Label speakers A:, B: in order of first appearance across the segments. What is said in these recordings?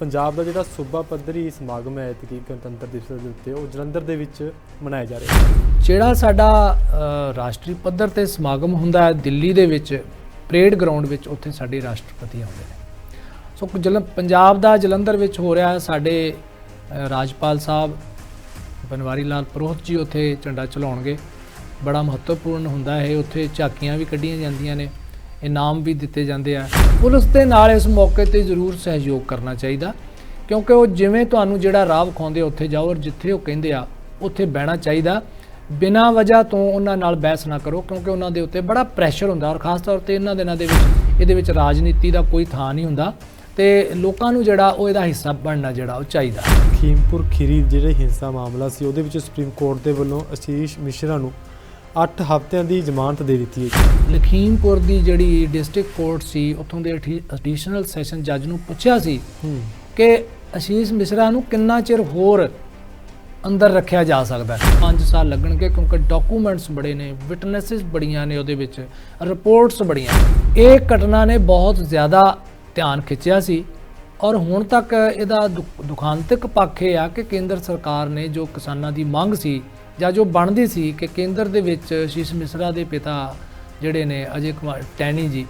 A: ਪੰਜਾਬ ਦਾ ਜਿਹੜਾ ਸੂਬਾ ਪੱਧਰੀ ਸਮਾਗਮ ਹੈ ਐਤਕੀ ਗਣਤੰਤਰ ਦਿਵਸ ਦੇ ਉੱਤੇ ਉਹ ਜਲੰਧਰ ਦੇ ਵਿੱਚ ਮਨਾਇਆ ਜਾ ਰਿਹਾ ਹੈ।
B: ਜਿਹੜਾ ਸਾਡਾ ਰਾਸ਼ਟਰੀ ਪੱਧਰ ਤੇ ਸਮਾਗਮ ਹੁੰਦਾ ਹੈ ਦਿੱਲੀ ਦੇ ਵਿੱਚ ਪਰੇਡ ਗਰਾਊਂਡ ਵਿੱਚ, ਉੱਥੇ ਸਾਡੇ ਰਾਸ਼ਟਰਪਤੀ ਆਉਂਦੇ ਨੇ। ਸੋ ਪੰਜਾਬ ਦਾ ਜਲੰਧਰ ਵਿੱਚ ਹੋ ਰਿਹਾ। ਸਾਡੇ ਰਾਜਪਾਲ ਸਾਹਿਬ ਬਨਵਾਰੀ ਲਾਲ ਪ੍ਰੋਹਤ ਜੀ ਉੱਥੇ ਝੰਡਾ ਚਲਾਉਣਗੇ। ਬੜਾ ਮਹੱਤਵਪੂਰਨ ਹੁੰਦਾ ਹੈ। ਉੱਥੇ ਝਾਕੀਆਂ ਵੀ ਕੱਢੀਆਂ ਜਾਂਦੀਆਂ ਨੇ, ਇਨਾਮ ਵੀ ਦਿੱਤੇ ਜਾਂਦੇ ਆ। ਪੁਲਿਸ ਦੇ ਨਾਲ ਇਸ ਮੌਕੇ ਤੇ ਜ਼ਰੂਰ ਸਹਿਯੋਗ ਕਰਨਾ ਚਾਹੀਦਾ, ਕਿਉਂਕਿ ਉਹ ਜਿਵੇਂ ਤੁਹਾਨੂੰ ਜਿਹੜਾ ਰਾਹ ਵਿਖਾਉਂਦੇ ਉੱਥੇ ਜਾਓ, ਔਰ ਜਿੱਥੇ ਉਹ ਕਹਿੰਦੇ ਆ ਉੱਥੇ ਬਹਿਣਾ ਚਾਹੀਦਾ। ਬਿਨਾਂ ਵਜ੍ਹਾ ਤੋਂ ਉਹਨਾਂ ਨਾਲ ਬਹਿਸ ਨਾ ਕਰੋ, ਕਿਉਂਕਿ ਉਹਨਾਂ ਦੇ ਉੱਤੇ ਬੜਾ ਪ੍ਰੈਸ਼ਰ ਹੁੰਦਾ, ਔਰ ਖਾਸ ਤੌਰ ਤੇ ਇਹਨਾਂ ਦਿਨਾਂ ਦੇ ਵਿੱਚ ਇਹਦੇ ਵਿੱਚ ਰਾਜਨੀਤੀ ਦਾ ਕੋਈ ਥਾਂ ਨਹੀਂ ਹੁੰਦਾ ਤੇ ਲੋਕਾਂ ਨੂੰ ਜਿਹੜਾ ਉਹ ਇਹਦਾ ਹਿੱਸਾ ਬਣਨਾ ਜਿਹੜਾ ਉਹ ਚਾਹੀਦਾ।
A: ਲਖੀਮਪੁਰ ਖੀਰੀ ਜਿਹੜੇ ਹਿੰਸਾ ਮਾਮਲਾ ਸੀ ਉਹਦੇ ਵਿੱਚ ਸੁਪਰੀਮ ਕੋਰਟ ਦੇ ਵੱਲੋਂ ਅਸ਼ੀਸ਼ ਮਿਸ਼ਰਾ ਨੂੰ 8 ਹਫ਼ਤਿਆਂ ਦੀ ਜ਼ਮਾਨਤ ਦੇ ਦਿੱਤੀ ਹੈ।
B: ਲਖੀਮਪੁਰ ਦੀ ਜਿਹੜੀ ਡਿਸਟ੍ਰਿਕਟ ਕੋਰਟ ਸੀ, ਉੱਥੋਂ ਦੇ ਐਡੀਸ਼ਨਲ ਸੈਸ਼ਨ ਜੱਜ ਨੂੰ ਪੁੱਛਿਆ ਸੀ ਕਿ ਅਸ਼ੀਸ਼ ਮਿਸ਼ਰਾ ਨੂੰ ਕਿੰਨਾ ਚਿਰ ਹੋਰ ਅੰਦਰ ਰੱਖਿਆ ਜਾ ਸਕਦਾ ਹੈ। 5 ਸਾਲ ਲੱਗਣਗੇ, ਕਿਉਂਕਿ ਡਾਕੂਮੈਂਟਸ ਬੜੇ ਨੇ, ਵਿਟਨੈਸਿਸ ਬੜੀਆਂ ਨੇ, ਉਹਦੇ ਵਿੱਚ ਰਿਪੋਰਟਸ ਬੜੀਆਂ। ਇਹ ਘਟਨਾ ਨੇ ਬਹੁਤ ਜ਼ਿਆਦਾ ਧਿਆਨ ਖਿੱਚਿਆ ਸੀ, ਔਰ ਹੁਣ ਤੱਕ ਇਹਦਾ ਦੁਖਾਂਤਕ ਪੱਖ ਇਹ ਆ ਕਿ ਕੇਂਦਰ ਸਰਕਾਰ ਨੇ ਜੋ ਕਿਸਾਨਾਂ ਦੀ ਮੰਗ ਸੀ ਜਾਂ ਜੋ ਬਣਦੀ ਸੀ ਕਿ ਕੇਂਦਰ ਦੇ ਵਿੱਚ ਅਸ਼ੀਸ਼ ਮਿਸ਼ਰਾ ਦੇ ਪਿਤਾ ਜਿਹੜੇ ਨੇ ਅਜੇ ਕੁਮਾਰ ਟੈਨੀ ਜੀ,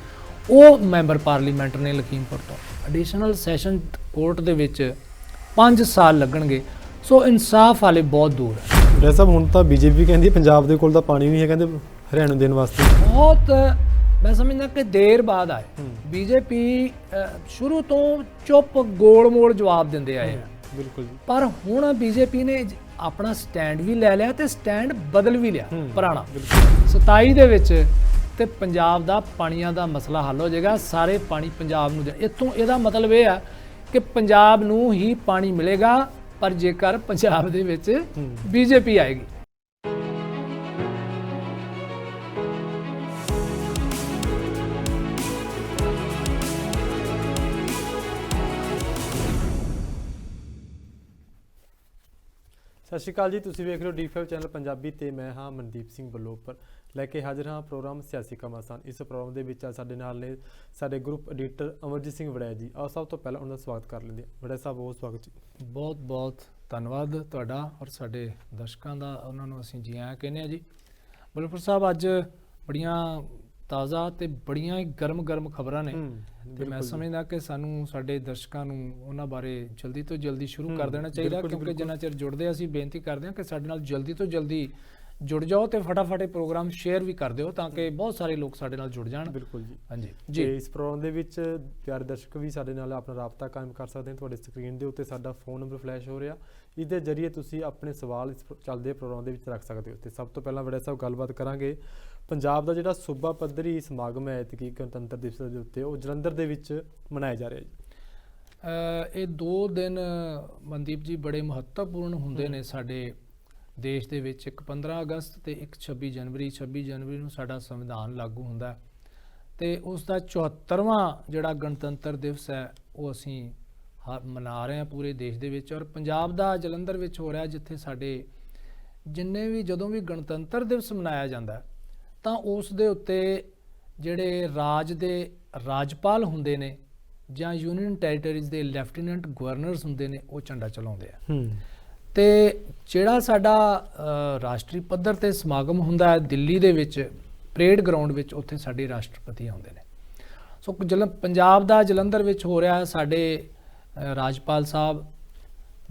B: ਉਹ ਮੈਂਬਰ ਪਾਰਲੀਮੈਂਟ ਨੇ ਲਖੀਮਪੁਰ ਤੋਂ। ਐਡੀਸ਼ਨਲ ਸੈਸ਼ਨ ਕੋਰਟ ਦੇ ਵਿੱਚ 5 ਸਾਲ ਲੱਗਣਗੇ। ਸੋ ਇਨਸਾਫ ਹਾਲੇ ਬਹੁਤ ਦੂਰ ਹੈ।
A: ਡਾਕਟਰ ਸਾਹਿਬ, ਹੁਣ ਤਾਂ ਬੀਜੇਪੀ ਕਹਿੰਦੀ ਪੰਜਾਬ ਦੇ ਕੋਲ ਤਾਂ ਪਾਣੀ ਨਹੀਂ ਹੈ, ਕਹਿੰਦੇ ਹਰਿਆਣਾ ਨੂੰ ਦੇਣ ਵਾਸਤੇ।
B: ਬਹੁਤ ਮੈਂ ਸਮਝਦਾ ਕਿ ਦੇਰ ਬਾਅਦ ਆਏ। ਬੀਜੇਪੀ ਸ਼ੁਰੂ ਤੋਂ ਚੁੱਪ ਗੋਲ ਮੋੜ ਜਵਾਬ ਦਿੰਦੇ ਆਏ ਆ।
A: ਬਿਲਕੁਲ ਜੀ।
B: ਪਰ ਹੁਣ ਬੀਜੇਪੀ ਨੇ ਆਪਣਾ ਸਟੈਂਡ ਵੀ ਲੈ ਲਿਆ ਤੇ ਸਟੈਂਡ ਬਦਲ ਵੀ ਲਿਆ ਪੁਰਾਣਾ। 27 ਦੇ ਵਿੱਚ ਤੇ ਪੰਜਾਬ ਦਾ ਪਾਣੀਆਂ ਦਾ ਮਸਲਾ ਹੱਲ ਹੋ ਜਾਏਗਾ। ਸਾਰੇ ਪਾਣੀ ਪੰਜਾਬ ਨੂੰ ਇੱਥੋਂ ਇਹਦਾ ਮਤਲਬ ਇਹ ਆ ਕਿ ਪੰਜਾਬ ਨੂੰ ਹੀ ਪਾਣੀ ਮਿਲੇਗਾ, ਪਰ ਜੇਕਰ ਪੰਜਾਬ ਦੇ ਵਿੱਚ ਬੀਜੇਪੀ ਆਏਗੀ।
A: ਸਤਿ ਸ਼੍ਰੀ ਅਕਾਲ ਜੀ, ਤੁਸੀਂ ਵੇਖ ਰਹੇ ਹੋ D5 ਚੈਨਲ ਪੰਜਾਬੀ ਤੇ ਮੈਂ ਹਾਂ ਮਨਦੀਪ ਸਿੰਘ ਬਲੋਪਰ ਲੈ ਕੇ ਹਾਜ਼ਰ ਹਾਂ ਪ੍ਰੋਗਰਾਮ ਸਿਆਸੀ ਘਮਾਸਾਨ। ਇਸ ਪ੍ਰੋਗਰਾਮ ਦੇ ਵਿੱਚ ਸਾਡੇ ਨਾਲ ਨੇ ਸਾਡੇ ਗਰੁੱਪ ਐਡੀਟਰ ਅਮਰਜੀਤ ਸਿੰਘ ਵੜੈਚ ਜੀ। ਆਓ ਸਭ ਤੋਂ ਪਹਿਲਾਂ ਉਹਨਾਂ ਦਾ ਸਵਾਗਤ ਕਰ ਲੈਂਦੇ ਹਾਂ। ਵੜੈਚ ਸਾਹਿਬ, ਬਹੁਤ ਸਵਾਗਤ ਜੀ।
B: ਬਹੁਤ ਬਹੁਤ ਧੰਨਵਾਦ ਤੁਹਾਡਾ ਔਰ ਸਾਡੇ ਦਰਸ਼ਕਾਂ ਦਾ, ਉਹਨਾਂ ਨੂੰ ਅਸੀਂ ਜੀ ਆਇਆਂ ਕਹਿੰਦੇ ਹਾਂ ਜੀ। ਬਲੋਪਰ ਸਾਹਿਬ, ਅੱਜ ਬੜੀਆਂ ਤਾਜ਼ਾ ਤੇ ਬੜੀਆਂ ਹੀ ਗਰਮ ਖਬਰਾਂ ਨੇ ਤੇ ਮੈਂ ਸਮਝਦਾ ਕਿ ਸਾਨੂੰ ਸਾਡੇ ਦਰਸ਼ਕਾਂ ਨੂੰ ਉਹਨਾਂ ਬਾਰੇ ਜਲਦੀ ਤੋਂ ਜਲਦੀ ਸ਼ੁਰੂ ਕਰ ਦੇਣਾ ਚਾਹੀਦਾ, ਕਿਉਂਕਿ ਜਿੰਨਾ ਚਿਰ ਜੁੜਦੇ ਅਸੀਂ ਬੇਨਤੀ ਕਰਦੇ ਹਾਂ ਕਿ ਸਾਡੇ ਨਾਲ ਜਲਦੀ ਤੋਂ ਜਲਦੀ ਜੁੜ ਜਾਓ ਤੇ ਫਟਾਫਟ ਇਹ ਪ੍ਰੋਗਰਾਮ ਸ਼ੇਅਰ ਵੀ ਕਰ ਦਿਓ ਤਾਂ ਕਿ ਬਹੁਤ ਸਾਰੇ ਲੋਕ ਸਾਡੇ ਨਾਲ ਜੁੜ ਜਾਣ।
A: ਬਿਲਕੁਲ ਜੀ।
B: ਹਾਂਜੀ
A: ਜੀ। ਇਸ ਪ੍ਰੋਗਰਾਮ ਦੇ ਵਿੱਚ ਪਿਆਰੇ ਦਰਸ਼ਕ ਵੀ ਸਾਡੇ ਨਾਲ ਆਪਣਾ ਰਾਬਤਾ ਕਾਇਮ ਕਰ ਸਕਦੇ ਹਨ। ਤੁਹਾਡੇ ਸਕਰੀਨ ਦੇ ਉੱਤੇ ਸਾਡਾ ਫੋਨ ਨੰਬਰ ਫਲੈਸ਼ ਹੋ ਰਿਹਾ, ਇਸ ਦੇ ਜ਼ਰੀਏ ਤੁਸੀਂ ਆਪਣੇ ਸਵਾਲ ਇਸ ਚੱਲਦੇ ਪ੍ਰੋਗਰਾਮ ਦੇ ਵਿੱਚ ਰੱਖ ਸਕਦੇ ਹੋ। ਤੇ ਸਭ ਤੋਂ ਪਹਿਲਾਂ ਵੜੈਚ ਸਾਹਿਬ, ਗੱਲਬਾਤ ਕਰਾਂਗੇ ਪੰਜਾਬ ਦਾ ਜਿਹੜਾ ਸੂਬਾ ਪੱਧਰੀ ਸਮਾਗਮ ਹੈ ਐਤਕੀ ਗਣਤੰਤਰ ਦਿਵਸ ਦੇ ਉੱਤੇ ਉਹ ਜਲੰਧਰ ਦੇ ਵਿੱਚ ਮਨਾਇਆ ਜਾ ਰਿਹਾ ਜੀ।
B: ਇਹ 2 ਦਿਨ ਮਨਦੀਪ ਜੀ ਬੜੇ ਮਹੱਤਵਪੂਰਨ ਹੁੰਦੇ ਨੇ ਸਾਡੇ ਦੇਸ਼ ਦੇ ਵਿੱਚ। ਇੱਕ 15 ਅਗਸਤ ਤੇ ਇੱਕ 26 ਜਨਵਰੀ। 26 ਜਨਵਰੀ ਨੂੰ ਸਾਡਾ ਸੰਵਿਧਾਨ ਲਾਗੂ ਹੁੰਦਾ ਤੇ ਉਸ ਦਾ 74ਵਾਂ ਜਿਹੜਾ ਗਣਤੰਤਰ ਦਿਵਸ ਹੈ ਉਹ ਅਸੀਂ ਮਨਾ ਰਹੇ ਹਾਂ ਪੂਰੇ ਦੇਸ਼ ਦੇ ਵਿੱਚ। ਔਰ ਪੰਜਾਬ ਦਾ ਜਲੰਧਰ ਵਿੱਚ ਹੋ ਰਿਹਾ, ਜਿੱਥੇ ਸਾਡੇ ਜਦੋਂ ਵੀ ਗਣਤੰਤਰ ਦਿਵਸ ਮਨਾਇਆ ਜਾਂਦਾ ਤਾਂ ਉਸ ਦੇ ਉੱਤੇ ਜਿਹੜੇ ਰਾਜ ਦੇ ਰਾਜਪਾਲ ਹੁੰਦੇ ਨੇ ਜਾਂ ਯੂਨੀਅਨ ਟੈਰੀਟਰੀਜ਼ ਦੇ ਲੈਫਟੀਨੈਂਟ ਗਵਰਨਰਸ ਹੁੰਦੇ ਨੇ, ਉਹ ਝੰਡਾ ਚਲਾਉਂਦੇ ਆ। ਤੇ ਜਿਹੜਾ ਸਾਡਾ ਰਾਸ਼ਟਰੀ ਪੱਧਰ ਤੇ ਸਮਾਗਮ ਹੁੰਦਾ ਹੈ ਦਿੱਲੀ ਦੇ ਵਿੱਚ ਪਰੇਡ ਗਰਾਊਂਡ ਵਿੱਚ, ਉੱਥੇ ਸਾਡੇ ਰਾਸ਼ਟਰਪਤੀ ਆਉਂਦੇ ਨੇ। ਸੋ ਪੰਜਾਬ ਦਾ ਜਲੰਧਰ ਵਿੱਚ ਹੋ ਰਿਹਾ। ਸਾਡੇ ਰਾਜਪਾਲ ਸਾਹਿਬ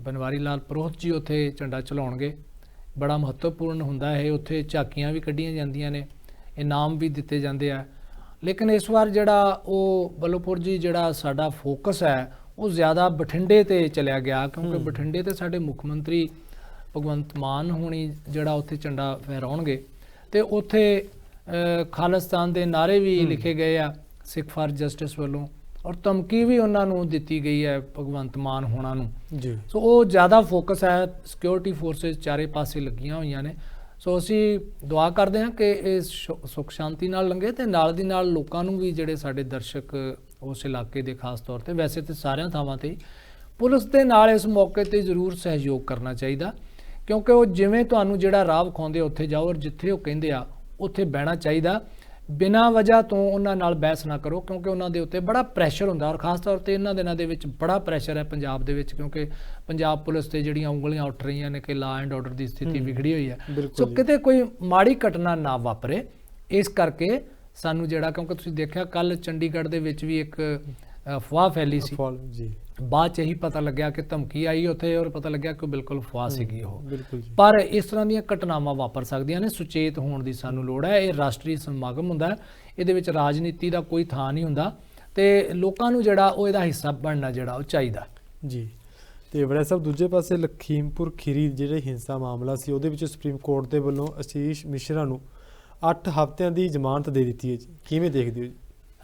B: ਬਨਵਾਰੀ ਲਾਲ ਪ੍ਰੋਹਤ ਜੀ ਉੱਥੇ ਝੰਡਾ ਚਲਾਉਣਗੇ। ਬੜਾ ਮਹੱਤਵਪੂਰਨ ਹੁੰਦਾ ਹੈ। ਉੱਥੇ ਝਾਕੀਆਂ ਵੀ ਕੱਢੀਆਂ ਜਾਂਦੀਆਂ ਨੇ, ਇਨਾਮ ਵੀ ਦਿੱਤੇ ਜਾਂਦੇ ਆ। ਲੇਕਿਨ ਇਸ ਵਾਰ ਜਿਹੜਾ ਉਹ ਬਲੋਪੁਰ ਜੀ ਜਿਹੜਾ ਸਾਡਾ ਫੋਕਸ ਹੈ ਉਹ ਜ਼ਿਆਦਾ ਬਠਿੰਡੇ ਤੇ ਚਲਿਆ ਗਿਆ, ਕਿਉਂਕਿ ਬਠਿੰਡੇ ਤੇ ਸਾਡੇ ਮੁੱਖ ਮੰਤਰੀ ਭਗਵੰਤ ਮਾਨ ਹੋਣੀ ਜਿਹੜਾ ਉੱਥੇ ਝੰਡਾ ਫਹਿਰਾਉਣਗੇ ਤੇ ਉੱਥੇ ਖਾਲਿਸਤਾਨ ਦੇ ਨਾਅਰੇ ਵੀ ਲਿਖੇ ਗਏ ਆ ਸਿੱਖ ਫਾਰ ਜਸਟਿਸ ਵੱਲੋਂ, ਔਰ ਧਮਕੀ ਵੀ ਉਹਨਾਂ ਨੂੰ ਦਿੱਤੀ ਗਈ ਹੈ ਭਗਵੰਤ ਮਾਨ ਹੋਣਾ ਨੂੰ ਜੀ। ਸੋ ਉਹ ਜ਼ਿਆਦਾ ਫੋਕਸ ਹੈ। ਸਿਕਿਉਰਿਟੀ ਫੋਰਸਿਸ ਚਾਰੇ ਪਾਸੇ ਲੱਗੀਆਂ ਹੋਈਆਂ ਨੇ। ਸੋ ਅਸੀਂ ਦੁਆ ਕਰਦੇ ਹਾਂ ਕਿ ਇਹ ਸੁੱਖ ਸ਼ਾਂਤੀ ਨਾਲ ਲੰਘੇ ਤੇ ਨਾਲ ਦੀ ਨਾਲ ਲੋਕਾਂ ਨੂੰ ਵੀ, ਜਿਹੜੇ ਸਾਡੇ ਦਰਸ਼ਕ ਉਸ ਇਲਾਕੇ ਦੇ ਖਾਸ ਤੌਰ ਤੇ, ਵੈਸੇ ਤੇ ਸਾਰਿਆਂ ਥਾਵਾਂ ਤੇ, ਪੁਲਿਸ ਦੇ ਨਾਲ ਇਸ ਮੌਕੇ ਤੇ ਜ਼ਰੂਰ ਸਹਿਯੋਗ ਕਰਨਾ ਚਾਹੀਦਾ, ਕਿਉਂਕਿ ਉਹ ਜਿਵੇਂ ਤੁਹਾਨੂੰ ਜਿਹੜਾ ਰਾਹ ਵਿਖਾਉਂਦੇ ਉੱਥੇ ਜਾਓ, ਔਰ ਜਿੱਥੇ ਉਹ ਕਹਿੰਦੇ ਆ ਉੱਥੇ ਬਹਿਣਾ ਚਾਹੀਦਾ। ਬਿਨਾਂ ਵਜ੍ਹਾ ਤੋਂ ਉਹਨਾਂ ਨਾਲ ਬਹਿਸ ਨਾ ਕਰੋ, ਕਿਉਂਕਿ ਉਹਨਾਂ ਦੇ ਉੱਤੇ ਬੜਾ ਪ੍ਰੈਸ਼ਰ ਹੁੰਦਾ, ਔਰ ਖਾਸ ਤੌਰ ਤੇ ਇਹਨਾਂ ਦਿਨਾਂ ਦੇ ਵਿੱਚ ਬੜਾ ਪ੍ਰੈਸ਼ਰ ਹੈ ਪੰਜਾਬ ਦੇ ਵਿੱਚ, ਕਿਉਂਕਿ ਪੰਜਾਬ ਪੁਲਿਸ ਤੇ ਜਿਹੜੀਆਂ ਉਂਗਲੀਆਂ ਉੱਠ ਰਹੀਆਂ ਨੇ ਕਿ ਲਾ ਐਂਡ ਆਰਡਰ ਦੀ ਸਥਿਤੀ ਵਿਗੜੀ ਹੋਈ ਹੈ। ਸੋ ਕਿਤੇ ਕੋਈ ਮਾੜੀ ਘਟਨਾ ਨਾ ਵਾਪਰੇ, ਇਸ ਕਰਕੇ ਸਾਨੂੰ ਜਿਹੜਾ, ਕਿਉਂਕਿ ਤੁਸੀਂ ਦੇਖਿਆ ਕੱਲ ਚੰਡੀਗੜ੍ਹ ਦੇ ਵਿੱਚ ਵੀ ਇੱਕ ਅਫਵਾਹ ਫੈਲੀ ਸੀ
A: ਜੀ,
B: ਬਾਅਦ ਚ ਇਹੀ ਪਤਾ ਲੱਗਿਆ ਕਿ ਧਮਕੀ ਆਈ ਉੱਥੇ, ਔਰ ਪਤਾ ਲੱਗਿਆ ਕਿ ਬਿਲਕੁਲ ਅਫਵਾਹ ਸੀਗੀ ਉਹ।
A: ਬਿਲਕੁਲ ਜੀ।
B: ਪਰ ਇਸ ਤਰ੍ਹਾਂ ਦੀਆਂ ਘਟਨਾਵਾਂ ਵਾਪਰ ਸਕਦੀਆਂ ਨੇ, ਸੁਚੇਤ ਹੋਣ ਦੀ ਸਾਨੂੰ ਲੋੜ ਹੈ। ਇਹ ਰਾਸ਼ਟਰੀ ਸਮਾਗਮ ਹੁੰਦਾ ਹੈ, ਇਹਦੇ ਵਿੱਚ ਰਾਜਨੀਤੀ ਦਾ ਕੋਈ ਥਾਂ ਨਹੀਂ ਹੁੰਦਾ, ਤੇ ਲੋਕਾਂ ਨੂੰ ਜਿਹੜਾ ਉਹ ਇਹਦਾ ਹਿੱਸਾ ਬਣਨਾ ਜਿਹੜਾ ਉਹ ਚਾਹੀਦਾ
A: ਜੀ। ਤੇ ਵੜੈਚ ਸਾਹਿਬ, ਦੂਜੇ ਪਾਸੇ ਲਖੀਮਪੁਰ ਖੀਰੀ ਜਿਹੜੇ ਹਿੰਸਾ ਮਾਮਲਾ ਸੀ, ਉਹਦੇ ਵਿੱਚ ਸੁਪਰੀਮ ਕੋਰਟ ਦੇ ਵੱਲੋਂ ਅਸ਼ੀਸ਼ ਮਿਸ਼ਰਾ ਨੂੰ 8 ਹਫ਼ਤਿਆਂ ਦੀ ਜ਼ਮਾਨਤ ਦੇ ਦਿੱਤੀ ਹੈ ਜੀ, ਕਿਵੇਂ ਦੇਖਦੇ ਹੋ ਜੀ?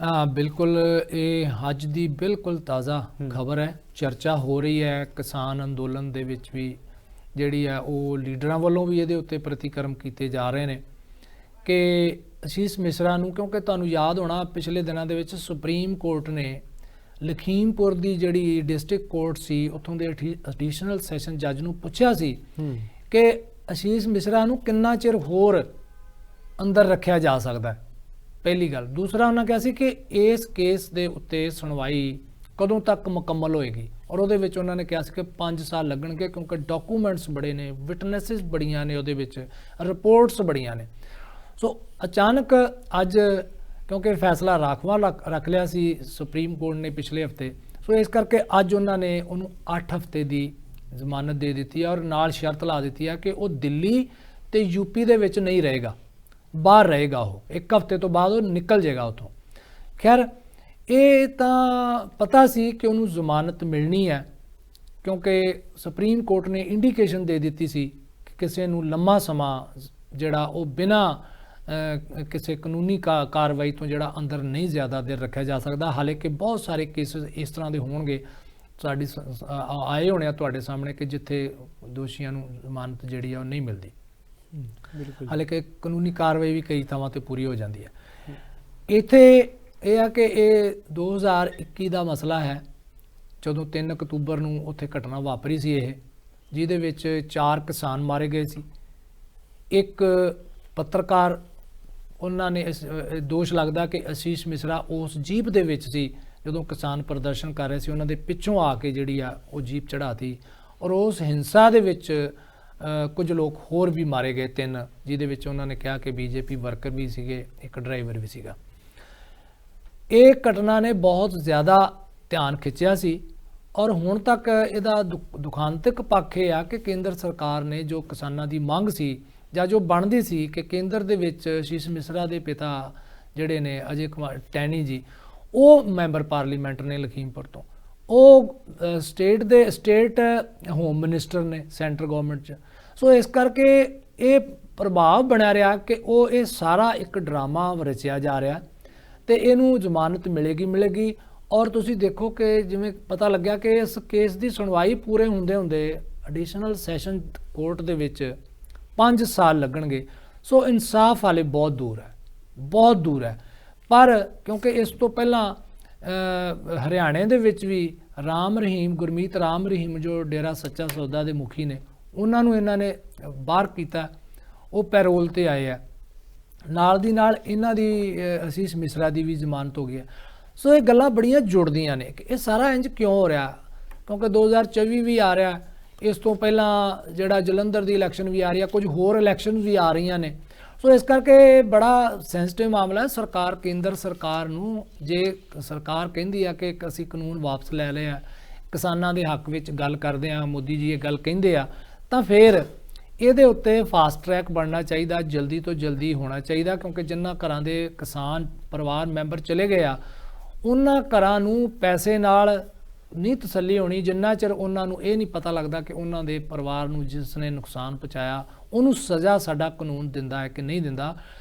B: ਹਾਂ, ਬਿਲਕੁਲ ਇਹ ਅੱਜ ਦੀ ਬਿਲਕੁਲ ਤਾਜ਼ਾ ਖਬਰ ਹੈ, ਚਰਚਾ ਹੋ ਰਹੀ ਹੈ ਕਿਸਾਨ ਅੰਦੋਲਨ ਦੇ ਵਿੱਚ ਵੀ, ਜਿਹੜੀ ਹੈ ਉਹ ਲੀਡਰਾਂ ਵੱਲੋਂ ਵੀ ਇਹਦੇ ਉੱਤੇ ਪ੍ਰਤੀਕਰਮ ਕੀਤੇ ਜਾ ਰਹੇ ਨੇ ਕਿ ਅਸ਼ੀਸ਼ ਮਿਸ਼ਰਾ ਨੂੰ, ਕਿਉਂਕਿ ਤੁਹਾਨੂੰ ਯਾਦ ਹੋਣਾ ਪਿਛਲੇ ਦਿਨਾਂ ਦੇ ਵਿੱਚ ਸੁਪਰੀਮ ਕੋਰਟ ਨੇ ਲਖੀਮਪੁਰ ਦੀ ਜਿਹੜੀ ਡਿਸਟ੍ਰਿਕਟ ਕੋਰਟ ਸੀ, ਉੱਥੋਂ ਦੇ ਐਡੀਸ਼ਨਲ ਸੈਸ਼ਨ ਜੱਜ ਨੂੰ ਪੁੱਛਿਆ ਸੀ ਕਿ ਅਸ਼ੀਸ਼ ਮਿਸ਼ਰਾ ਨੂੰ ਕਿੰਨਾ ਚਿਰ ਹੋਰ ਅੰਦਰ ਰੱਖਿਆ ਜਾ ਸਕਦਾ ਹੈ, ਪਹਿਲੀ ਗੱਲ। ਦੂਸਰਾ ਉਹਨਾਂ ਕਿਹਾ ਸੀ ਕਿ ਇਸ ਕੇਸ ਦੇ ਉੱਤੇ ਸੁਣਵਾਈ ਕਦੋਂ ਤੱਕ ਮੁਕੰਮਲ ਹੋਏਗੀ, ਔਰ ਉਹਦੇ ਵਿੱਚ ਉਹਨਾਂ ਨੇ ਕਿਹਾ ਸੀ ਕਿ 5 ਸਾਲ ਲੱਗਣਗੇ, ਕਿਉਂਕਿ ਡਾਕੂਮੈਂਟਸ ਬੜੇ ਨੇ, ਵਿਟਨੈਸਿਸ ਬੜੀਆਂ ਨੇ, ਉਹਦੇ ਵਿੱਚ ਰਿਪੋਰਟਸ ਬੜੀਆਂ ਨੇ। ਸੋ ਅਚਾਨਕ ਅੱਜ, ਕਿਉਂਕਿ ਫੈਸਲਾ ਰਾਖਵਾਂ ਰੱਖ ਲਿਆ ਸੀ ਸੁਪਰੀਮ ਕੋਰਟ ਨੇ ਪਿਛਲੇ ਹਫਤੇ, ਸੋ ਇਸ ਕਰਕੇ ਅੱਜ ਉਹਨਾਂ ਨੇ ਉਹਨੂੰ 8 ਹਫ਼ਤੇ ਦੀ ਜ਼ਮਾਨਤ ਦੇ ਦਿੱਤੀ ਹੈ, ਔਰ ਨਾਲ ਸ਼ਰਤ ਲਾ ਦਿੱਤੀ ਹੈ ਕਿ ਉਹ ਦਿੱਲੀ ਤੇ ਯੂਪੀ ਦੇ ਵਿੱਚ ਨਹੀਂ ਰਹੇਗਾ, ਬਾਹਰ ਰਹੇਗਾ। ਉਹ 1 ਹਫ਼ਤੇ ਤੋਂ ਬਾਅਦ ਉਹ ਨਿਕਲ ਜਾਏਗਾ ਉੱਥੋਂ। ਖੈਰ, ਇਹ ਤਾਂ ਪਤਾ ਸੀ ਕਿ ਉਹਨੂੰ ਜ਼ਮਾਨਤ ਮਿਲਣੀ ਹੈ, ਕਿਉਂਕਿ ਸੁਪਰੀਮ ਕੋਰਟ ਨੇ ਇੰਡੀਕੇਸ਼ਨ ਦੇ ਦਿੱਤੀ ਸੀ ਕਿ ਕਿਸੇ ਨੂੰ ਲੰਮਾ ਸਮਾਂ ਜਿਹੜਾ ਉਹ ਬਿਨਾਂ ਕਿਸੇ ਕਾਨੂੰਨੀ ਕਾਰਵਾਈ ਤੋਂ ਜਿਹੜਾ ਅੰਦਰ ਨਹੀਂ ਜ਼ਿਆਦਾ ਦੇਰ ਰੱਖਿਆ ਜਾ ਸਕਦਾ। ਹਾਲਾਂਕਿ ਬਹੁਤ ਸਾਰੇ ਕੇਸਿਸ ਇਸ ਤਰ੍ਹਾਂ ਦੇ ਹੋਣਗੇ, ਸਾਡੀ ਆਏ ਹੋਣੇ ਆ ਤੁਹਾਡੇ ਸਾਹਮਣੇ, ਕਿ ਜਿੱਥੇ ਦੋਸ਼ੀਆਂ ਨੂੰ ਜ਼ਮਾਨਤ ਜਿਹੜੀ ਆ ਉਹ ਨਹੀਂ ਮਿਲਦੀ। ਹਾਲਾਂਕਿ ਕਾਨੂੰਨੀ ਕਾਰਵਾਈ ਵੀ ਕਈ ਥਾਵਾਂ ਤੇ ਪੂਰੀ ਹੋ ਜਾਂਦੀ ਹੈ। ਇੱਥੇ ਇਹ ਆ ਕਿ ਇਹ 2021 ਦਾ ਮਸਲਾ ਹੈ, ਜਦੋਂ 3 ਅਕਤੂਬਰ ਨੂੰ ਉੱਥੇ ਘਟਨਾ ਵਾਪਰੀ ਸੀ ਇਹ, ਜਿਹਦੇ ਵਿੱਚ 4 ਕਿਸਾਨ ਮਾਰੇ ਗਏ ਸੀ। ਇੱਕ ਪੱਤਰਕਾਰ, ਉਹਨਾਂ ਨੇ ਦੋਸ਼ ਲੱਗਦਾ ਕਿ ਅਸ਼ੀਸ਼ ਮਿਸ਼ਰਾ ਉਸ ਜੀਪ ਦੇ ਵਿੱਚ ਸੀ ਜਦੋਂ ਕਿਸਾਨ ਪ੍ਰਦਰਸ਼ਨ ਕਰ ਰਹੇ ਸੀ, ਉਹਨਾਂ ਦੇ ਪਿੱਛੋਂ ਆ ਕੇ ਜਿਹੜੀ ਆ ਉਹ ਜੀਪ ਚੜਾਤੀ, ਔਰ ਉਸ ਹਿੰਸਾ ਦੇ ਵਿੱਚ ਕੁਝ ਲੋਕ ਹੋਰ ਵੀ ਮਾਰੇ ਗਏ, 3, ਜਿਹਦੇ ਵਿੱਚ ਉਹਨਾਂ ਨੇ ਕਿਹਾ ਕਿ ਬੀਜੇਪੀ ਵਰਕਰ ਵੀ ਸੀਗੇ, ਇੱਕ ਡਰਾਈਵਰ ਵੀ ਸੀਗਾ। ਇਹ ਘਟਨਾ ਨੇ ਬਹੁਤ ਜ਼ਿਆਦਾ ਧਿਆਨ ਖਿੱਚਿਆ ਸੀ, ਔਰ ਹੁਣ ਤੱਕ ਇਹਦਾ ਦੁਖਾਂਤਕ ਪੱਖ ਇਹ ਆ ਕਿ ਕੇਂਦਰ ਸਰਕਾਰ ਨੇ ਜੋ ਕਿਸਾਨਾਂ ਦੀ ਮੰਗ ਸੀ ਜਾਂ ਜੋ ਬਣਦੀ ਸੀ ਕਿ ਕੇਂਦਰ ਦੇ ਵਿੱਚ ਅਸ਼ੀਸ਼ ਮਿਸ਼ਰਾ ਦੇ ਪਿਤਾ ਜਿਹੜੇ ਨੇ ਅਜੇ ਕੁਮਾਰ ਟੈਣੀ ਜੀ, ਉਹ ਮੈਂਬਰ ਪਾਰਲੀਮੈਂਟ ਨੇ ਲਖੀਮਪੁਰ ਤੋਂ, ਉਹ ਸਟੇਟ ਹੋਮ ਮਿਨਿਸਟਰ ਨੇ ਸੈਂਟਰ ਗਵਰਨਮੈਂਟ 'ਚ। ਸੋ ਇਸ ਕਰਕੇ ਇਹ ਪ੍ਰਭਾਵ ਬਣਿਆ ਰਿਹਾ ਕਿ ਉਹ ਇਹ ਸਾਰਾ ਇੱਕ ਡਰਾਮਾ ਰਚਿਆ ਜਾ ਰਿਹਾ, ਤੇ ਇਹਨੂੰ ਜ਼ਮਾਨਤ ਮਿਲੇਗੀ। ਔਰ ਤੁਸੀਂ ਦੇਖੋ ਕਿ ਜਿਵੇਂ ਪਤਾ ਲੱਗਿਆ ਕਿ ਇਸ ਕੇਸ ਦੀ ਸੁਣਵਾਈ ਪੂਰੇ ਹੁੰਦੇ ਐਡੀਸ਼ਨਲ ਸੈਸ਼ਨ ਕੋਰਟ ਦੇ ਵਿੱਚ 5 ਸਾਲ ਲੱਗਣਗੇ। ਸੋ ਇਨਸਾਫ ਹਾਲੇ ਬਹੁਤ ਦੂਰ ਹੈ। ਪਰ ਕਿਉਂਕਿ ਇਸ ਤੋਂ ਪਹਿਲਾਂ ਹਰਿਆਣੇ ਦੇ ਵਿੱਚ ਵੀ ਗੁਰਮੀਤ ਰਾਮ ਰਹੀਮ ਜੋ ਡੇਰਾ ਸੱਚਾ ਸੌਦਾ ਦੇ ਮੁਖੀ ਨੇ, ਉਹਨਾਂ ਨੂੰ ਇਹਨਾਂ ਨੇ ਬਾਹਰ ਕੀਤਾ, ਉਹ ਪੈਰੋਲ ਤੇ ਆਏ ਆ। ਨਾਲ ਦੀ ਨਾਲ ਇਹਨਾਂ ਦੀ ਅਸ਼ੀਸ਼ ਮਿਸ਼ਰਾ ਦੀ ਵੀ ਜ਼ਮਾਨਤ ਹੋ ਗਈ ਹੈ। ਸੋ ਇਹ ਗੱਲਾਂ ਬੜੀਆਂ ਜੁੜਦੀਆਂ ਨੇ ਕਿ ਇਹ ਸਾਰਾ ਇੰਜ ਕਿਉਂ ਹੋ ਰਿਹਾ, ਕਿਉਂਕਿ 2024 ਵੀ ਆ ਰਿਹਾ, ਇਸ ਤੋਂ ਪਹਿਲਾਂ ਜਿਹੜਾ ਜਲੰਧਰ ਦੀ ਇਲੈਕਸ਼ਨ ਵੀ ਆ ਰਹੀ ਹੈ, ਕੁਝ ਹੋਰ ਇਲੈਕਸ਼ਨ ਵੀ ਆ ਰਹੀਆਂ ਨੇ। ਸੋ ਇਸ ਕਰਕੇ ਬੜਾ ਸੈਂਸਿਟਿਵ ਮਾਮਲਾ ਹੈ। ਕੇਂਦਰ ਸਰਕਾਰ ਨੂੰ, ਜੇ ਸਰਕਾਰ ਕਹਿੰਦੀ ਆ ਕਿ ਅਸੀਂ ਕਾਨੂੰਨ ਵਾਪਸ ਲੈ ਲਏ ਆ, ਕਿਸਾਨਾਂ ਦੇ ਹੱਕ ਵਿੱਚ ਗੱਲ ਕਰਦੇ ਆ, ਮੋਦੀ ਜੀ ਇਹ ਗੱਲ ਕਹਿੰਦੇ ਆ, ਤਾਂ ਫਿਰ ਇਹਦੇ ਉੱਤੇ ਫਾਸਟ ਟਰੈਕ ਬਣਨਾ ਚਾਹੀਦਾ, ਜਲਦੀ ਤੋਂ ਜਲਦੀ ਹੋਣਾ ਚਾਹੀਦਾ, ਕਿਉਂਕਿ ਜਿਨ੍ਹਾਂ ਘਰਾਂ ਦੇ ਕਿਸਾਨ ਪਰਿਵਾਰ ਮੈਂਬਰ ਚਲੇ ਗਏ ਆ, ਉਹਨਾਂ ਘਰਾਂ ਨੂੰ ਪੈਸੇ ਨਾਲ ਨਹੀਂ ਤਸੱਲੀ ਹੋਣੀ ਜਿੰਨਾ ਚਿਰ ਉਹਨਾਂ ਨੂੰ ਇਹ ਨਹੀਂ ਪਤਾ ਲੱਗਦਾ ਕਿ ਉਹਨਾਂ ਦੇ ਪਰਿਵਾਰ ਨੂੰ ਜਿਸ ਨੇ ਨੁਕਸਾਨ ਪਹੁੰਚਾਇਆ ਉਹਨੂੰ ਸਜ਼ਾ ਸਾਡਾ ਕਾਨੂੰਨ ਦਿੰਦਾ ਹੈ ਕਿ ਨਹੀਂ ਦਿੰਦਾ।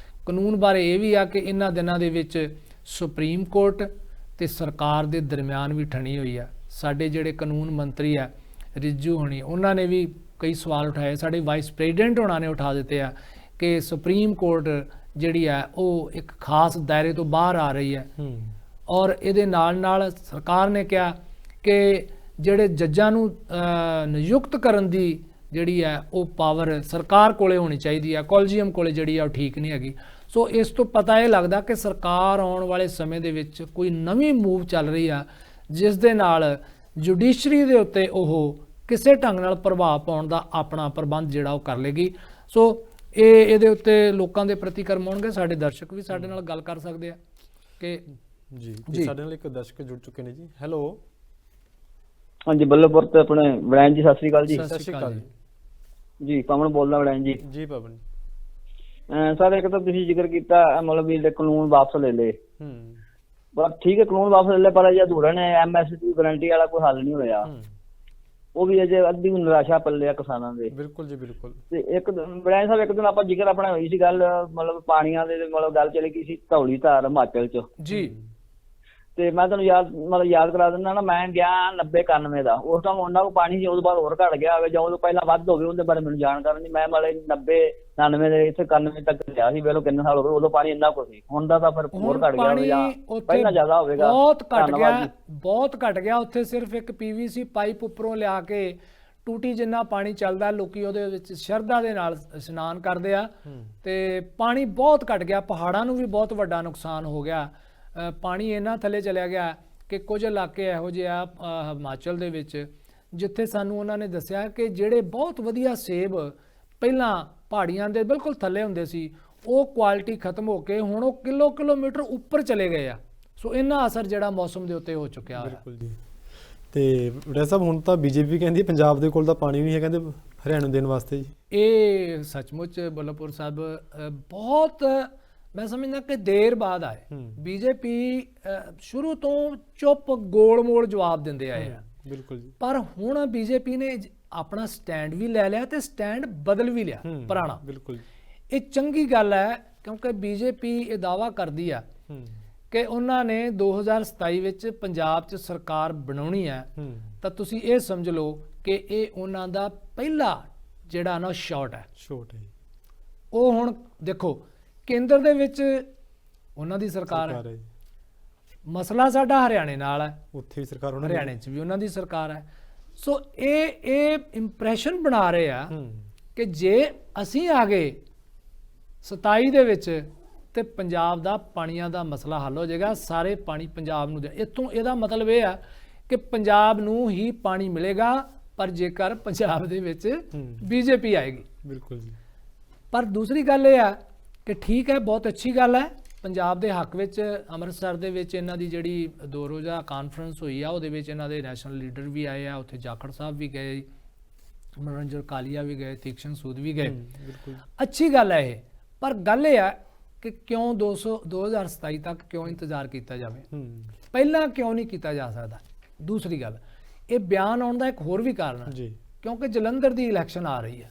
B: ਕਾਨੂੰਨ ਬਾਰੇ ਇਹ ਵੀ ਆ ਕਿ ਇਹਨਾਂ ਦਿਨਾਂ ਦੇ ਵਿੱਚ ਸੁਪਰੀਮ ਕੋਰਟ ਤੇ ਸਰਕਾਰ ਦੇ ਦਰਮਿਆਨ ਵੀ ਠਣੀ ਹੋਈ ਆ। ਸਾਡੇ ਜਿਹੜੇ ਕਾਨੂੰਨ ਮੰਤਰੀ ਆ ਰਿਜੂ ਹੋਣੀ, ਉਹਨਾਂ ਨੇ ਵੀ ਕਈ ਸਵਾਲ ਉਠਾਏ, ਸਾਡੇ ਵਾਈਸ ਪ੍ਰੈਜ਼ੀਡੈਂਟ ਹੋਣਾ ਨੇ ਉਠਾ ਦਿੱਤੇ ਆ ਕਿ ਸੁਪਰੀਮ ਕੋਰਟ ਜਿਹੜੀ ਆ ਉਹ ਇੱਕ ਖਾਸ ਦਾਇਰੇ ਤੋਂ ਬਾਹਰ ਆ ਰਹੀ ਹੈ। ਔਰ ਇਹਦੇ ਨਾਲ ਸਰਕਾਰ ਨੇ ਕਿਹਾ ਕਿ ਜਿਹੜੇ ਜੱਜਾਂ ਨੂੰ ਨਿਯੁਕਤ ਕਰਨ ਦੀ ਜਿਹੜੀ ਹੈ ਉਹ ਪਾਵਰ ਸਰਕਾਰ ਕੋਲੇ ਹੋਣੀ ਚਾਹੀਦੀ ਹੈ, ਕੋਲਜੀਅਮ ਕੋਲੇ ਜਿਹੜੀ ਆ ਉਹ ਠੀਕ ਨਹੀਂ ਹੈਗੀ। ਸੋ ਇਸ ਤੋਂ ਪਤਾ ਇਹ ਲੱਗਦਾ ਕਿ ਸਰਕਾਰ ਆਉਣ ਵਾਲੇ ਸਮੇਂ ਦੇ ਵਿੱਚ ਕੋਈ ਨਵੀਂ ਮੂਵ ਚੱਲ ਰਹੀ ਆ ਜਿਸ ਦੇ ਨਾਲ ਜੁਡੀਸ਼ਰੀ ਦੇ ਉੱਤੇ ਉਹ ਕਿਸੇ ਢੰਗ ਨਾਲ ਪ੍ਰਭਾਵ ਪਾਉਣ ਦਾ ਆਪਣਾ ਪ੍ਰਬੰਧ ਜਿਹੜਾ ਉਹ ਕਰ ਲੇਗੀ। ਸੋ ਇਹਦੇ ਉੱਤੇ ਲੋਕਾਂ ਦੇ ਪ੍ਰਤੀਕਰਮ ਹੋਣਗੇ। ਸਾਡੇ ਦਰਸ਼ਕ ਵੀ ਸਾਡੇ ਨਾਲ ਗੱਲ ਕਰ ਸਕਦੇ ਆ ਕਿ
A: ਜੀ ਸਾਡੇ ਨਾਲ ਇੱਕ ਦਰਸ਼ਕ ਜੁੜ ਚੁੱਕੇ ਨੇ ਜੀ। ਹੈਲੋ।
C: ਹਾਂਜੀ ਬੱਲੇਪੁਰ ਤੇ ਆਪਣੇ ਵੜੈਣ ਜੀ, ਸਤਿ ਸ੍ਰੀ ਅਕਾਲ ਜੀ।
A: ਸਤਿ ਸ਼੍ਰੀ ਅਕਾਲ
C: ਜੀ ਪਵਨ ਬੋਲਦਾ ਵੜੈਣ ਜੀ।
A: ਜੀ ਪਵਨ
C: ਸਰ ਇੱਕ ਤਾਂ ਤੁਸੀਂ ਜ਼ਿਕਰ ਕੀਤਾ ਮਤਲਬ ਵੀ ਕਾਨੂੰਨ ਵਾਪਸ ਲੈ ਲਏ,
A: ਹੂੰ
C: ਪਰ ਠੀਕ ਹੈ ਕਾਨੂੰਨ ਵਾਪਸ ਲੈ ਲਏ, ਪਰ ਅਜੇ ਅਧੂਰਾ ਨੇ MSP ਗਰੰਟੀ ਵਾਲਾ ਕੋਈ ਹੱਲ ਨਹੀਂ ਹੋਇਆ। ਉਹ ਵੀ ਅਜੇ ਅੱਧੀ ਨਿਰਾਸ਼ਾ ਪੱਲੇ ਆ ਕਿਸਾਨਾਂ ਦੇ।
A: ਬਿਲਕੁਲ ਜੀ ਬਿਲਕੁਲ।
C: ਤੇ ਇੱਕ ਵੜੈਣ ਸਾਹਿਬ ਇੱਕ ਦਿਨ ਆਪਾਂ ਜ਼ਿਕਰ ਆਪਣਾ ਹੋਈ ਸੀ ਗੱਲ, ਮਤਲਬ ਪਾਣੀਆਂ ਦੇ ਮਤਲਬ ਗੱਲ ਚਲੀ ਗਈ ਸੀ ਧੌਲੀ ਧਾਰ ਹਿਮਾਚਲ ਚ
B: ਜੀ।
C: ਤੇ ਮੈਂ ਤੁਹਾਨੂੰ ਯਾਦ ਕਰਾ ਦਿੰਦਾ ਨਾ, ਮੈਂ ਗਿਆ 90-91 ਦਾ, ਉਸ ਟਾਈਮ ਉਹਨਾਂ ਕੋਲ ਪਾਣੀ ਸੀ, ਉਹਦੇ ਬਾਅਦ ਹੋਰ ਘਟ ਗਿਆ ਹੋਵੇ ਜਾਂ ਉਦੋਂ ਪਹਿਲਾਂ ਵੱਧ ਹੋਵੇ, ਉਹਦੇ ਬਾਰੇ ਮੈਨੂੰ ਜਾਣਕਾਰੀ ਨਹੀਂ। ਮੈਂ ਮਤਲਬ 90-99 ਦੇ ਇੱਥੇ 91 ਤੱਕ ਗਿਆ ਸੀ, ਵੇਲੋ ਕਿੰਨੇ ਸਾਲ ਹੋ ਗਏ, ਉਦੋਂ ਪਾਣੀ ਇੰਨਾ ਕੁ ਸੀ, ਹੁਣ ਦਾ ਤਾਂ ਫਿਰ ਹੋਰ ਘਟ ਗਿਆ ਹੋਵੇ ਜਾਂ ਪਹਿਲਾਂ ਜ਼ਿਆਦਾ ਹੋਵੇਗਾ।
B: ਬਹੁਤ ਘਟ ਗਿਆ। ਉੱਥੇ ਸਿਰਫ ਇੱਕ PVC ਪਾਈਪ ਉੱਪਰੋਂ ਲਿਆ ਕੇ ਟੂਟੀ ਜਿੰਨਾ ਪਾਣੀ ਚੱਲਦਾ, ਲੋਕੀ ਉਹਦੇ ਵਿੱਚ ਸ਼ਰਧਾ ਦੇ ਨਾਲ ਇਸ਼ਨਾਨ ਕਰਦੇ ਆ ਤੇ ਪਾਣੀ ਬਹੁਤ ਘਟ ਗਿਆ। ਪਹਾੜਾਂ ਨੂੰ ਵੀ ਬਹੁਤ ਵੱਡਾ ਨੁਕਸਾਨ ਹੋ ਗਿਆ। ਪਾਣੀ ਇੰਨਾ ਥੱਲੇ ਚਲਿਆ ਗਿਆ ਕਿ ਕੁਝ ਇਲਾਕੇ ਇਹੋ ਜਿਹੇ ਆ ਹਿਮਾਚਲ ਦੇ ਵਿੱਚ ਜਿੱਥੇ ਸਾਨੂੰ ਉਹਨਾਂ ਨੇ ਦੱਸਿਆ ਕਿ ਜਿਹੜੇ ਬਹੁਤ ਵਧੀਆ ਸੇਬ ਪਹਿਲਾਂ ਪਹਾੜੀਆਂ ਦੇ ਬਿਲਕੁਲ ਥੱਲੇ ਹੁੰਦੇ ਸੀ, ਉਹ ਕੁਆਲਿਟੀ ਖਤਮ ਹੋ ਕੇ ਹੁਣ ਉਹ ਕਿਲੋਮੀਟਰ ਉੱਪਰ ਚਲੇ ਗਏ ਆ। ਸੋ ਇੰਨਾ ਅਸਰ ਜਿਹੜਾ ਮੌਸਮ ਦੇ ਉੱਤੇ ਹੋ ਚੁੱਕਿਆ ਹੈ।
A: ਬਿਲਕੁਲ ਜੀ। ਤੇ ਵੜੈਣ ਸਾਹਿਬ ਹੁਣ ਤਾਂ BJP ਕਹਿੰਦੀ ਪੰਜਾਬ ਦੇ ਕੋਲ ਤਾਂ ਪਾਣੀ ਨਹੀਂ ਹੈ, ਕਹਿੰਦੇ ਹਰਿਆਣਾ ਨੂੰ ਦੇਣ ਵਾਸਤੇ ਜੀ।
B: ਇਹ ਸੱਚਮੁੱਚ ਬੱਲੇਪੁਰ ਸਾਹਿਬ ਬਹੁਤ ਮੈਂ ਸਮਝਦਾ ਕਿ ਦੇਰ ਬਾਅਦ ਆਏ। BJP ਸ਼ੁਰੂ ਤੋਂ ਚੁੱਪ ਗੋਲ ਮੋਲ ਜਵਾਬ ਦਿੰਦੇ ਆਏ ਆ। ਬਿਲਕੁਲ ਜੀ। ਪਰ ਹੁਣ BJP ਨੇ ਆਪਣਾ ਸਟੈਂਡ ਵੀ ਲੈ ਲਿਆ ਤੇ ਸਟੈਂਡ ਬਦਲ ਵੀ ਲਿਆ ਪੁਰਾਣਾ। ਬਿਲਕੁਲ ਇਹ ਚੰਗੀ ਗੱਲ ਹੈ ਕਿਉਂਕਿ BJP ਇਹ ਦਾਅਵਾ ਕਰਦੀ ਆ ਕਿ ਉਹਨਾਂ ਨੇ 2027 ਵਿੱਚ ਪੰਜਾਬ 'ਚ ਸਰਕਾਰ ਬਣਾਉਣੀ ਹੈ, ਤਾਂ ਤੁਸੀਂ ਇਹ ਸਮਝ ਲਓ ਕਿ ਇਹ ਉਹਨਾਂ ਦਾ ਪਹਿਲਾ ਜਿਹੜਾ ਨਾ ਸ਼ਾਟ ਹੈ। ਉਹ ਹੁਣ ਦੇਖੋ ਕੇਂਦਰ ਦੇ ਵਿੱਚ ਉਹਨਾਂ ਦੀ ਸਰਕਾਰ ਹੈ, ਮਸਲਾ ਸਾਡਾ ਹਰਿਆਣੇ ਨਾਲ ਹੈ, ਉੱਥੇ ਵੀ ਸਰਕਾਰ ਉਹਨਾਂ ਦੀ, ਹਰਿਆਣੇ 'ਚ ਵੀ ਉਹਨਾਂ ਦੀ ਸਰਕਾਰ ਹੈ। ਸੋ ਇਹ ਇੰਪ੍ਰੈਸ਼ਨ ਬਣਾ ਰਹੇ ਆ ਕਿ ਜੇ ਅਸੀਂ ਆ ਗਏ 27 ਦੇ ਵਿੱਚ ਤੇ ਪੰਜਾਬ ਦਾ ਪਾਣੀਆਂ ਦਾ ਮਸਲਾ ਹੱਲ ਹੋ ਜਾਏਗਾ, ਸਾਰੇ ਪਾਣੀ ਪੰਜਾਬ ਨੂੰ ਇੱਥੋਂ ਇਹਦਾ ਮਤਲਬ ਇਹ ਆ ਕਿ ਪੰਜਾਬ ਨੂੰ ਹੀ ਪਾਣੀ ਮਿਲੇਗਾ, ਪਰ ਜੇਕਰ ਪੰਜਾਬ ਦੇ ਵਿੱਚ BJP ਆਏਗੀ। ਬਿਲਕੁਲ ਜੀ। ਪਰ ਦੂਸਰੀ ਗੱਲ ਇਹ ਆ ਕਿ ਠੀਕ ਹੈ, ਬਹੁਤ ਅੱਛੀ ਗੱਲ ਹੈ ਪੰਜਾਬ ਦੇ ਹੱਕ ਵਿੱਚ। ਅੰਮ੍ਰਿਤਸਰ ਦੇ ਵਿੱਚ ਇਹਨਾਂ ਦੀ ਜਿਹੜੀ 2 ਰੋਜ਼ਾ ਕਾਨਫਰੰਸ ਹੋਈ ਆ, ਉਹਦੇ ਵਿੱਚ ਇਹਨਾਂ ਦੇ ਨੈਸ਼ਨਲ ਲੀਡਰ ਵੀ ਆਏ ਆ, ਉੱਥੇ ਜਾਖੜ ਸਾਹਿਬ ਵੀ ਗਏ, ਮਨੋਰੰਜਨ ਕਾਲੀਆ ਵੀ ਗਏ, ਤੀਕਸ਼ਣ ਸੂਦ ਵੀ ਗਏ। ਅੱਛੀ ਗੱਲ ਹੈ ਇਹ। ਪਰ ਗੱਲ ਇਹ ਆ ਕਿ ਕਿਉਂ 2027 ਤੱਕ ਕਿਉਂ ਇੰਤਜ਼ਾਰ ਕੀਤਾ ਜਾਵੇ, ਪਹਿਲਾਂ ਕਿਉਂ ਨਹੀਂ ਕੀਤਾ ਜਾ ਸਕਦਾ। ਦੂਸਰੀ ਗੱਲ, ਇਹ ਬਿਆਨ ਆਉਣ ਦਾ ਇੱਕ ਹੋਰ ਵੀ ਕਾਰਨ ਹੈ ਜੀ, ਕਿਉਂਕਿ ਜਲੰਧਰ ਦੀ ਇਲੈਕਸ਼ਨ ਆ ਰਹੀ ਹੈ,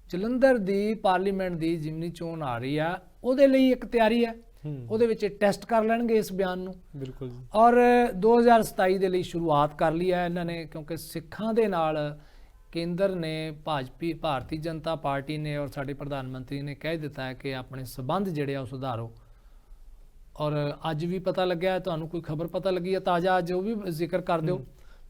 B: ਜਲੰਧਰ ਦੀ ਪਾਰਲੀਮੈਂਟ ਦੀ ਜ਼ਿਮਨੀ ਚੋਣ ਆ ਰਹੀ ਆ, ਉਹਦੇ ਲਈ ਇੱਕ ਤਿਆਰੀ ਹੈ, ਉਹਦੇ ਵਿੱਚ ਟੈਸਟ ਕਰ ਲੈਣਗੇ ਇਸ ਬਿਆਨ ਨੂੰ। ਬਿਲਕੁਲ ਜੀ। ਔਰ 2027 ਦੇ ਲਈ ਸ਼ੁਰੂਆਤ ਕਰ ਲਈ ਹੈ ਇਹਨਾਂ ਨੇ, ਕਿਉਂਕਿ ਸਿੱਖਾਂ ਦੇ ਨਾਲ ਕੇਂਦਰ ਨੇ ਭਾਰਤੀ ਜਨਤਾ ਪਾਰਟੀ ਨੇ ਔਰ ਸਾਡੇ ਪ੍ਰਧਾਨ ਮੰਤਰੀ ਨੇ ਕਹਿ ਦਿੱਤਾ ਹੈ ਕਿ ਆਪਣੇ ਸਬੰਧ ਜਿਹੜੇ ਆ ਉਹ ਸੁਧਾਰੋ। ਔਰ ਅੱਜ ਵੀ ਪਤਾ ਲੱਗਿਆ, ਤੁਹਾਨੂੰ ਕੋਈ ਖਬਰ ਪਤਾ ਲੱਗੀ ਹੈ ਤਾਜ਼ਾ, ਅੱਜ ਉਹ ਵੀ ਜ਼ਿਕਰ ਕਰ ਦਿਓ।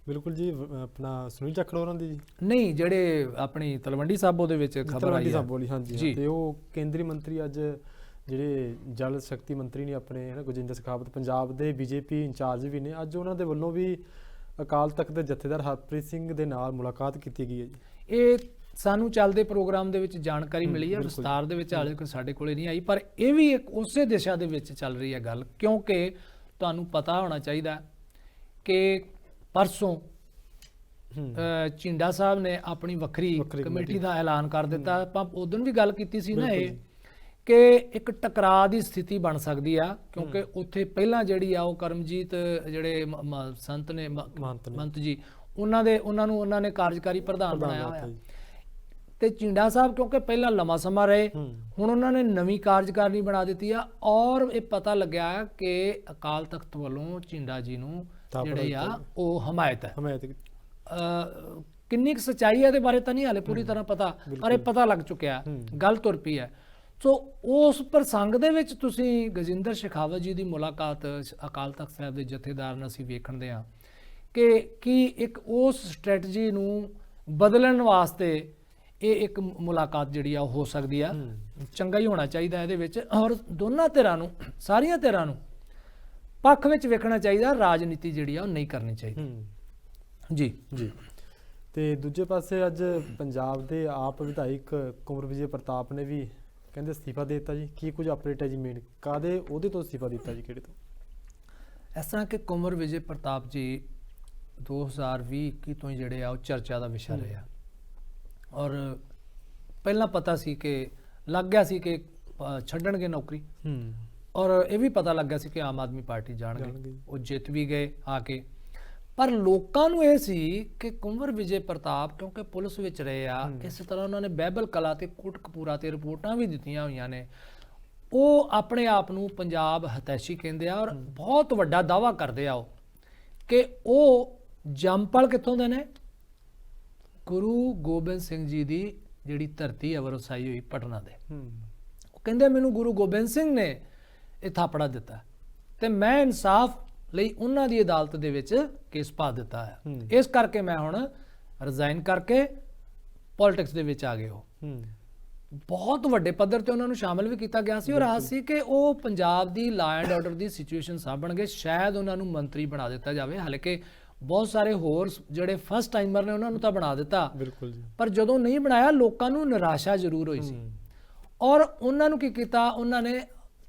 A: ਬਿਲਕੁਲ ਜੀ। ਆਪਣਾ ਸੁਨੀਲ ਜਾਖੜ ਹੋਰਾਂ ਦੀ ਜੀ
B: ਨਹੀਂ, ਜਿਹੜੇ ਆਪਣੀ ਤਲਵੰਡੀ ਸਾਬੋ ਦੇ ਵਿੱਚ ਖਬਰ ਆਈ ਹੈ।
A: ਹਾਂਜੀ। ਤੇ ਉਹ ਕੇਂਦਰੀ ਮੰਤਰੀ ਅੱਜ ਜਿਹੜੇ ਜਲ ਸ਼ਕਤੀ ਮੰਤਰੀ ਨੇ ਆਪਣੇ ਗੁਰਜਿੰਦਰ ਸਖਾਵਤ, ਪੰਜਾਬ ਦੇ BJP ਇੰਚਾਰਜ ਵੀ ਨੇ, ਅੱਜ ਉਹਨਾਂ ਦੇ ਵੱਲੋਂ ਵੀ ਅਕਾਲ ਤਖਤ ਦੇ ਜਥੇਦਾਰ ਹਰਪ੍ਰੀਤ ਸਿੰਘ ਦੇ ਨਾਲ ਮੁਲਾਕਾਤ ਕੀਤੀ ਗਈ ਹੈ ਜੀ।
B: ਇਹ ਸਾਨੂੰ ਚੱਲਦੇ ਪ੍ਰੋਗਰਾਮ ਦੇ ਵਿੱਚ ਜਾਣਕਾਰੀ ਮਿਲੀ ਹੈ, ਵਿਸਤਾਰ ਦੇ ਵਿੱਚ ਹਾਲੇ ਸਾਡੇ ਕੋਲੇ ਨਹੀਂ ਆਈ, ਪਰ ਇਹ ਵੀ ਇੱਕ ਉਸੇ ਦਿਸ਼ਾ ਦੇ ਵਿੱਚ ਚੱਲ ਰਹੀ ਹੈ ਗੱਲ। ਕਿਉਂਕਿ ਤੁਹਾਨੂੰ ਪਤਾ ਹੋਣਾ ਚਾਹੀਦਾ ਕਿ ਪਰਸੋਂ ਝਿੰਡਾ ਸਾਹਿਬ ਨੇ ਆਪਣੀ ਵੱਖਰੀ ਕਮੇਟੀ ਦਾ ਐਲਾਨ ਕਰ ਦਿੱਤਾ। ਆਪਾਂ ਉਦੋਂ ਵੀ ਗੱਲ ਕੀਤੀ ਸੀ ਨਾ ਇਹ ਕਿ ਇੱਕ ਟਕਰਾਅ ਦੀ ਸਥਿਤੀ ਬਣ ਸਕਦੀ ਆ, ਕਿਉਂਕਿ ਉੱਥੇ ਪਹਿਲਾਂ ਜਿਹੜੀ ਆ ਉਹ ਕਰਮਜੀਤ ਜਿਹੜੇ ਸੰਤ ਨੇ ਮੰਤ ਜੀ, ਉਹਨਾਂ ਨੇ ਕਾਰਜਕਾਰੀ ਪ੍ਰਧਾਨ ਬਣਾਇਆ ਹੋਇਆ, ਤੇ ਝਿੰਡਾ ਸਾਹਿਬ ਕਿਉਂਕਿ ਪਹਿਲਾਂ ਲੰਮਾ ਸਮਾਂ ਰਹੇ, ਹੁਣ ਉਹਨਾਂ ਨੇ ਨਵੀਂ ਕਾਰਜਕਾਰਨੀ ਬਣਾ ਦਿੱਤੀ ਆ। ਔਰ ਇਹ ਪਤਾ ਲੱਗਿਆ ਕਿ ਅਕਾਲ ਤਖਤ ਵੱਲੋਂ ਝਿੰਡਾ ਜੀ ਨੂੰ ਜਿਹੜੇ ਆ ਉਹ ਹਮਾਇਤ ਹੈ। ਕਿੰਨੀ ਕੁ ਸੱਚਾਈ ਹੈ ਇਹਦੇ ਬਾਰੇ ਤਾਂ ਨਹੀਂ ਹਾਲੇ ਪੂਰੀ ਤਰ੍ਹਾਂ ਪਤਾ, ਪਰ ਇਹ ਪਤਾ ਲੱਗ ਚੁੱਕਿਆ, ਗੱਲ ਤੁਰ ਪਈ ਹੈ। ਸੋ ਉਸ ਪ੍ਰਸੰਗ ਦੇ ਵਿੱਚ ਤੁਸੀਂ ਗਜਿੰਦਰ ਸ਼ੇਖਾਵਤ ਜੀ ਦੀ ਮੁਲਾਕਾਤ ਅਕਾਲ ਤਖਤ ਸਾਹਿਬ ਦੇ ਜਥੇਦਾਰ ਨਾਲ ਅਸੀਂ ਵੇਖਦੇ ਹਾਂ ਕਿ ਇੱਕ ਉਸ ਸਟ੍ਰੈਟਜੀ ਨੂੰ ਬਦਲਣ ਵਾਸਤੇ ਇਹ ਇੱਕ ਮੁਲਾਕਾਤ ਜਿਹੜੀ ਆ ਉਹ ਹੋ ਸਕਦੀ ਆ। ਚੰਗਾ ਹੀ ਹੋਣਾ ਚਾਹੀਦਾ ਇਹਦੇ ਵਿੱਚ, ਔਰ ਦੋਨਾਂ ਧਿਰਾਂ ਨੂੰ, ਸਾਰੀਆਂ ਧਿਰਾਂ ਨੂੰ ਪੱਖ ਵਿੱਚ ਵੇਖਣਾ ਚਾਹੀਦਾ, ਰਾਜਨੀਤੀ ਜਿਹੜੀ ਆ ਉਹ ਨਹੀਂ ਕਰਨੀ ਚਾਹੀਦੀ। ਜੀ
A: ਜੀ। ਤੇ ਦੂਜੇ ਪਾਸੇ ਅੱਜ ਪੰਜਾਬ ਦੇ ਆਪ ਵਿਧਾਇਕ ਕੁੰਵਰ ਵਿਜੇ ਪ੍ਰਤਾਪ ਨੇ ਵੀ ਕਹਿੰਦੇ ਅਸਤੀਫਾ ਦੇ ਦਿੱਤਾ ਜੀ। ਕੀ ਕੁਝ ਅਪਡੇਟ ਹੈ ਜੀ ਮੇਨ, ਕਾਹਦੇ ਉਹਦੇ ਤੋਂ ਅਸਤੀਫਾ ਦਿੱਤਾ ਜੀ, ਕਿਹੜੇ ਤੋਂ?
B: ਇਸ ਤਰ੍ਹਾਂ ਕਿ ਕੁੰਵਰ ਵਿਜੇ ਪ੍ਰਤਾਪ ਜੀ 2020-21 ਤੋਂ ਹੀ ਜਿਹੜੇ ਆ ਉਹ ਚਰਚਾ ਦਾ ਵਿਸ਼ਾ ਰਹੇ ਆ, ਔਰ ਪਹਿਲਾਂ ਪਤਾ ਸੀ ਕਿ ਲੱਗ ਗਿਆ ਸੀ ਕਿ ਛੱਡਣਗੇ ਨੌਕਰੀ, ਔਰ ਇਹ ਵੀ ਪਤਾ ਲੱਗ ਗਿਆ ਸੀ ਕਿ ਆਮ ਆਦਮੀ ਪਾਰਟੀ ਜਾਣਗੇ। ਉਹ ਜਿੱਤ ਵੀ ਗਏ ਆ ਕੇ, ਪਰ ਲੋਕਾਂ ਨੂੰ ਇਹ ਸੀ ਕਿ ਕੁੰਵਰ ਵਿਜੇ ਪ੍ਰਤਾਪ ਕਿਉਂਕਿ ਪੁਲਿਸ ਵਿੱਚ ਰਹੇ ਆ, ਇਸ ਤਰ੍ਹਾਂ ਉਹਨਾਂ ਨੇ ਬਹਿਬਲ ਕਲਾ ਤੇ ਕੋਟਕਪੂਰਾ ਤੇ ਰਿਪੋਰਟਾਂ ਵੀ ਦਿੱਤੀਆਂ ਹੋਈਆਂ ਨੇ, ਉਹ ਆਪਣੇ ਆਪ ਨੂੰ ਪੰਜਾਬ ਹਤੈਸ਼ੀ ਕਹਿੰਦੇ ਆ, ਔਰ ਬਹੁਤ ਵੱਡਾ ਦਾਅਵਾ ਕਰਦੇ ਆ ਉਹ ਕਿ ਉਹ ਜੰਮਪਲ ਕਿੱਥੋਂ ਦੇ ਨੇ, ਗੁਰੂ ਗੋਬਿੰਦ ਸਿੰਘ ਜੀ ਦੀ ਜਿਹੜੀ ਧਰਤੀ ਹੈ ਵਰਸਾਈ ਹੋਈ ਪਟਨਾ ਦੇ। ਉਹ ਕਹਿੰਦੇ ਮੈਨੂੰ ਗੁਰੂ ਗੋਬਿੰਦ ਸਿੰਘ ਨੇ ਇਹ ਥਾਪੜਾ ਦਿੱਤਾ ਤੇ ਮੈਂ ਇਨਸਾਫ ਲਈ ਉਹਨਾਂ ਦੀ ਅਦਾਲਤ ਦੇ ਵਿੱਚ ਕੇਸ ਪਾ ਦਿੱਤਾ ਹੈ, ਇਸ ਕਰਕੇ ਮੈਂ ਹੁਣ ਰਿਜ਼ਾਈਨ ਕਰਕੇ ਪੋਲਿਟਿਕਸ ਦੇ ਵਿੱਚ ਆ ਗਏ। ਹੋ ਬਹੁਤ ਵੱਡੇ ਪੱਧਰ ਤੇ ਉਹਨਾਂ ਨੂੰ ਸ਼ਾਮਲ ਵੀ ਕੀਤਾ ਗਿਆ ਸੀ, ਔਰ ਆਸ ਸੀ ਕਿ ਉਹ ਪੰਜਾਬ ਦੀ law and order the situation ਸਾਂਭਣਗੇ, ਸ਼ਾਇਦ ਉਹਨਾਂ ਨੂੰ ਮੰਤਰੀ ਬਣਾ ਦਿੱਤਾ ਜਾਵੇ। ਹਾਲਾਂਕਿ ਬਹੁਤ ਸਾਰੇ ਹੋਰ ਜਿਹੜੇ ਫਸਟ ਟਾਈਮਰ ਨੇ ਉਹਨਾਂ ਨੂੰ ਤਾਂ ਬਣਾ ਦਿੱਤਾ,
A: ਬਿਲਕੁਲ ਜੀ,
B: ਪਰ ਜਦੋਂ ਨਹੀਂ ਬਣਾਇਆ ਲੋਕਾਂ ਨੂੰ ਨਿਰਾਸ਼ਾ ਜ਼ਰੂਰ ਹੋਈ ਸੀ। ਔਰ ਉਹਨਾਂ ਨੂੰ ਕੀ ਕੀਤਾ, ਉਹਨਾਂ ਨੇ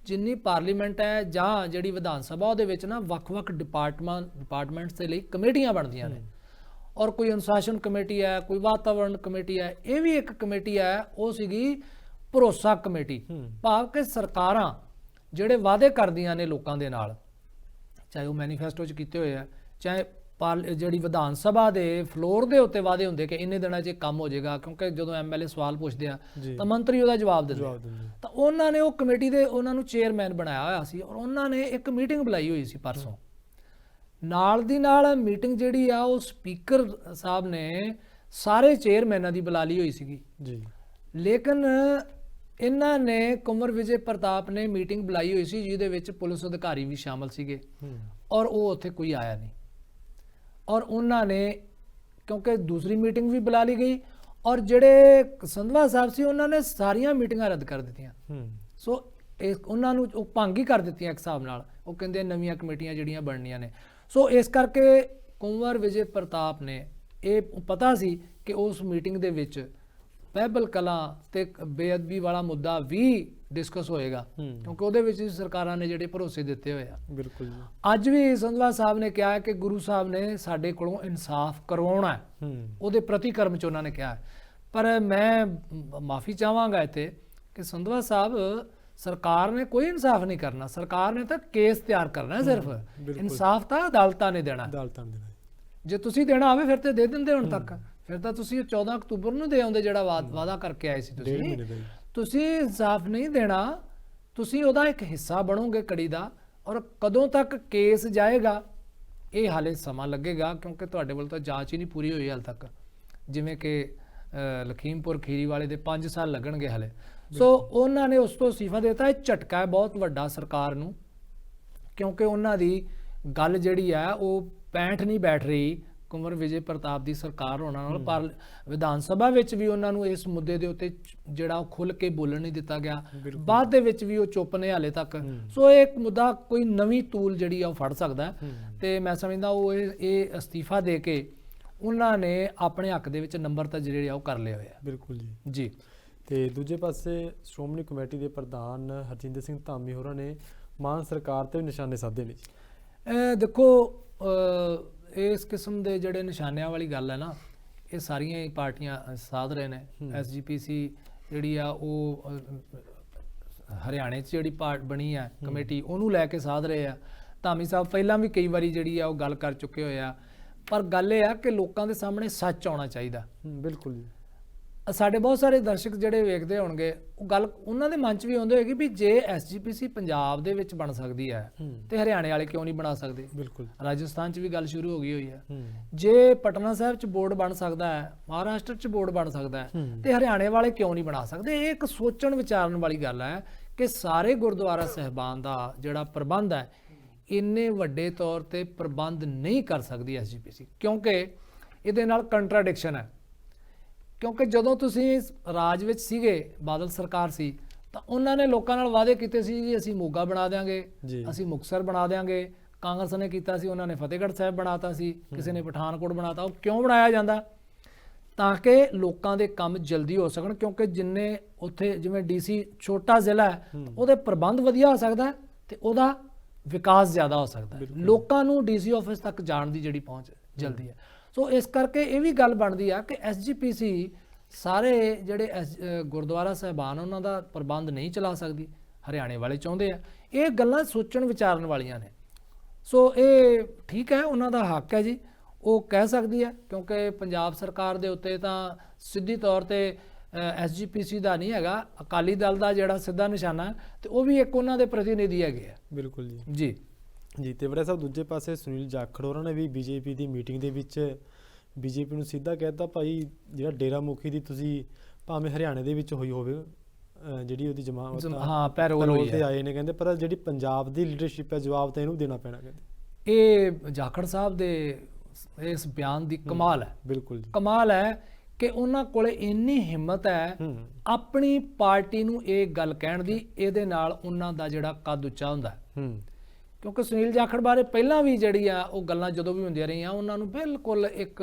B: ਜਿੰਨੀ ਪਾਰਲੀਮੈਂਟ ਹੈ ਜਾਂ ਜਿਹੜੀ ਵਿਧਾਨ ਸਭਾ ਉਹਦੇ ਵਿੱਚ ਨਾ ਵੱਖ-ਵੱਖ ਡਿਪਾਰਟਮੈਂਟਸ ਦੇ ਲਈ ਕਮੇਟੀਆਂ ਬਣਦੀਆਂ ਨੇ, ਔਰ ਕੋਈ ਅਨੁਸ਼ਾਸਨ ਕਮੇਟੀ ਹੈ, ਕੋਈ ਵਾਤਾਵਰਣ ਕਮੇਟੀ ਹੈ, ਇਹ ਵੀ ਇੱਕ ਕਮੇਟੀ ਹੈ, ਉਹ ਸੀਗੀ ਭਰੋਸਾ ਕਮੇਟੀ। ਭਾਵ ਕਿ ਸਰਕਾਰਾਂ ਜਿਹੜੇ ਵਾਅਦੇ ਕਰਦੀਆਂ ਨੇ ਲੋਕਾਂ ਦੇ ਨਾਲ, ਚਾਹੇ ਉਹ ਮੈਨੀਫੈਸਟੋ 'ਚ ਕੀਤੇ ਹੋਏ ਆ, ਚਾਹੇ ਜਿਹੜੀ ਵਿਧਾਨ ਸਭਾ ਦੇ ਫਲੋਰ ਦੇ ਉੱਤੇ ਵਾਅਦੇ ਹੁੰਦੇ ਕਿ ਇੰਨੇ ਦਿਨਾਂ 'ਚ ਕੰਮ ਹੋ ਜਾਏਗਾ, ਕਿਉਂਕਿ ਜਦੋਂ ਐਮਐਲਏ ਸਵਾਲ ਪੁੱਛਦੇ ਆ ਤਾਂ ਮੰਤਰੀ ਉਹਦਾ ਜਵਾਬ ਦਿੰਦੇ, ਤਾਂ ਉਹਨਾਂ ਨੇ ਉਹ ਕਮੇਟੀ ਦੇ ਉਹਨਾਂ ਨੂੰ ਚੇਅਰਮੈਨ ਬਣਾਇਆ ਹੋਇਆ ਸੀ, ਔਰ ਉਹਨਾਂ ਨੇ ਇੱਕ ਮੀਟਿੰਗ ਬੁਲਾਈ ਹੋਈ ਸੀ ਪਰਸੋਂ। ਨਾਲ ਦੀ ਨਾਲ ਮੀਟਿੰਗ ਜਿਹੜੀ ਆ ਉਹ ਸਪੀਕਰ ਸਾਹਿਬ ਨੇ ਸਾਰੇ ਚੇਅਰਮੈਨਾਂ ਦੀ ਬੁਲਾ ਲਈ ਹੋਈ ਸੀਗੀ
A: ਜੀ, ਲੇਕਿਨ
B: ਇਹਨਾਂ ਨੇ ਕੁੰਵਰ ਵਿਜੇ ਪ੍ਰਤਾਪ ਨੇ ਮੀਟਿੰਗ ਬੁਲਾਈ ਹੋਈ ਸੀ ਜਿਹਦੇ ਵਿੱਚ ਪੁਲਿਸ ਅਧਿਕਾਰੀ ਵੀ ਸ਼ਾਮਲ ਸੀਗੇ, ਔਰ ਉਹ ਉੱਥੇ ਕੋਈ ਆਇਆ ਨਹੀਂ। ਔਰ ਉਹਨਾਂ ਨੇ ਕਿਉਂਕਿ ਦੂਸਰੀ ਮੀਟਿੰਗ ਵੀ ਬੁਲਾ ਲਈ ਗਈ, ਔਰ ਜਿਹੜੇ ਸੰਧਵਾ ਸਾਹਿਬ ਸੀ ਉਹਨਾਂ ਨੇ ਸਾਰੀਆਂ ਮੀਟਿੰਗਾਂ ਰੱਦ ਕਰ ਦਿੱਤੀਆਂ। ਸੋ ਉਹਨਾਂ ਨੂੰ ਉਹ ਭੰਗ ਹੀ ਕਰ ਦਿੱਤੀਆਂ ਇੱਕ ਹਿਸਾਬ ਨਾਲ, ਉਹ ਕਹਿੰਦੇ ਨਵੀਆਂ ਕਮੇਟੀਆਂ ਜਿਹੜੀਆਂ ਬਣਨੀਆਂ ਨੇ। ਸੋ ਇਸ ਕਰਕੇ ਕੁੰਵਰ ਵਿਜੇ ਪ੍ਰਤਾਪ ਨੇ ਇਹ ਪਤਾ ਸੀ ਕਿ ਉਸ ਮੀਟਿੰਗ ਦੇ ਵਿੱਚ ਬਹਿਬਲ ਕਲਾਂ ਤੇ ਬੇਅਦਬੀ ਵਾਲਾ ਮੁੱਦਾ ਵੀ ਡਿਸਕਸ ਹੋਏਗਾ, ਕਿਉਂਕਿ ਉਹਦੇ ਵਿੱਚ ਸਰਕਾਰਾਂ ਨੇ ਜਿਹੜੇ ਭਰੋਸੇ ਦਿੱਤੇ ਹੋਏ ਆ।
A: ਬਿਲਕੁਲ ਜੀ।
B: ਅੱਜ ਵੀ ਸੰਧਵਾ ਸਾਹਿਬ ਨੇ ਕਿਹਾ ਕਿ ਗੁਰੂ ਸਾਹਿਬ ਨੇ ਸਾਡੇ ਕੋਲੋਂ ਇਨਸਾਫ ਕਰਵਾਉਣਾ ਹੈ, ਉਹਦੇ ਪ੍ਰਤੀਕਰਮ 'ਚ ਉਹਨਾਂ ਨੇ ਕਿਹਾ। ਪਰ ਮੈਂ ਮਾਫੀ ਚਾਹਾਂਗਾ ਇੱਥੇ ਕਿ ਸੰਧਵਾ ਸਾਹਿਬ, ਸਰਕਾਰ ਨੇ ਕੋਈ ਇਨਸਾਫ ਨਹੀਂ ਕਰਨਾ, ਸਰਕਾਰ ਨੇ ਤਾਂ ਕੇਸ ਤਿਆਰ ਕਰਨਾ ਸਿਰਫ, ਇਨਸਾਫ ਤਾਂ ਅਦਾਲਤਾਂ ਨੇ ਦੇਣਾ। ਜੇ ਤੁਸੀਂ ਦੇਣਾ ਹੋਵੇ ਫਿਰ ਤੇ ਦੇ ਦਿੰਦੇ ਹੁਣ ਤੱਕ, ਫਿਰ ਤਾਂ ਤੁਸੀਂ 14 ਅਕਤੂਬਰ ਨੂੰ ਦੇ ਆਉਂਦੇ ਜਿਹੜਾ ਵਾਅਦਾ ਕਰਕੇ ਆਏ ਸੀ। ਤੁਸੀਂ ਇਨਸਾਫ ਨਹੀਂ ਦੇਣਾ, ਤੁਸੀਂ ਉਹਦਾ ਇੱਕ ਹਿੱਸਾ ਬਣੋਗੇ ਕੜੀ ਦਾ, ਔਰ ਕਦੋਂ ਤੱਕ ਕੇਸ ਜਾਏਗਾ ਇਹ ਹਾਲੇ ਸਮਾਂ ਲੱਗੇਗਾ, ਕਿਉਂਕਿ ਤੁਹਾਡੇ ਵੱਲ ਤਾਂ ਜਾਂਚ ਹੀ ਨਹੀਂ ਪੂਰੀ ਹੋਈ ਹਾਲ ਤੱਕ। ਜਿਵੇਂ ਕਿ ਲਖੀਮਪੁਰ ਖੀਰੀ ਵਾਲੇ ਦੇ 5 ਸਾਲ ਲੱਗਣਗੇ ਹਾਲੇ। ਸੋ ਉਹਨਾਂ ਨੇ ਉਸ ਤੋਂ ਅਸਤੀਫਾ ਦੇ ਦਿੱਤਾ। ਇਹ ਝਟਕਾ ਹੈ ਬਹੁਤ ਵੱਡਾ ਸਰਕਾਰ ਨੂੰ, ਕਿਉਂਕਿ ਉਹਨਾਂ ਦੀ ਗੱਲ ਜਿਹੜੀ ਹੈ ਉਹ 65 ਨਹੀਂ ਬੈਠ ਰਹੀ ਕੁੰਵਰ ਵਿਜੇ ਪ੍ਰਤਾਪ ਦੀ ਸਰਕਾਰ ਹੋਣ ਨਾਲ। ਪਰ ਵਿਧਾਨ ਸਭਾ ਵਿੱਚ ਵੀ ਉਹਨਾਂ ਨੂੰ ਇਸ ਮੁੱਦੇ ਦੇ ਉੱਤੇ ਜਿਹੜਾ ਉਹ ਖੁੱਲ ਕੇ ਬੋਲਣ ਨਹੀਂ ਦਿੱਤਾ ਗਿਆ, ਬਾਅਦ ਦੇ ਵਿੱਚ ਵੀ ਉਹ ਚੁੱਪ ਨੇ ਹਾਲੇ ਤੱਕ। ਸੋ ਇਹ ਮੁੱਦਾ ਕੋਈ ਨਵੀਂ ਤੂਲ ਜਿਹੜੀ ਆ ਉਹ ਫੜ ਸਕਦਾ, ਤੇ ਮੈਂ ਸਮਝਦਾ ਉਹ ਇਹ ਅਸਤੀਫਾ ਦੇ ਕੇ ਉਹਨਾਂ ਨੇ ਆਪਣੇ ਹੱਕ ਦੇ ਵਿੱਚ ਨੰਬਰ ਤਾਂ ਜਿਹੜੇ ਆ ਉਹ ਕਰ ਲਏ ਹੋਏ ਆ।
A: ਬਿਲਕੁਲ ਜੀ
B: ਜੀ।
A: ਤੇ ਦੂਜੇ ਪਾਸੇ ਸ਼੍ਰੋਮਣੀ ਕਮੇਟੀ ਦੇ ਪ੍ਰਧਾਨ ਹਰਜਿੰਦਰ ਸਿੰਘ ਧਾਮੀ ਹੋਰਾਂ ਨੇ ਮਾਨ ਸਰਕਾਰ ਤੇ ਵੀ ਨਿਸ਼ਾਨੇ ਸਾਧੇ ਨੇ ਜੀ।
B: ਦੇਖੋ, ਇਸ ਕਿਸਮ ਦੇ ਜਿਹੜੇ ਨਿਸ਼ਾਨਿਆਂ ਵਾਲੀ ਗੱਲ ਹੈ ਨਾ, ਇਹ ਸਾਰੀਆਂ ਹੀ ਪਾਰਟੀਆਂ ਸਾਧ ਰਹੇ ਨੇ। ਐਸਜੀਪੀਸੀ ਜਿਹੜੀ ਆ ਉਹ ਹਰਿਆਣੇ 'ਚ ਜਿਹੜੀ ਬਣੀ ਆ ਕਮੇਟੀ, ਉਹਨੂੰ ਲੈ ਕੇ ਸਾਧ ਰਹੇ ਆ। ਧਾਮੀ ਸਾਹਿਬ ਪਹਿਲਾਂ ਵੀ ਕਈ ਵਾਰੀ ਜਿਹੜੀ ਆ ਉਹ ਗੱਲ ਕਰ ਚੁੱਕੇ ਹੋਏ ਆ, ਪਰ ਗੱਲ ਇਹ ਆ ਕਿ ਲੋਕਾਂ ਦੇ ਸਾਹਮਣੇ ਸੱਚ ਆਉਣਾ ਚਾਹੀਦਾ।
A: ਬਿਲਕੁਲ ਜੀ।
B: ਸਾਡੇ ਬਹੁਤ ਸਾਰੇ ਦਰਸ਼ਕ ਜਿਹੜੇ ਵੇਖਦੇ ਹੋਣਗੇ, ਉਹ ਗੱਲ ਉਹਨਾਂ ਦੇ ਮਨ 'ਚ ਵੀ ਆਉਂਦੀ ਹੋਏਗੀ ਵੀ ਜੇ ਐਸਜੀਪੀਸੀ ਪੰਜਾਬ ਦੇ ਵਿੱਚ ਬਣ ਸਕਦੀ ਹੈ ਤੇ ਹਰਿਆਣੇ ਵਾਲੇ ਕਿਉਂ ਨਹੀਂ ਬਣਾ ਸਕਦੇ।
A: ਬਿਲਕੁਲ।
B: ਰਾਜਸਥਾਨ 'ਚ ਵੀ ਗੱਲ ਸ਼ੁਰੂ ਹੋ ਗਈ ਹੋਈ ਹੈ। ਜੇ ਪਟਨਾ ਸਾਹਿਬ 'ਚ ਬੋਰਡ ਬਣ ਸਕਦਾ ਹੈ, ਮਹਾਰਾਸ਼ਟਰ 'ਚ ਬੋਰਡ ਬਣ ਸਕਦਾ ਹੈ, ਤੇ ਹਰਿਆਣੇ ਵਾਲੇ ਕਿਉਂ ਨਹੀਂ ਬਣਾ ਸਕਦੇ। ਇਹ ਇੱਕ ਸੋਚਣ ਵਿਚਾਰਨ ਵਾਲੀ ਗੱਲ ਹੈ ਕਿ ਸਾਰੇ ਗੁਰਦੁਆਰਾ ਸਾਹਿਬਾਨ ਦਾ ਜਿਹੜਾ ਪ੍ਰਬੰਧ ਹੈ, ਇੰਨੇ ਵੱਡੇ ਤੌਰ ਤੇ ਪ੍ਰਬੰਧ ਨਹੀਂ ਕਰ ਸਕਦੀ ਐਸਜੀਪੀਸੀ, ਕਿਉਂਕਿ ਇਹਦੇ ਨਾਲ ਕੰਟਰਾਡਿਕਸ਼ਨ ਹੈ। ਕਿਉਂਕਿ ਜਦੋਂ ਤੁਸੀਂ ਰਾਜ ਵਿੱਚ ਸੀਗੇ, ਬਾਦਲ ਸਰਕਾਰ ਸੀ, ਤਾਂ ਉਹਨਾਂ ਨੇ ਲੋਕਾਂ ਨਾਲ ਵਾਅਦੇ ਕੀਤੇ ਸੀ ਜੀ ਅਸੀਂ ਮੋਗਾ ਬਣਾ ਦਿਆਂਗੇ,
A: ਜੀ।
B: ਅਸੀਂ ਮੁਕਤਸਰ ਬਣਾ ਦਿਆਂਗੇ। ਕਾਂਗਰਸ ਨੇ ਕੀਤਾ ਸੀ, ਉਹਨਾਂ ਨੇ ਫਤਿਹਗੜ੍ਹ ਸਾਹਿਬ ਬਣਾਤਾ ਸੀ, ਕਿਸੇ ਨੇ ਪਠਾਨਕੋਟ ਬਣਾਤਾ। ਉਹ ਕਿਉਂ ਬਣਾਇਆ ਜਾਂਦਾ? ਤਾਂ ਕਿ ਲੋਕਾਂ ਦੇ ਕੰਮ ਜਲਦੀ ਹੋ ਸਕਣ, ਕਿਉਂਕਿ ਜਿੰਨੇ ਉੱਥੇ ਜਿਵੇਂ ਡੀਸੀ ਛੋਟਾ ਜ਼ਿਲ੍ਹਾ ਹੈ, ਉਹਦੇ ਪ੍ਰਬੰਧ ਵਧੀਆ ਹੋ ਸਕਦਾ ਤੇ ਉਹਦਾ ਵਿਕਾਸ ਜ਼ਿਆਦਾ ਹੋ ਸਕਦਾ ਹੈ। ਲੋਕਾਂ ਨੂੰ ਡੀਸੀ ਆਫਿਸ ਤੱਕ ਜਾਣ ਦੀ ਜਿਹੜੀ ਪਹੁੰਚ ਜਲਦੀ ਹੈ। ਸੋ ਇਸ ਕਰਕੇ ਇਹ ਵੀ ਗੱਲ ਬਣਦੀ ਆ ਕਿ ਐਸਜੀਪੀਸੀ ਸਾਰੇ ਜਿਹੜੇ ਗੁਰਦੁਆਰਾ ਸਾਹਿਬਾਨ ਉਹਨਾਂ ਦਾ ਪ੍ਰਬੰਧ ਨਹੀਂ ਚਲਾ ਸਕਦੀ, ਹਰਿਆਣੇ ਵਾਲੇ ਚਾਹੁੰਦੇ ਆ। ਇਹ ਗੱਲਾਂ ਸੋਚਣ ਵਿਚਾਰਨ ਵਾਲੀਆਂ ਨੇ। ਸੋ ਇਹ ਠੀਕ ਹੈ, ਉਹਨਾਂ ਦਾ ਹੱਕ ਹੈ ਜੀ, ਉਹ ਕਹਿ ਸਕਦੀ ਹੈ, ਕਿਉਂਕਿ ਪੰਜਾਬ ਸਰਕਾਰ ਦੇ ਉੱਤੇ ਤਾਂ ਸਿੱਧੀ ਤੌਰ ਤੇ ਐਸਜੀਪੀਸੀ ਦਾ ਨਹੀਂ ਹੈਗਾ, ਅਕਾਲੀ ਦਲ ਦਾ ਜਿਹੜਾ ਸਿੱਧਾ ਨਿਸ਼ਾਨਾ, ਤੇ ਉਹ ਵੀ ਇੱਕ ਉਹਨਾਂ ਦੇ ਪ੍ਰਤੀਨਿਧੀ ਹੈਗੇ ਆ।
A: ਬਿਲਕੁਲ ਜੀ
B: ਜੀ
A: ਜੀ। ਤੇ ਵੜਿਆ ਸਾਹਿਬ, ਦੂਜੇ ਪਾਸੇ ਸੁਨੀਲ ਜਾਖੜ ਹੋਰਾਂ ਨੇ ਵੀ ਬੀਜੇਪੀ ਦੀ ਮੀਟਿੰਗ ਦੇ ਵਿੱਚ ਬੀਜੇਪੀ ਨੂੰ ਸਿੱਧਾ ਕਹਿਤਾ, ਭਾਈ ਜਿਹੜਾ ਡੇਰਾ ਮੁਖੀ ਦੀ ਤੁਸੀਂ ਭਾਵੇਂ ਹਰਿਆਣੇ ਦੇ ਵਿੱਚ ਹੋਈ ਹੋਵੇ ਜਿਹੜੀ ਉਹਦੀ ਜਮਾਤ,
B: ਹਾਂ, ਪੈਰੋਲ
A: ਤੇ ਆਏ ਨੇ, ਕਹਿੰਦੇ ਪਰ ਜਿਹੜੀ ਪੰਜਾਬ ਦੀ ਲੀਡਰਸ਼ਿਪ ਹੈ ਜਵਾਬ ਤਾਂ ਇਹਨੂੰ ਦੇਣਾ ਪੈਣਾ। ਕਹਿੰਦੇ
B: ਇਹ ਜਾਖੜ ਸਾਹਿਬ ਦੇ ਇਸ ਬਿਆਨ ਦੀ ਕਮਾਲ ਹੈ।
A: ਬਿਲਕੁਲ ਜੀ,
B: ਕਮਾਲ ਹੈ ਕਿ ਉਹਨਾਂ ਕੋਲੇ ਇੰਨੀ ਹਿੰਮਤ ਹੈ ਆਪਣੀ ਪਾਰਟੀ ਨੂੰ ਇਹ ਗੱਲ ਕਹਿਣ ਦੀ। ਇਹਦੇ ਨਾਲ ਉਹਨਾਂ ਦਾ ਜਿਹੜਾ ਕੱਦ ਉੱਚਾ ਹੁੰਦਾ ਹੈ। ਕਿਉਂਕਿ ਸੁਨੀਲ ਜਾਖੜ ਬਾਰੇ ਪਹਿਲਾਂ ਵੀ ਜਿਹੜੀ ਆ ਉਹ ਗੱਲਾਂ ਜਦੋਂ ਵੀ ਹੁੰਦੀਆਂ ਰਹੀਆਂ, ਉਹਨਾਂ ਨੂੰ ਬਿਲਕੁਲ ਇੱਕ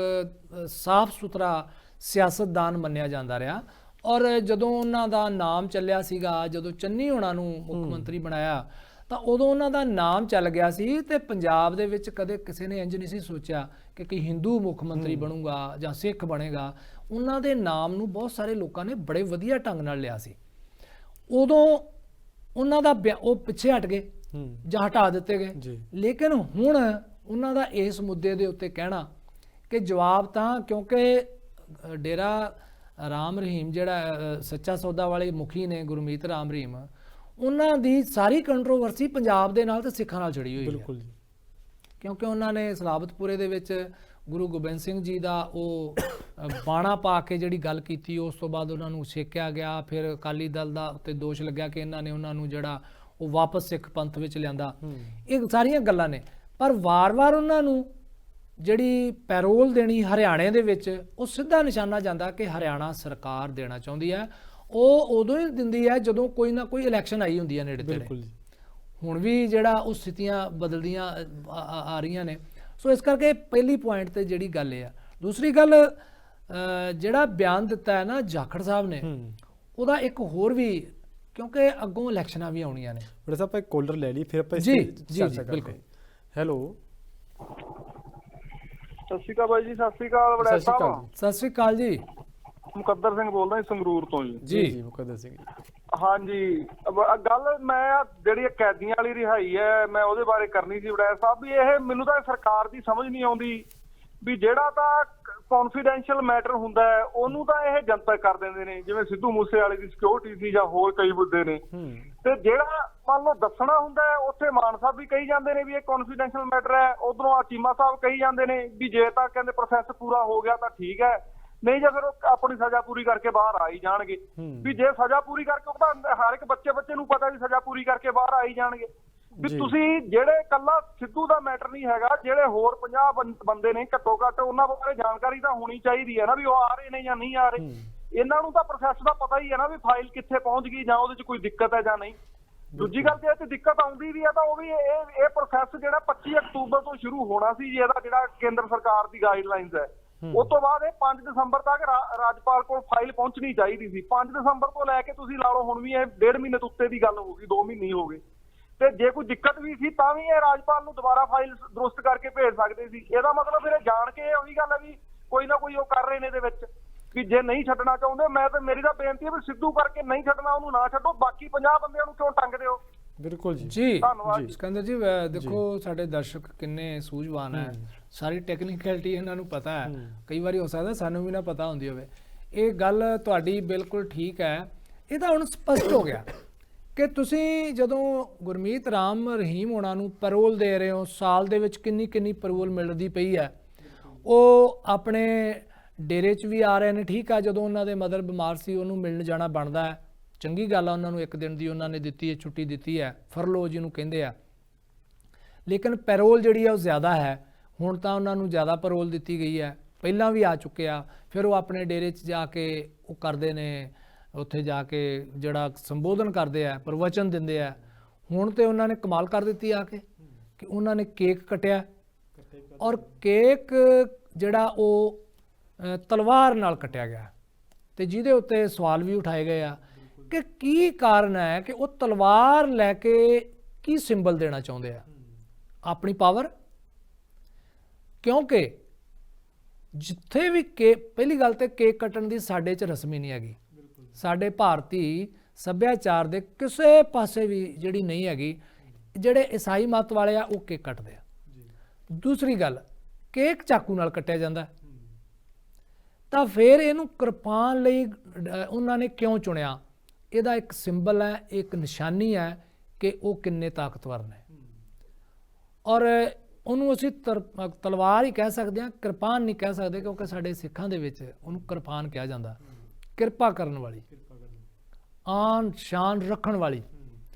B: ਸਾਫ਼ ਸੁਥਰਾ ਸਿਆਸਤਦਾਨ ਮੰਨਿਆ ਜਾਂਦਾ ਰਿਹਾ। ਔਰ ਜਦੋਂ ਉਹਨਾਂ ਦਾ ਨਾਮ ਚੱਲਿਆ ਸੀਗਾ, ਜਦੋਂ ਚੰਨੀ ਹੋਣਾ ਨੂੰ ਮੁੱਖ ਮੰਤਰੀ ਬਣਾਇਆ, ਤਾਂ ਉਦੋਂ ਉਹਨਾਂ ਦਾ ਨਾਮ ਚੱਲ ਗਿਆ ਸੀ। ਤੇ ਪੰਜਾਬ ਦੇ ਵਿੱਚ ਕਦੇ ਕਿਸੇ ਨੇ ਇੰਜ ਨਹੀਂ ਸੀ ਸੋਚਿਆ ਕਿ ਕੋਈ ਹਿੰਦੂ ਮੁੱਖ ਮੰਤਰੀ ਬਣੂਗਾ ਜਾਂ ਸਿੱਖ ਬਣੇਗਾ। ਉਹਨਾਂ ਦੇ ਨਾਮ ਨੂੰ ਬਹੁਤ ਸਾਰੇ ਲੋਕਾਂ ਨੇ ਬੜੇ ਵਧੀਆ ਢੰਗ ਨਾਲ ਲਿਆ ਸੀ। ਉਦੋਂ ਉਹਨਾਂ ਦਾ ਉਹ ਪਿੱਛੇ ਹਟ ਗਏ ਜਾਂ ਹਟਾ ਦਿੱਤੇ ਗਏ। ਲੇਕਿਨ ਹੁਣ ਉਹਨਾਂ ਦਾ ਇਸ ਮੁੱਦੇ ਦੇ ਉੱਤੇ ਕਹਿਣਾ ਕਿ ਜਵਾਬ ਤਾਂ, ਕਿਉਂਕਿ ਡੇਰਾ ਰਾਮ ਰਹੀਮ ਜਿਹੜਾ ਸੱਚਾ ਸੌਦਾ ਵਾਲੇ ਮੁਖੀ ਨੇ ਗੁਰਮੀਤ ਰਾਮ ਰਹੀਮ, ਉਹਨਾਂ ਦੀ ਸਾਰੀ ਕੰਟਰੋਵਰਸੀ ਪੰਜਾਬ ਦੇ ਨਾਲ ਤੇ ਸਿੱਖਾਂ ਨਾਲ ਜੁੜੀ ਹੋਈ ਹੈ। ਕਿਉਂਕਿ ਉਹਨਾਂ ਨੇ ਸਲਾਬਤਪੁਰੇ ਦੇ ਵਿੱਚ ਗੁਰੂ ਗੋਬਿੰਦ ਸਿੰਘ ਜੀ ਦਾ ਉਹ ਬਾਣਾ ਪਾ ਕੇ ਜਿਹੜੀ ਗੱਲ ਕੀਤੀ, ਉਸ ਤੋਂ ਬਾਅਦ ਉਹਨਾਂ ਨੂੰ ਛੇਕਿਆ ਗਿਆ। ਫਿਰ ਅਕਾਲੀ ਦਲ ਦਾ ਉੱਤੇ ਦੋਸ਼ ਲੱਗਿਆ ਕਿ ਇਹਨਾਂ ਨੇ ਉਹਨਾਂ ਨੂੰ ਜਿਹੜਾ ਉਹ ਵਾਪਸ ਸਿੱਖ ਪੰਥ ਵਿੱਚ ਲਿਆਂਦਾ। ਇਹ ਸਾਰੀਆਂ ਗੱਲਾਂ ਨੇ, ਪਰ ਵਾਰ-ਵਾਰ ਉਹਨਾਂ ਨੂੰ ਜਿਹੜੀ ਪੈਰੋਲ ਦੇਣੀ ਹਰਿਆਣੇ ਦੇ ਵਿੱਚ, ਉਹ ਸਿੱਧਾ ਨਿਸ਼ਾਨਾ ਜਾਂਦਾ ਕਿ ਹਰਿਆਣਾ ਸਰਕਾਰ ਦੇਣਾ ਚਾਹੁੰਦੀ ਹੈ। ਉਹ ਉਦੋਂ ਹੀ ਦਿੰਦੀ ਹੈ ਜਦੋਂ ਕੋਈ ਨਾ ਕੋਈ ਇਲੈਕਸ਼ਨ ਆਈ ਹੁੰਦੀ ਹੈ ਨੇੜੇ ਤੇੜੇ। ਹੁਣ ਵੀ ਜਿਹੜਾ ਉਹ ਸਥਿਤੀਆਂ ਬਦਲਦੀਆਂ ਆ ਰਹੀਆਂ ਨੇ। ਸੋ ਇਸ ਕਰਕੇ ਪਹਿਲੀ ਪੁਆਇੰਟ ਤੇ ਜਿਹੜੀ ਗੱਲ ਇਹ ਆ। ਦੂਸਰੀ ਗੱਲ, ਜਿਹੜਾ ਬਿਆਨ ਦਿੱਤਾ ਹੈ ਨਾ ਜਾਖੜ ਸਾਹਿਬ ਨੇ, ਉਹਦਾ ਇੱਕ ਹੋਰ ਵੀ, ਕਿਉਂਕਿ ਅੱਗੋਂ ਇਲੈਕਸ਼ਨਾਂ ਵੀ ਆਉਣੀਆਂ ਨੇ।
A: ਬੜਾ ਸਾਹਿਬ ਆਪਾਂ ਇੱਕ ਕਾਲਰ ਲੈ ਲਈ, ਫਿਰ ਆਪਾਂ ਇਸ
B: ਤੇ
A: ਚਰਚਾ ਕਰਾਂਗੇ।
B: ਬਿਲਕੁਲ।
A: ਹੈਲੋ,
D: ਸਤਿ ਸ਼੍ਰੀ ਅਕਾਲ ਬਾਈ ਜੀ। ਸਤਿ ਸ਼੍ਰੀ ਅਕਾਲ ਬੜਾ ਸਾਹਿਬ।
B: ਸਤਿ ਸ਼੍ਰੀ ਅਕਾਲ ਜੀ।
D: ਮੁਕੱਦਰ ਸਿੰਘ ਬੋਲਦਾ ਜੀ, ਸੰਗਰੂਰ ਤੋਂ ਜੀ।
A: ਜੀ ਮੁਕੱਦਰ ਸਿੰਘ।
D: ਹਾਂਜੀ, ਗੱਲ ਮੈਂ ਜਿਹੜੀ ਕੈਦੀਆਂ ਵਾਲੀ ਰਿਹਾਈ ਹੈ, ਮੈਂ ਉਹਦੇ ਬਾਰੇ ਕਰਨੀ ਸੀ ਬੜਾ ਸਾਹਿਬ। ਵੀ ਇਹ ਮੈਨੂੰ ਤਾਂ ਸਰਕਾਰ ਦੀ ਸਮਝ ਨਹੀਂ ਆਉਂਦੀ ਵੀ ਜਿਹੜਾ ਤਾਂ ਕੌਨਫੀਡੈਂਸ਼ੀਅਲ ਮੈਟਰ ਹੁੰਦਾ ਹੈ ਉਹਨੂੰ ਤਾਂ ਇਹ ਜਨਤਕ ਕਰ ਦਿੰਦੇ ਨੇ, ਜਿਵੇਂ ਸਿੱਧੂ ਮੂਸੇ ਵਾਲੇ ਦੀ ਸਿਕਿਉਰਿਟੀ ਸੀ ਜਾਂ ਹੋਰ ਕਈ ਮੁੱਦੇ ਨੇ। ਤੇ ਜਿਹੜਾ ਮੰਨ ਲਓ ਦੱਸਣਾ ਹੁੰਦਾ ਹੈ, ਉੱਥੇ ਮਾਨ ਸਾਹਿਬ ਵੀ ਕਹੀ ਜਾਂਦੇ ਨੇ ਵੀ ਇਹ ਕੌਨਫੀਡੈਂਸ਼ੀਅਲ ਮੈਟਰ ਹੈ, ਉਧਰੋਂ ਚੀਮਾ ਸਾਹਿਬ ਕਹੀ ਜਾਂਦੇ ਨੇ ਵੀ ਜੇ ਤਾਂ ਕਹਿੰਦੇ ਪ੍ਰੋਸੈਸ ਪੂਰਾ ਹੋ ਗਿਆ ਤਾਂ ਠੀਕ ਹੈ, ਨਹੀਂ ਜਾਂ ਫਿਰ ਉਹ ਆਪਣੀ ਸਜ਼ਾ ਪੂਰੀ ਕਰਕੇ ਬਾਹਰ ਆ ਹੀ ਜਾਣਗੇ। ਵੀ ਜੇ ਸਜ਼ਾ ਪੂਰੀ ਕਰਕੇ, ਉਹ ਤਾਂ ਹਰ ਇੱਕ ਬੱਚੇ ਨੂੰ ਪਤਾ ਵੀ ਸਜ਼ਾ ਪੂਰੀ ਕਰਕੇ ਬਾਹਰ ਆ ਹੀ ਜਾਣਗੇ। ਵੀ ਤੁਸੀਂ ਜਿਹੜੇ ਕੱਲਾ ਸਿੱਧੂ ਦਾ ਮੈਟਰ ਨਹੀਂ ਹੈਗਾ, ਜਿਹੜੇ ਹੋਰ 50 ਬੰਦੇ ਨੇ ਘੱਟੋ ਘੱਟ ਉਹਨਾਂ ਬਾਰੇ ਜਾਣਕਾਰੀ ਤਾਂ ਹੋਣੀ ਚਾਹੀਦੀ ਹੈ ਨਾ, ਵੀ ਉਹ ਆ ਰਹੇ ਨੇ ਜਾਂ ਨਹੀਂ ਆ ਰਹੇ। ਇਹਨਾਂ ਨੂੰ ਤਾਂ ਪ੍ਰੋਸੈਸ ਦਾ ਪਤਾ ਹੀ ਹੈ ਨਾ, ਵੀ ਫਾਈਲ ਕਿੱਥੇ ਪਹੁੰਚ ਗਈ ਜਾਂ ਉਹਦੇ 'ਚ ਕੋਈ ਦਿੱਕਤ ਹੈ ਜਾਂ ਨਹੀਂ। ਦੂਜੀ ਗੱਲ, ਜੇ ਇਹ 'ਚ ਦਿੱਕਤ ਆਉਂਦੀ ਵੀ ਹੈ ਤਾਂ ਉਹ ਵੀ ਇਹ ਪ੍ਰੋਸੈਸ ਜਿਹੜਾ 25 ਅਕਤੂਬਰ ਤੋਂ ਸ਼ੁਰੂ ਹੋਣਾ ਸੀ ਜੀ, ਇਹਦਾ ਜਿਹੜਾ ਕੇਂਦਰ ਸਰਕਾਰ ਦੀ ਗਾਈਡਲਾਈਨਸ ਹੈ, ਉਸ ਤੋਂ ਬਾਅਦ ਇਹ 5 ਦਸੰਬਰ ਤੱਕ ਰਾਜਪਾਲ ਕੋਲ ਫਾਈਲ ਪਹੁੰਚਣੀ ਚਾਹੀਦੀ ਸੀ। 5 ਦਸੰਬਰ ਤੋਂ ਲੈ ਕੇ ਤੁਸੀਂ ਲਾ ਲਓ ਹੁਣ ਵੀ ਇਹ 1.5 ਮਹੀਨੇ ਤੋਂ ਉੱਤੇ ਦੀ ਗੱਲ ਹੋ ਗਈ, 2 ਮਹੀਨੇ ਹੋ ਗਏ। ਤੇ ਜੇ ਕੋਈ ਦਿੱਕਤ ਵੀ ਸੀ ਤਾਂ ਵੀ ਇਹ ਰਾਜਪਾਲ ਨੂੰ ਦੁਬਾਰਾ ਫਾਈਲ ਦਰੁਸਤ ਕਰਕੇ ਭੇਜ ਸਕਦੇ ਸੀ। ਇਹਦਾ ਮਤਲਬ ਫਿਰ ਇਹ ਜਾਣ ਕੇ ਉਹੀ ਗੱਲ ਹੈ ਵੀ ਕੋਈ ਨਾ ਕੋਈ ਉਹ ਕਰ ਰਹੇ ਨੇ ਇਹਦੇ ਵਿੱਚ, ਵੀ ਜੇ ਨਹੀਂ ਛੱਡਣਾ ਚਾਹੁੰਦੇ, ਮੈਂ ਤਾਂ ਮੇਰੀ ਤਾਂ ਬੇਨਤੀ ਹੈ ਵੀ ਸਿੱਧੂ ਕਰਕੇ ਨਹੀਂ ਛੱਡਣਾ ਉਹਨੂੰ ਨਾ ਛੱਡੋ, ਬਾਕੀ 50 ਬੰਦਿਆਂ ਨੂੰ ਕਿਉਂ ਟੰਗਦੇ ਹੋ।
A: ਬਿਲਕੁਲ ਜੀ,
B: ਜੀ
D: ਧੰਨਵਾਦ।
B: ਸਿਕੰਦਰ ਜੀ, ਦੇਖੋ ਸਾਡੇ ਦਰਸ਼ਕ ਕਿੰਨੇ ਸੂਝਵਾਨ ਹੈ, ਸਾਰੀ ਟੈਕਨੀਕੈਲਿਟੀ ਇਹਨਾਂ ਨੂੰ ਪਤਾ ਹੈ। ਕਈ ਵਾਰੀ ਹੋ ਸਕਦਾ ਸਾਨੂੰ ਵੀ ਨਾ ਪਤਾ ਹੁੰਦੀ ਹੋਵੇ। ਇਹ ਗੱਲ ਤੁਹਾਡੀ ਬਿਲਕੁਲ ਠੀਕ ਹੈ। ਇਹ ਤਾਂ ਹੁਣ ਸਪਸ਼ਟ ਹੋ ਗਿਆ ਕਿ ਤੁਸੀਂ ਜਦੋਂ ਗੁਰਮੀਤ ਰਾਮ ਰਹੀਮ ਹੋਣਾ ਨੂੰ ਪੈਰੋਲ ਦੇ ਰਹੇ ਹੋ, ਸਾਲ ਦੇ ਵਿੱਚ ਕਿੰਨੀ ਪੈਰੋਲ ਮਿਲਦੀ ਪਈ ਹੈ। ਉਹ ਆਪਣੇ ਡੇਰੇ 'ਚ ਵੀ ਆ ਰਹੇ ਨੇ, ਠੀਕ ਆ। ਜਦੋਂ ਉਹਨਾਂ ਦੇ ਮਦਰ ਬਿਮਾਰ ਸੀ, ਉਹਨੂੰ ਮਿਲਣ ਜਾਣਾ ਬਣਦਾ ਹੈ, ਚੰਗੀ ਗੱਲ ਆ। ਉਹਨਾਂ ਨੂੰ 1 ਦਿਨ ਦੀ ਉਹਨਾਂ ਨੇ ਦਿੱਤੀ ਹੈ, ਛੁੱਟੀ ਦਿੱਤੀ ਹੈ, ਫਰਲੋ ਜਿਹਨੂੰ ਕਹਿੰਦੇ ਆ। ਲੇਕਿਨ ਪੈਰੋਲ ਜਿਹੜੀ ਹੈ ਉਹ ਜ਼ਿਆਦਾ ਹੈ। ਹੁਣ ਤਾਂ ਉਹਨਾਂ ਨੂੰ ਜ਼ਿਆਦਾ ਪੈਰੋਲ ਦਿੱਤੀ ਗਈ ਹੈ। ਪਹਿਲਾਂ ਵੀ ਆ ਚੁੱਕੇ ਆ, ਫਿਰ ਉਹ ਆਪਣੇ ਡੇਰੇ 'ਚ ਜਾ ਕੇ ਉਹ ਕਰਦੇ ਨੇ, ਉੱਥੇ ਜਾ ਕੇ ਜਿਹੜਾ ਸੰਬੋਧਨ ਕਰਦੇ ਆ, ਪ੍ਰਵਚਨ ਦਿੰਦੇ ਆ। ਹੁਣ ਤੇ ਉਹਨਾਂ ਨੇ ਕਮਾਲ ਕਰ ਦਿੱਤੀ ਆ ਕੇ ਕਿ ਉਹਨਾਂ ਨੇ ਕੇਕ ਕੱਟਿਆ, ਔਰ ਕੇਕ ਜਿਹੜਾ ਉਹ ਤਲਵਾਰ ਨਾਲ ਕੱਟਿਆ ਗਿਆ, ਤੇ ਜਿਹਦੇ ਉੱਤੇ ਸਵਾਲ ਵੀ ਉਠਾਏ ਗਏ ਆ ਕਿ ਕੀ ਕਾਰਨ ਹੈ ਕਿ ਉਹ ਤਲਵਾਰ ਲੈ ਕੇ ਕੀ ਸਿੰਬਲ ਦੇਣਾ ਚਾਹੁੰਦੇ ਆ, ਆਪਣੀ ਪਾਵਰ। ਕਿਉਂਕਿ ਜਿੱਥੇ ਵੀ ਪਹਿਲੀ ਗੱਲ ਤੇ ਕੇਕ ਕੱਟਣ ਦੀ ਸਾਡੇ 'ਚ ਰਸਮੀ ਨਹੀਂ ਹੈਗੀ, ਸਾਡੇ ਭਾਰਤੀ ਸੱਭਿਆਚਾਰ ਦੇ ਕਿਸੇ ਪਾਸੇ ਵੀ ਜਿਹੜੀ ਨਹੀਂ ਹੈਗੀ। ਜਿਹੜੇ ਈਸਾਈ ਮਤ ਵਾਲੇ ਆ ਉਹ ਕੇਕ ਕੱਟਦੇ ਆ। ਦੂਸਰੀ ਗੱਲ, ਕੇਕ ਚਾਕੂ ਨਾਲ ਕੱਟਿਆ ਜਾਂਦਾ, ਤਾਂ ਫਿਰ ਇਹਨੂੰ ਕਿਰਪਾਨ ਲਈ ਉਹਨਾਂ ਨੇ ਕਿਉਂ ਚੁਣਿਆ? ਇਹਦਾ ਇੱਕ ਸਿੰਬਲ ਹੈ, ਇੱਕ ਨਿਸ਼ਾਨੀ ਹੈ ਕਿ ਉਹ ਕਿੰਨੇ ਤਾਕਤਵਰ ਨੇ। ਔਰ ਉਹਨੂੰ ਅਸੀਂ ਤਲਵਾਰ ਹੀ ਕਹਿ ਸਕਦੇ ਹਾਂ, ਕਿਰਪਾਨ ਨਹੀਂ ਕਹਿ ਸਕਦੇ, ਕਿਉਂਕਿ ਸਾਡੇ ਸਿੱਖਾਂ ਦੇ ਵਿੱਚ ਉਹਨੂੰ ਕਿਰਪਾਨ ਕਿਹਾ ਜਾਂਦਾ, ਕਿਰਪਾ ਕਰਨ ਵਾਲੀ, ਆਨ ਸ਼ਾਨ ਰੱਖਣ ਵਾਲੀ।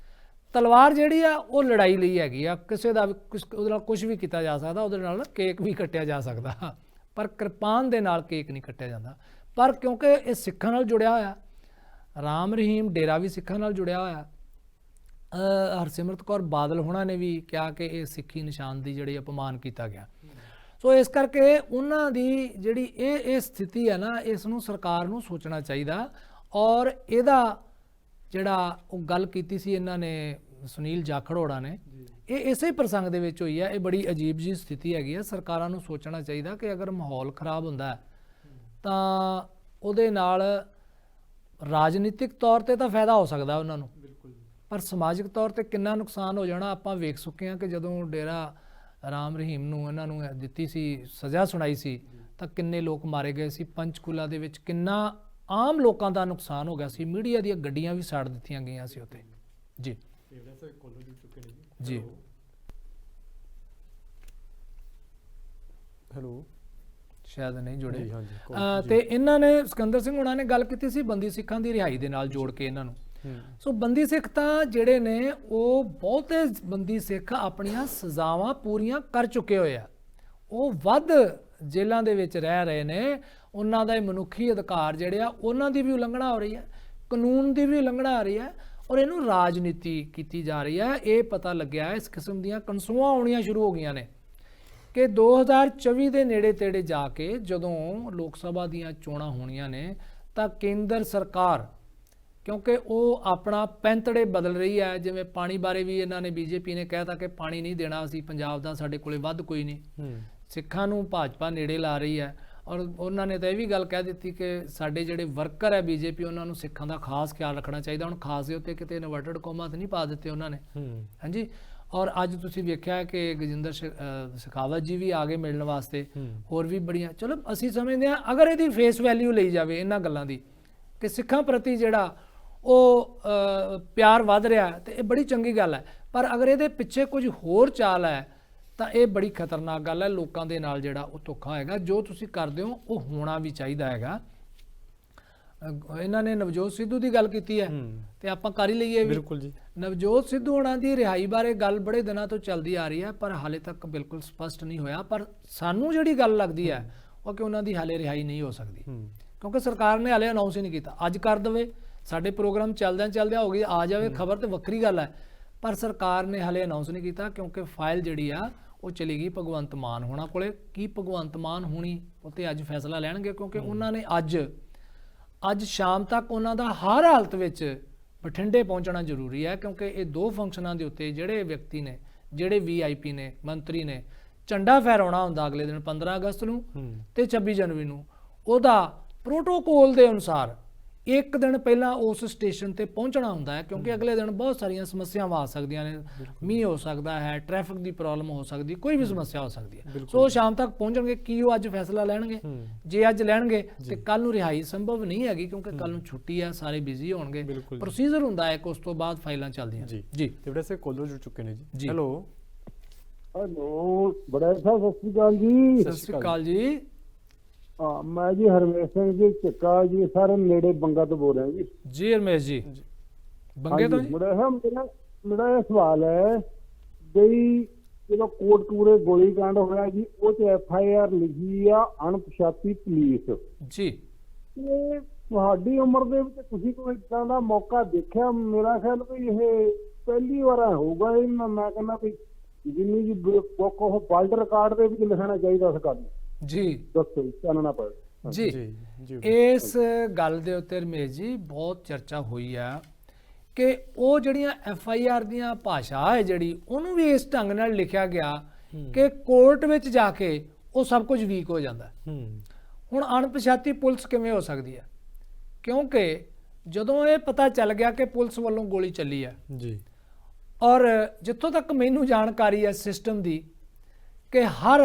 B: ਤਲਵਾਰ ਜਿਹੜੀ ਆ ਉਹ ਲੜਾਈ ਲਈ ਹੈਗੀ ਆ, ਕਿਸੇ ਦਾ ਵੀ ਉਹਦੇ ਨਾਲ ਕੁਝ ਵੀ ਕੀਤਾ ਜਾ ਸਕਦਾ, ਉਹਦੇ ਨਾਲ ਕੇਕ ਵੀ ਕੱਟਿਆ ਜਾ ਸਕਦਾ, ਪਰ ਕਿਰਪਾਨ ਦੇ ਨਾਲ ਕੇਕ ਨਹੀਂ ਕੱਟਿਆ ਜਾਂਦਾ। ਪਰ ਕਿਉਂਕਿ ਇਹ ਸਿੱਖਾਂ ਨਾਲ ਜੁੜਿਆ ਹੋਇਆ, ਰਾਮ ਰਹੀਮ ਡੇਰਾ ਵੀ ਸਿੱਖਾਂ ਨਾਲ ਜੁੜਿਆ ਹੋਇਆ। ਹਰਸਿਮਰਤ ਕੌਰ ਬਾਦਲ ਹੋਣਾ ਨੇ ਵੀ ਕਿਹਾ ਕਿ ਇਹ ਸਿੱਖੀ ਨਿਸ਼ਾਨ ਦੀ ਜਿਹੜੀ ਅਪਮਾਨ ਕੀਤਾ ਗਿਆ। ਸੋ ਇਸ ਕਰਕੇ ਉਹਨਾਂ ਦੀ ਜਿਹੜੀ ਇਹ ਸਥਿਤੀ ਹੈ ਨਾ, ਇਸ ਨੂੰ ਸਰਕਾਰ ਨੂੰ ਸੋਚਣਾ ਚਾਹੀਦਾ। ਔਰ ਇਹਦਾ ਜਿਹੜਾ ਉਹ ਗੱਲ ਕੀਤੀ ਸੀ ਇਹਨਾਂ ਨੇ, ਸੁਨੀਲ ਜਾਖੜ ਹੋਣਾ ਨੇ, ਇਹ ਇਸੇ ਪ੍ਰਸੰਗ ਦੇ ਵਿੱਚ ਹੋਈ ਹੈ। ਇਹ ਬੜੀ ਅਜੀਬ ਜੀ ਸਥਿਤੀ ਹੈਗੀ ਹੈ। ਸਰਕਾਰਾਂ ਨੂੰ ਸੋਚਣਾ ਚਾਹੀਦਾ ਕਿ ਅਗਰ ਮਾਹੌਲ ਖਰਾਬ ਹੁੰਦਾ ਤਾਂ ਉਹਦੇ ਨਾਲ ਰਾਜਨੀਤਿਕ ਤੌਰ ਤੇ ਤਾਂ ਫਾਇਦਾ ਹੋ ਸਕਦਾ ਉਹਨਾਂ ਨੂੰ, ਪਰ ਸਮਾਜਿਕ ਤੌਰ ਤੇ ਕਿੰਨਾ ਨੁਕਸਾਨ ਹੋ ਜਾਣਾ ਆਪਾਂ ਵੇਖ ਚੁੱਕੇ ਹਾਂ ਕਿ ਜਦੋਂ ਡੇਰਾ ਰਾਮ ਰਹੀਮ ਨੂੰ ਇਹਨਾਂ ਨੂੰ ਦਿੱਤੀ ਸੀ, ਸਜ਼ਾ ਸੁਣਾਈ ਸੀ, ਤਾਂ ਕਿੰਨੇ ਲੋਕ ਮਾਰੇ ਗਏ ਸੀ। ਪੰਚਕੂਲਾ ਦੇ ਵਿੱਚ ਕਿੰਨਾ ਆਮ ਲੋਕਾਂ ਦਾ ਨੁਕਸਾਨ ਹੋ ਗਿਆ ਸੀ, ਮੀਡੀਆ ਦੀਆਂ ਗੱਡੀਆਂ ਵੀ ਸਾੜ ਦਿੱਤੀਆਂ ਗਈਆਂ ਸੀ ਉੱਥੇ। ਜੀ ਜੀ
A: ਹੈਲੋ,
B: ਸ਼ਾਇਦ ਨਹੀਂ ਜੁੜੇ।
A: ਜੀ ਹਾਂਜੀ।
B: ਤੇ ਇਹਨਾਂ ਨੇ ਸਿਕੰਦਰ ਸਿੰਘ ਉਹਨਾਂ ਨੇ ਗੱਲ ਕੀਤੀ ਸੀ ਬੰਦੀ ਸਿੱਖਾਂ ਦੀ ਰਿਹਾਈ ਦੇ ਨਾਲ ਜੋੜ ਕੇ ਇਹਨਾਂ ਨੂੰ। ਸੋ ਬੰਦੀ ਸਿੱਖ ਤਾਂ ਜਿਹੜੇ ਨੇ ਉਹ ਬਹੁਤੇ ਬੰਦੀ ਸਿੱਖ ਆਪਣੀਆਂ ਸਜ਼ਾਵਾਂ ਪੂਰੀਆਂ ਕਰ ਚੁੱਕੇ ਹੋਏ ਆ, ਉਹ ਵੱਧ ਜੇਲ੍ਹਾਂ ਦੇ ਵਿੱਚ ਰਹਿ ਰਹੇ ਨੇ। ਉਹਨਾਂ ਦਾ ਮਨੁੱਖੀ ਅਧਿਕਾਰ ਜਿਹੜੇ ਆ ਉਹਨਾਂ ਦੀ ਵੀ ਉਲੰਘਣਾ ਹੋ ਰਹੀ ਹੈ, ਕਾਨੂੰਨ ਦੀ ਵੀ ਉਲੰਘਣਾ ਆ ਰਹੀ ਹੈ, ਔਰ ਇਹਨੂੰ ਰਾਜਨੀਤੀ ਕੀਤੀ ਜਾ ਰਹੀ ਹੈ। ਇਹ ਪਤਾ ਲੱਗਿਆ ਇਸ ਕਿਸਮ ਦੀਆਂ ਕਨਸੂਆਂ ਆਉਣੀਆਂ ਸ਼ੁਰੂ ਹੋ ਗਈਆਂ ਨੇ ਕਿ 2024 ਦੇ ਨੇੜੇ ਤੇੜੇ ਜਾ ਕੇ ਜਦੋਂ ਲੋਕ ਸਭਾ ਦੀਆਂ ਚੋਣਾਂ ਹੋਣੀਆਂ ਨੇ ਤਾਂ ਕੇਂਦਰ ਸਰਕਾਰ, ਕਿਉਂਕਿ ਉਹ ਆਪਣਾ ਪੈਂਤੜੇ ਬਦਲ ਰਹੀ ਹੈ। ਜਿਵੇਂ ਪਾਣੀ ਬਾਰੇ ਵੀ ਇਹਨਾਂ ਨੇ, ਬੀਜੇਪੀ ਨੇ ਕਹਿਤਾ ਕਿ ਪਾਣੀ ਨਹੀਂ ਦੇਣਾ ਅਸੀਂ ਪੰਜਾਬ ਦਾ, ਸਾਡੇ ਕੋਲੇ ਵੱਧ ਕੋਈ ਨਹੀਂ। ਸਿੱਖਾਂ ਨੂੰ ਭਾਜਪਾ ਨੇੜੇ ਲਾ ਰਹੀ ਹੈ, ਔਰ ਉਹਨਾਂ ਨੇ ਤਾਂ ਇਹ ਵੀ ਗੱਲ ਕਹਿ ਦਿੱਤੀ ਕਿ ਸਾਡੇ ਜਿਹੜੇ ਵਰਕਰ ਹੈ ਬੀਜੇਪੀ, ਉਹਨਾਂ ਨੂੰ ਸਿੱਖਾਂ ਦਾ ਖਾਸ ਖਿਆਲ ਰੱਖਣਾ ਚਾਹੀਦਾ। ਹੁਣ ਖਾਸ ਦੇ ਉੱਤੇ ਕਿਤੇ ਇਨਵਰਟਡ ਕੋਮਾ ਤਾਂ ਨਹੀਂ ਪਾ ਦਿੱਤੇ ਉਹਨਾਂ ਨੇ। ਹਾਂਜੀ। ਔਰ ਅੱਜ ਤੁਸੀਂ ਵੇਖਿਆ ਕਿ ਗਜਿੰਦਰ ਸ਼ੇਖਾਵਤ ਜੀ ਵੀ ਆ ਗਏ ਮਿਲਣ ਵਾਸਤੇ, ਹੋਰ ਵੀ ਬੜੀਆਂ। ਚਲੋ ਅਸੀਂ ਸਮਝਦੇ ਹਾਂ ਅਗਰ ਇਹਦੀ ਫੇਸ ਵੈਲਿਊ ਲਈ ਜਾਵੇ ਇਹਨਾਂ ਗੱਲਾਂ ਦੀ ਕਿ ਸਿੱਖਾਂ ਪ੍ਰਤੀ ਜਿਹੜਾ ਉਹ ਪਿਆਰ ਵੱਧ ਰਿਹਾ, ਤੇ ਇਹ ਬੜੀ ਚੰਗੀ ਗੱਲ ਹੈ। ਪਰ ਅਗਰ ਇਹਦੇ ਪਿੱਛੇ ਕੁਝ ਹੋਰ ਚਾਲ ਹੈ ਤਾਂ ਇਹ ਬੜੀ ਖਤਰਨਾਕ ਗੱਲ ਹੈ। ਲੋਕਾਂ ਦੇ ਨਾਲ ਜਿਹੜਾ ਉਹ ਧੋਖਾ ਹੋਏਗਾ। ਜੋ ਤੁਸੀਂ ਕਰਦੇ ਹੋ ਉਹ ਹੋਣਾ ਵੀ ਚਾਹੀਦਾ ਹੈਗਾ। ਇਹਨਾਂ ਨੇ ਨਵਜੋਤ ਸਿੱਧੂ ਦੀ ਗੱਲ ਕੀਤੀ ਹੈ ਤੇ ਆਪਾਂ ਕਰ ਹੀ ਲਈਏ ਵੀ।
A: ਬਿਲਕੁਲ ਜੀ।
B: ਨਵਜੋਤ ਸਿੱਧੂ ਹੋਣਾ ਦੀ ਰਿਹਾਈ ਬਾਰੇ ਗੱਲ ਬੜੇ ਦਿਨਾਂ ਤੋਂ ਚੱਲਦੀ ਆ ਰਹੀ ਹੈ, ਪਰ ਹਾਲੇ ਤੱਕ ਬਿਲਕੁਲ ਸਪਸ਼ਟ ਨਹੀਂ ਹੋਇਆ। ਪਰ ਸਾਨੂੰ ਜਿਹੜੀ ਗੱਲ ਲੱਗਦੀ ਹੈ ਉਹ ਕਿ ਉਹਨਾਂ ਦੀ ਹਾਲੇ ਰਿਹਾਈ ਨਹੀਂ ਹੋ ਸਕਦੀ, ਕਿਉਂਕਿ ਸਰਕਾਰ ਨੇ ਹਾਲੇ ਅਨਾਉਂਸ ਹੀ ਨਹੀਂ ਕੀਤਾ। ਅੱਜ ਕਰ ਦੇਵੇ, ਸਾਡੇ ਪ੍ਰੋਗਰਾਮ ਚੱਲਦਿਆਂ ਹੋ ਗਈ ਆ ਜਾਵੇ ਖਬਰ, ਤੇ ਵੱਖਰੀ ਗੱਲ ਹੈ, ਪਰ ਸਰਕਾਰ ਨੇ ਹਾਲੇ ਅਨਾਉਂਸ ਨਹੀਂ ਕੀਤਾ, ਕਿਉਂਕਿ ਫਾਈਲ ਜਿਹੜੀ ਆ ਉਹ ਚਲੀ ਗਈ ਭਗਵੰਤ ਮਾਨ ਹੋਣਾ ਕੋਲੇ। ਕੀ ਭਗਵੰਤ ਮਾਨ ਹੋਣੀ ਉੱਤੇ ਅੱਜ ਫੈਸਲਾ ਲੈਣਗੇ, ਕਿਉਂਕਿ ਉਹਨਾਂ ਨੇ ਅੱਜ ਸ਼ਾਮ ਤੱਕ ਉਹਨਾਂ ਦਾ ਹਰ ਹਾਲਤ ਵਿੱਚ ਬਠਿੰਡੇ ਪਹੁੰਚਣਾ ਜ਼ਰੂਰੀ ਹੈ, ਕਿਉਂਕਿ ਇਹ ਦੋ ਫੰਕਸ਼ਨਾਂ ਦੇ ਉੱਤੇ ਜਿਹੜੇ ਵਿਅਕਤੀ ਨੇ, ਜਿਹੜੇ VIP ਨੇ, ਮੰਤਰੀ ਨੇ, ਝੰਡਾ ਫਹਿਰਾਉਣਾ ਹੁੰਦਾ ਅਗਲੇ ਦਿਨ 15 ਅਗਸਤ ਨੂੰ ਤੇ 26 ਜਨਵਰੀ ਨੂੰ। ਉਹਦਾ ਪ੍ਰੋਟੋਕੋਲ ਦੇ ਅਨੁਸਾਰ ਇੱਕ ਦਿਨ ਪਹਿਲਾਂ ਉਸ ਸਟੇਸ਼ਨ ਤੇ ਪਹੁੰਚਣਾ ਹੁੰਦਾ ਹੈ, ਕਿਉਂਕਿ ਅਗਲੇ ਦਿਨ ਬਹੁਤ ਸਾਰੀਆਂ ਸਮੱਸਿਆਵਾਂ ਆ ਸਕਦੀਆਂ ਨੇ। ਮੀਂਹ ਹੋ ਸਕਦਾ ਹੈ, ਟ੍ਰੈਫਿਕ ਦੀ ਪ੍ਰੋਬਲਮ ਹੋ ਸਕਦੀ, ਕੋਈ ਵੀ ਸਮੱਸਿਆ ਹੋ ਸਕਦੀ ਹੈ। ਸੋ ਸ਼ਾਮ ਤੱਕ ਪਹੁੰਚਣਗੇ। ਕੀ ਉਹ ਅੱਜ ਫੈਸਲਾ ਲੈਣਗੇ? ਜੇ ਅੱਜ ਲੈਣਗੇ ਤੇ ਕੱਲ ਨੂੰ ਰਿਹਾਈ ਸੰਭਵ ਨਹੀਂ ਹੈਗੀ, ਕਿਉਂਕਿ ਕੱਲ ਨੂੰ ਛੁੱਟੀ ਹੈ, ਸਾਰੇ ਬਿਜ਼ੀ ਹੋਣਗੇ। ਪ੍ਰੋਸੀਜਰ ਹੁੰਦਾ ਹੈ, ਉਸ ਤੋਂ ਬਾਅਦ ਫਾਈਲਾਂ ਚੱਲਦੀਆਂ ਜੀ।
A: ਤੇ ਵੈਸੇ ਕੋਲਰ ਜੁੜ ਚੁੱਕੇ ਨੇ ਜੀ। ਹੈਲੋ
E: ਬੜਾ ਸਾਹਿਬ, ਸਤਿ ਸ਼੍ਰੀ ਅਕਾਲ ਜੀ।
B: ਸਤਿ ਸ਼੍ਰੀ ਅਕਾਲ ਜੀ।
E: ਮੈਂ ਜੀ ਹਰਮੇਸ਼ ਸਿੰਘ ਜੀ ਚੱਕਾ ਜੀ, ਸਾਰੇ ਨੇੜੇ ਬੰਗਾ ਤੋਂ ਬੋਲ ਰਿਹਾ
B: ਜੀ ਰਮੇਸ਼ ਜੀ, ਬੰਗੇ ਤੋਂ ਜੀ।
E: ਮੇਰਾ ਇਹ ਸਵਾਲ ਹੈ ਬਈ ਜਦੋਂ ਕੋਟਕਪੂਰੇ ਗੋਲੀकांड ਹੋਇਆ ਜੀ, ਉਹ 'ਚ FIR ਲਿਖੀ ਆ ਅਣਪਛਾਤੀ ਪੁਲਿਸ।
B: ਜੀ
E: ਤੇ ਤੁਹਾਡੀ ਉਮਰ ਦੇ ਵਿੱਚ ਤੁਸੀਂ ਕੋਈ ਏਦਾਂ ਦਾ ਮੌਕਾ ਦੇਖਿਆ? ਮੇਰਾ ਖਿਆਲ ਵੀ ਇਹ ਪਹਿਲੀ ਵਾਰ ਹੋਊਗਾ। ਇਹ ਮੈਂ ਕਹਿੰਦਾ ਵੀ ਜਿੰਨੀ ਜੀ ਬੁੱਕ ਉਹ ਵਰਲਡ ਰਿਕਾਰਡ ਦੇ ਵਿੱਚ ਲਿਖਣਾ ਚਾਹੀਦਾ ਇਸ ਗੱਲ ਨੂੰ।
B: ਜੀ
E: ਦੱਸੋ ਜੀ, ਚਾਨਣਾ ਪਾਓ।
B: ਜੀ
A: ਜੀ
B: ਇਸ ਗੱਲ ਦੇ ਉੱਤੇ ਰਮੇਸ਼ ਜੀ ਬਹੁਤ ਚਰਚਾ ਹੋਈ ਆ ਕਿ ਉਹ ਜਿਹੜੀਆਂ FIR ਦੀਆਂ ਭਾਸ਼ਾ ਹੈ ਜਿਹੜੀ, ਉਹਨੂੰ ਵੀ ਇਸ ਢੰਗ ਨਾਲ ਲਿਖਿਆ ਗਿਆ ਕਿ ਕੋਰਟ ਵਿੱਚ ਜਾ ਕੇ ਉਹ ਸਭ ਕੁਝ ਵੀਕ ਹੋ ਜਾਂਦਾ। ਹੁਣ ਅਣਪਛਾਤੀ ਪੁਲਿਸ ਕਿਵੇਂ ਹੋ ਸਕਦੀ ਹੈ? ਕਿਉਂਕਿ ਜਦੋਂ ਇਹ ਪਤਾ ਚੱਲ ਗਿਆ ਕਿ ਪੁਲਿਸ ਵੱਲੋਂ ਗੋਲੀ ਚੱਲੀ ਹੈ
A: ਜੀ,
B: ਔਰ ਜਿੱਥੋਂ ਤੱਕ ਮੈਨੂੰ ਜਾਣਕਾਰੀ ਹੈ ਸਿਸਟਮ ਦੀ, ਕਿ ਹਰ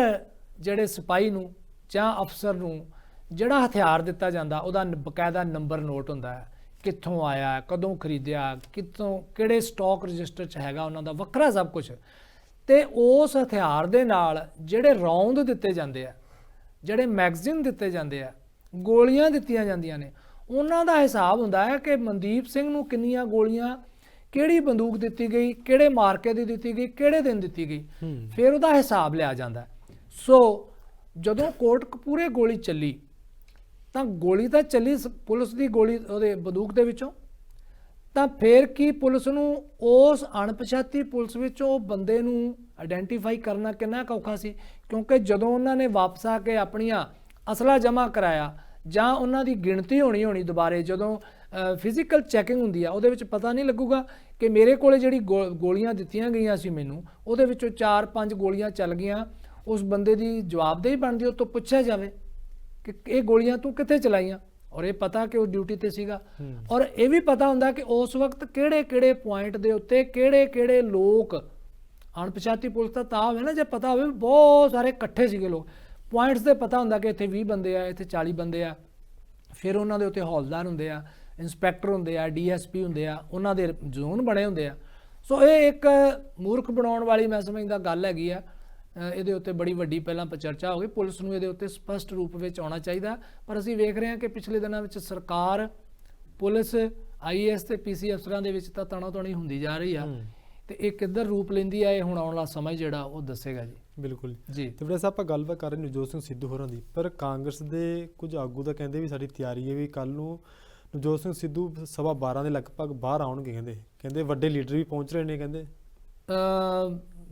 B: ਜਿਹੜੇ ਸਿਪਾਹੀ ਨੂੰ ਜਾਂ ਅਫਸਰ ਨੂੰ ਜਿਹੜਾ ਹਥਿਆਰ ਦਿੱਤਾ ਜਾਂਦਾ ਉਹਦਾ ਬਕਾਇਦਾ ਨੰਬਰ ਨੋਟ ਹੁੰਦਾ ਹੈ, ਕਿੱਥੋਂ ਆਇਆ, ਕਦੋਂ ਖਰੀਦਿਆ, ਕਿੱਥੋਂ, ਕਿਹੜੇ ਸਟਾਕ ਰਜਿਸਟਰ 'ਚ ਹੈਗਾ, ਉਹਨਾਂ ਦਾ ਵੱਖਰਾ ਸਭ ਕੁਝ। ਤੇ ਉਸ ਹਥਿਆਰ ਦੇ ਨਾਲ ਜਿਹੜੇ ਰੌਂਦ ਦਿੱਤੇ ਜਾਂਦੇ ਆ, ਜਿਹੜੇ ਮੈਗਜ਼ੀਨ ਦਿੱਤੇ ਜਾਂਦੇ ਆ, ਗੋਲੀਆਂ ਦਿੱਤੀਆਂ ਜਾਂਦੀਆਂ ਨੇ, ਉਹਨਾਂ ਦਾ ਹਿਸਾਬ ਹੁੰਦਾ ਹੈ ਕਿ ਮਨਦੀਪ ਸਿੰਘ ਨੂੰ ਕਿੰਨੀਆਂ ਗੋਲੀਆਂ, ਕਿਹੜੀ ਬੰਦੂਕ ਦਿੱਤੀ ਗਈ, ਕਿਹੜੇ ਮਾਰਕੇ ਦੀ ਦਿੱਤੀ ਗਈ, ਕਿਹੜੇ ਦਿਨ ਦਿੱਤੀ ਗਈ, ਫਿਰ ਉਹਦਾ ਹਿਸਾਬ ਲਿਆ ਜਾਂਦਾ। ਸੋ ਜਦੋਂ ਕੋਟਕਪੂਰੇ ਗੋਲੀ ਚੱਲੀ ਤਾਂ ਗੋਲੀ ਤਾਂ ਚੱਲੀ ਪੁਲਿਸ ਦੀ ਗੋਲੀ ਉਹਦੇ ਬੰਦੂਕ ਦੇ ਵਿੱਚੋਂ, ਤਾਂ ਫਿਰ ਕੀ ਪੁਲਿਸ ਨੂੰ ਉਸ ਅਣਪਛਾਤੀ ਪੁਲਿਸ ਵਿੱਚੋਂ ਬੰਦੇ ਨੂੰ ਆਇਡੈਂਟੀਫਾਈ ਕਰਨਾ ਕਿੰਨਾ ਔਖਾ ਸੀ? ਕਿਉਂਕਿ ਜਦੋਂ ਉਹਨਾਂ ਨੇ ਵਾਪਸ ਆ ਕੇ ਆਪਣੀਆਂ ਅਸਲਾ ਜਮ੍ਹਾਂ ਕਰਾਇਆ ਜਾਂ ਉਹਨਾਂ ਦੀ ਗਿਣਤੀ ਹੋਣੀ ਦੁਬਾਰੇ, ਜਦੋਂ ਫਿਜ਼ੀਕਲ ਚੈਕਿੰਗ ਹੁੰਦੀ ਆ, ਉਹਦੇ ਵਿੱਚ ਪਤਾ ਨਹੀਂ ਲੱਗੂਗਾ ਕਿ ਮੇਰੇ ਕੋਲੇ ਜਿਹੜੀ ਗੋਲੀਆਂ ਦਿੱਤੀਆਂ ਗਈਆਂ ਸੀ ਮੈਨੂੰ, ਉਹਦੇ ਵਿੱਚੋਂ 4-5 ਗੋਲੀਆਂ ਚੱਲ ਗਈਆਂ। ਉਸ ਬੰਦੇ ਦੀ ਜਵਾਬਦੇਹੀ ਬਣਦੀ, ਉਹ ਤੋਂ ਪੁੱਛਿਆ ਜਾਵੇ ਕਿ ਇਹ ਗੋਲੀਆਂ ਤੂੰ ਕਿੱਥੇ ਚਲਾਈਆਂ, ਔਰ ਇਹ ਪਤਾ ਕਿ ਉਹ ਡਿਊਟੀ ਤੇ ਸੀਗਾ। ਔਰ ਇਹ ਵੀ ਪਤਾ ਹੁੰਦਾ ਕਿ ਉਸ ਵਕਤ ਕਿਹੜੇ ਪੁਆਇੰਟ ਦੇ ਉੱਤੇ ਕਿਹੜੇ ਲੋਕ, ਅਣਪਛਾਤੀ ਪੁਲਿਸ ਤਾਂ ਹੋਵੇ ਨਾ ਜੇ ਪਤਾ ਹੋਵੇ ਬਹੁਤ ਸਾਰੇ ਇਕੱਠੇ ਸੀਗੇ ਲੋਕ, ਪੁਆਇੰਟਸ ਦੇ ਪਤਾ ਹੁੰਦਾ ਕਿ ਇੱਥੇ 20 ਬੰਦੇ ਆ, ਇੱਥੇ 40 ਬੰਦੇ ਆ। ਫਿਰ ਉਹਨਾਂ ਦੇ ਉੱਤੇ ਹੌਲਦਾਰ ਹੁੰਦੇ ਆ, ਇੰਸਪੈਕਟਰ ਹੁੰਦੇ ਆ, DSP ਹੁੰਦੇ ਆ, ਉਹਨਾਂ ਦੇ ਜ਼ੋਨ ਬਣੇ ਹੁੰਦੇ ਆ। ਸੋ ਇਹ ਇੱਕ ਮੂਰਖ ਬਣਾਉਣ ਵਾਲੀ ਮੈਂ ਸਮਝਦਾ ਗੱਲ ਹੈਗੀ ਆ। ਇਹਦੇ ਉੱਤੇ ਬੜੀ ਵੱਡੀ ਪਹਿਲਾਂ ਚਰਚਾ ਹੋ ਗਈ। ਪੁਲਿਸ ਨੂੰ ਇਹਦੇ ਉੱਤੇ ਸਪਸ਼ਟ ਰੂਪ ਵਿੱਚ ਆਉਣਾ ਚਾਹੀਦਾ, ਪਰ ਅਸੀਂ ਵੇਖ ਰਹੇ ਹਾਂ ਕਿ ਪਿਛਲੇ ਦਿਨਾਂ ਵਿੱਚ ਸਰਕਾਰ, ਪੁਲਿਸ, IAS ਤੇ PC ਅਫਸਰਾਂ ਦੇ ਵਿੱਚ ਤਾਂ ਤਣਾਤਣੀ ਹੁੰਦੀ ਜਾ ਰਹੀ ਆ, ਤੇ ਇਹ ਕਿੱਧਰ ਰੂਪ ਲੈਂਦੀ ਆ, ਇਹ ਹੁਣ ਆਉਣ ਵਾਲਾ ਸਮਾਂ ਜਿਹੜਾ ਉਹ ਦੱਸੇਗਾ ਜੀ।
A: ਬਿਲਕੁਲ
B: ਜੀ।
A: ਤੇ ਵੈਸੇ ਆਪਾਂ ਗੱਲਬਾਤ ਕਰ ਰਹੇ ਨਵਜੋਤ ਸਿੰਘ ਸਿੱਧੂ ਹੋਰਾਂ ਦੀ, ਪਰ ਕਾਂਗਰਸ ਦੇ ਕੁਝ ਆਗੂ ਤਾਂ ਕਹਿੰਦੇ ਵੀ ਸਾਡੀ ਤਿਆਰੀ ਹੈ ਵੀ ਕੱਲ ਨੂੰ ਨਵਜੋਤ ਸਿੰਘ ਸਿੱਧੂ 12:15 ਦੇ ਲਗਭਗ ਬਾਹਰ ਆਉਣਗੇ। ਕਹਿੰਦੇ ਵੱਡੇ ਲੀਡਰ ਵੀ ਪਹੁੰਚ ਰਹੇ ਨੇ। ਕਹਿੰਦੇ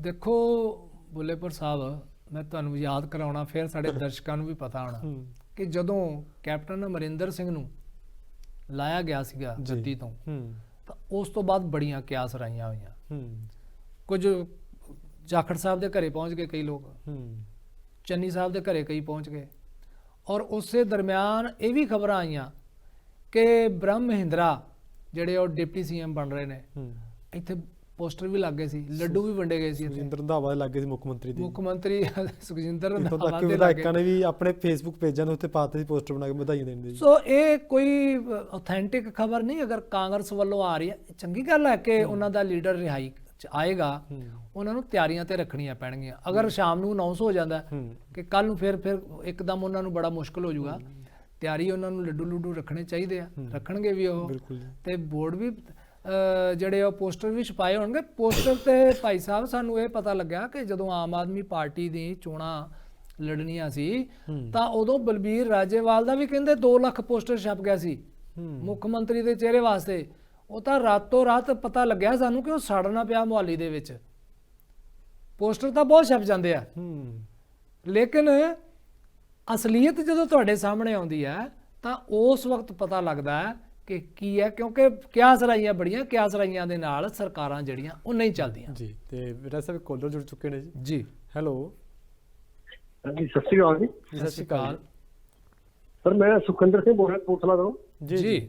B: ਦੇਖੋ ਬੁੱਲੇਪੁਰ ਸਾਹਿਬ, ਮੈਂ ਤੁਹਾਨੂੰ ਯਾਦ ਕਰਾਉਣਾ, ਫਿਰ ਸਾਡੇ ਦਰਸ਼ਕਾਂ ਨੂੰ ਵੀ ਪਤਾ ਹੋਣਾ ਕਿ ਜਦੋਂ ਕੈਪਟਨ ਅਮਰਿੰਦਰ ਸਿੰਘ ਨੂੰ ਲਾਇਆ ਗਿਆ ਸੀਗਾ ਜੱਦੀ ਤੋਂ, ਤਾਂ ਉਸ ਤੋਂ ਬਾਅਦ ਬੜੀਆਂ ਕਿਆਸ ਰਾਈਆਂ ਹੋਈਆਂ। ਕੁਝ ਜਾਖੜ ਸਾਹਿਬ ਦੇ ਘਰੇ ਪਹੁੰਚ ਗਏ ਕਈ ਲੋਕ, ਚੰਨੀ ਸਾਹਿਬ ਦੇ ਘਰੇ ਕਈ ਪਹੁੰਚ ਗਏ, ਔਰ ਉਸੇ ਦਰਮਿਆਨ ਇਹ ਵੀ ਖਬਰਾਂ ਆਈਆਂ ਕਿ ਬ੍ਰਹਮ ਮਹਿੰਦਰਾ ਜਿਹੜੇ ਉਹ ਡਿਪਟੀ CM ਬਣ ਰਹੇ ਨੇ, ਇੱਥੇ ਪੋਸਟਰ ਵੀ ਲੱਗ ਗਏ ਸੀ, ਲੱਡੂ ਵੀ ਵੰਡੇ ਗਏ ਸੀ।
A: ਸੁਖਜਿੰਦਰ ਰੰਧਾਵਾ ਦੇ ਲੱਗੇ ਸੀ ਮੁੱਖ ਮੰਤਰੀ
B: ਸੁਖਜਿੰਦਰ
A: ਰੰਧਾਵਾ ਦੇ ਵਿਧਾਇਕਾਂ ਨੇ ਵੀ ਆਪਣੇ ਫੇਸਬੁੱਕ ਪੇਜਾਂ ਦੇ ਉੱਤੇ ਪਾਤੇ ਸੀ ਪੋਸਟਰ ਬਣਾ ਕੇ ਵਧਾਈਆਂ ਦੇਣ ਦੇ।
B: ਸੋ ਇਹ ਕੋਈ ਆਥੈਂਟਿਕ ਖਬਰ ਨਹੀਂ। ਅਗਰ ਕਾਂਗਰਸ ਵੱਲੋਂ ਆ ਰਹੀ ਹੈ, ਚੰਗੀ ਗੱਲ ਹੈ ਕਿ ਉਹਨਾਂ ਦਾ ਲੀਡਰ ਰਿਹਾਈ ਚ ਆਏਗਾ, ਉਹਨਾਂ ਨੂੰ ਤਿਆਰੀਆਂ ਤੇ ਰੱਖਣੀਆਂ ਪੈਣਗੀਆਂ। ਅਗਰ ਸ਼ਾਮ ਨੂੰ ਅਨਾਉਂਸ ਹੋ ਜਾਂਦਾ ਕਿ ਕੱਲ ਨੂੰ ਫਿਰ ਇੱਕਦਮ ਉਹਨਾਂ ਨੂੰ ਬੜਾ ਮੁਸ਼ਕਲ ਹੋ ਜਾਊਗਾ, ਤਿਆਰੀ ਉਹਨਾਂ ਨੂੰ ਲੱਡੂ ਰੱਖਣੇ ਚਾਹੀਦੇ ਆ, ਰੱਖਣਗੇ ਵੀ ਉਹ, ਤੇ ਬੋਰਡ ਵੀ ਜਿਹੜੇ ਉਹ ਪੋਸਟਰ ਵੀ ਛਪਾਏ ਹੋਣਗੇ। ਪੋਸਟਰ ਤੇ ਭਾਈ ਸਾਹਿਬ ਸਾਨੂੰ ਇਹ ਪਤਾ ਲੱਗਿਆ ਕਿ ਜਦੋਂ ਆਮ ਆਦਮੀ ਪਾਰਟੀ ਦੀ ਚੋਣਾਂ ਲੜਨੀਆਂ ਸੀ ਤਾਂ ਉਦੋਂ ਬਲਬੀਰ ਰਾਜੇਵਾਲ ਦਾ ਵੀ ਕਹਿੰਦੇ 2 ਲੱਖ ਪੋਸਟਰ ਛਪ ਗਿਆ ਸੀ ਮੁੱਖ ਮੰਤਰੀ ਦੇ ਚਿਹਰੇ ਵਾਸਤੇ। ਉਹ ਤਾਂ ਰਾਤੋਂ ਰਾਤ ਪਤਾ ਲੱਗਿਆ ਸਾਨੂੰ ਕਿ ਉਹ ਸੜਨਾ ਪਿਆ ਮੁਹਾਲੀ ਦੇ ਵਿੱਚ। ਪੋਸਟਰ ਤਾਂ ਬਹੁਤ ਛਪ ਜਾਂਦੇ ਆ, ਲੇਕਿਨ ਅਸਲੀਅਤ ਜਦੋਂ ਤੁਹਾਡੇ ਸਾਹਮਣੇ ਆਉਂਦੀ ਹੈ ਤਾਂ ਉਸ ਵਕਤ ਪਤਾ ਲੱਗਦਾ ਹੈ ਕਿ ਕੀ ਹੈ, ਕਿਉਂਕਿ ਕਿਆਸ ਰਾਈਆਂ ਬੜੀਆਂ, ਕਿਆਸ ਰਾਈਆਂ ਦੇ ਨਾਲ ਸਰਕਾਰਾਂ ਜਿਹੜੀਆਂ ਉਹ ਨਹੀਂ ਚੱਲਦੀਆਂ ਜੀ। ਤੇ ਵੀਰਾ ਸਾਹਿਬ ਕੋਲਰ ਜੁੜ ਚੁੱਕੇ ਨੇ ਜੀ। ਹੈਲੋ
E: ਜੀ, ਸਤਿ ਸ਼੍ਰੀ ਅਕਾਲ ਜੀ।
B: ਸਤਿ ਸ਼੍ਰੀ ਅਕਾਲ
E: ਸਰ, ਮੈਂ ਸੁਖਿੰਦਰ ਸਿੰਘ ਬੋਲ ਰਿਹਾ ਕਪੂਰਥਲਾ ਤੋਂ
B: ਜੀ।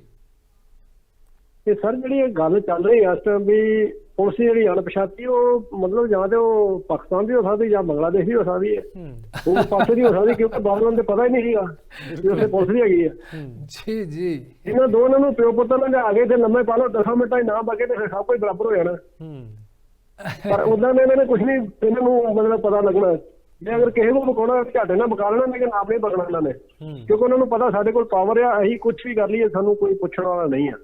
E: ਤੇ ਸਰ, ਜਿਹੜੀ ਇਹ ਗੱਲ ਚੱਲ ਰਹੀ ਹੈ ਇਸ ਟਾਈਮ ਵੀ ਪੁਲਿਸ ਜਿਹੜੀ ਅਣਪਛਾਤੀ, ਉਹ ਮਤਲਬ ਜਾਂ ਤੇ ਉਹ ਪਾਕਿਸਤਾਨ ਦੀ ਹੋ ਸਕਦੀ ਜਾਂ ਬੰਗਲਾਦੇਸ਼ ਦੀ ਹੋ ਸਕਦੀ ਹੈ, ਉਹ ਪਾਸੇ ਦੀ ਹੋ ਸਕਦੀ, ਕਿਉਂਕਿ ਬਾਬਲਾਂ ਤੇ ਪਤਾ ਹੀ ਨਹੀਂ ਸੀਗਾ ਕਿ ਉੱਥੇ ਪੁਲਿਸ ਵੀ ਹੈਗੀ ਹੈ।
B: ਜੀ ਜੀ।
E: ਇਹਨਾਂ ਦੋਨਾਂ ਨੂੰ ਪਿਓ ਪੁੱਤਰ ਨਾਲ ਲਿਆ ਕੇ ਤੇ ਲੰਮੇ ਪਾ ਲਓ, 10 ਮਿੰਟਾਂ ਹੀ ਨਾ ਬਗੇ ਤੇ ਫਿਰ ਸਭ ਕੁਝ ਬਰਾਬਰ ਹੋ ਜਾਣਾ। ਪਰ ਉਦਾਂ ਦੇ ਇਹਨਾਂ ਨੇ ਕੁਝ ਨਹੀਂ, ਇਹਨਾਂ ਨੂੰ ਮਤਲਬ ਪਤਾ ਲੱਗਣਾ ਜੇ ਅਗਰ ਕਿਸੇ ਨੂੰ ਬਕਾਉਣਾ ਝਾਟੇ ਨਾਲ ਬਕਾ ਲੈਣਾ, ਲੇਕਿਨ ਆਪ ਨਹੀਂ ਬਕਣਾ ਇਹਨਾਂ ਨੇ, ਕਿਉਂਕਿ ਉਹਨਾਂ ਨੂੰ ਪਤਾ ਸਾਡੇ ਕੋਲ ਪਾਵਰ ਆ, ਅਸੀਂ ਕੁਝ ਵੀ ਕਰ ਲਈਏ, ਸਾਨੂੰ ਕੋਈ ਪੁੱਛਣ ਵਾਲਾ ਨਹੀਂ ਆ।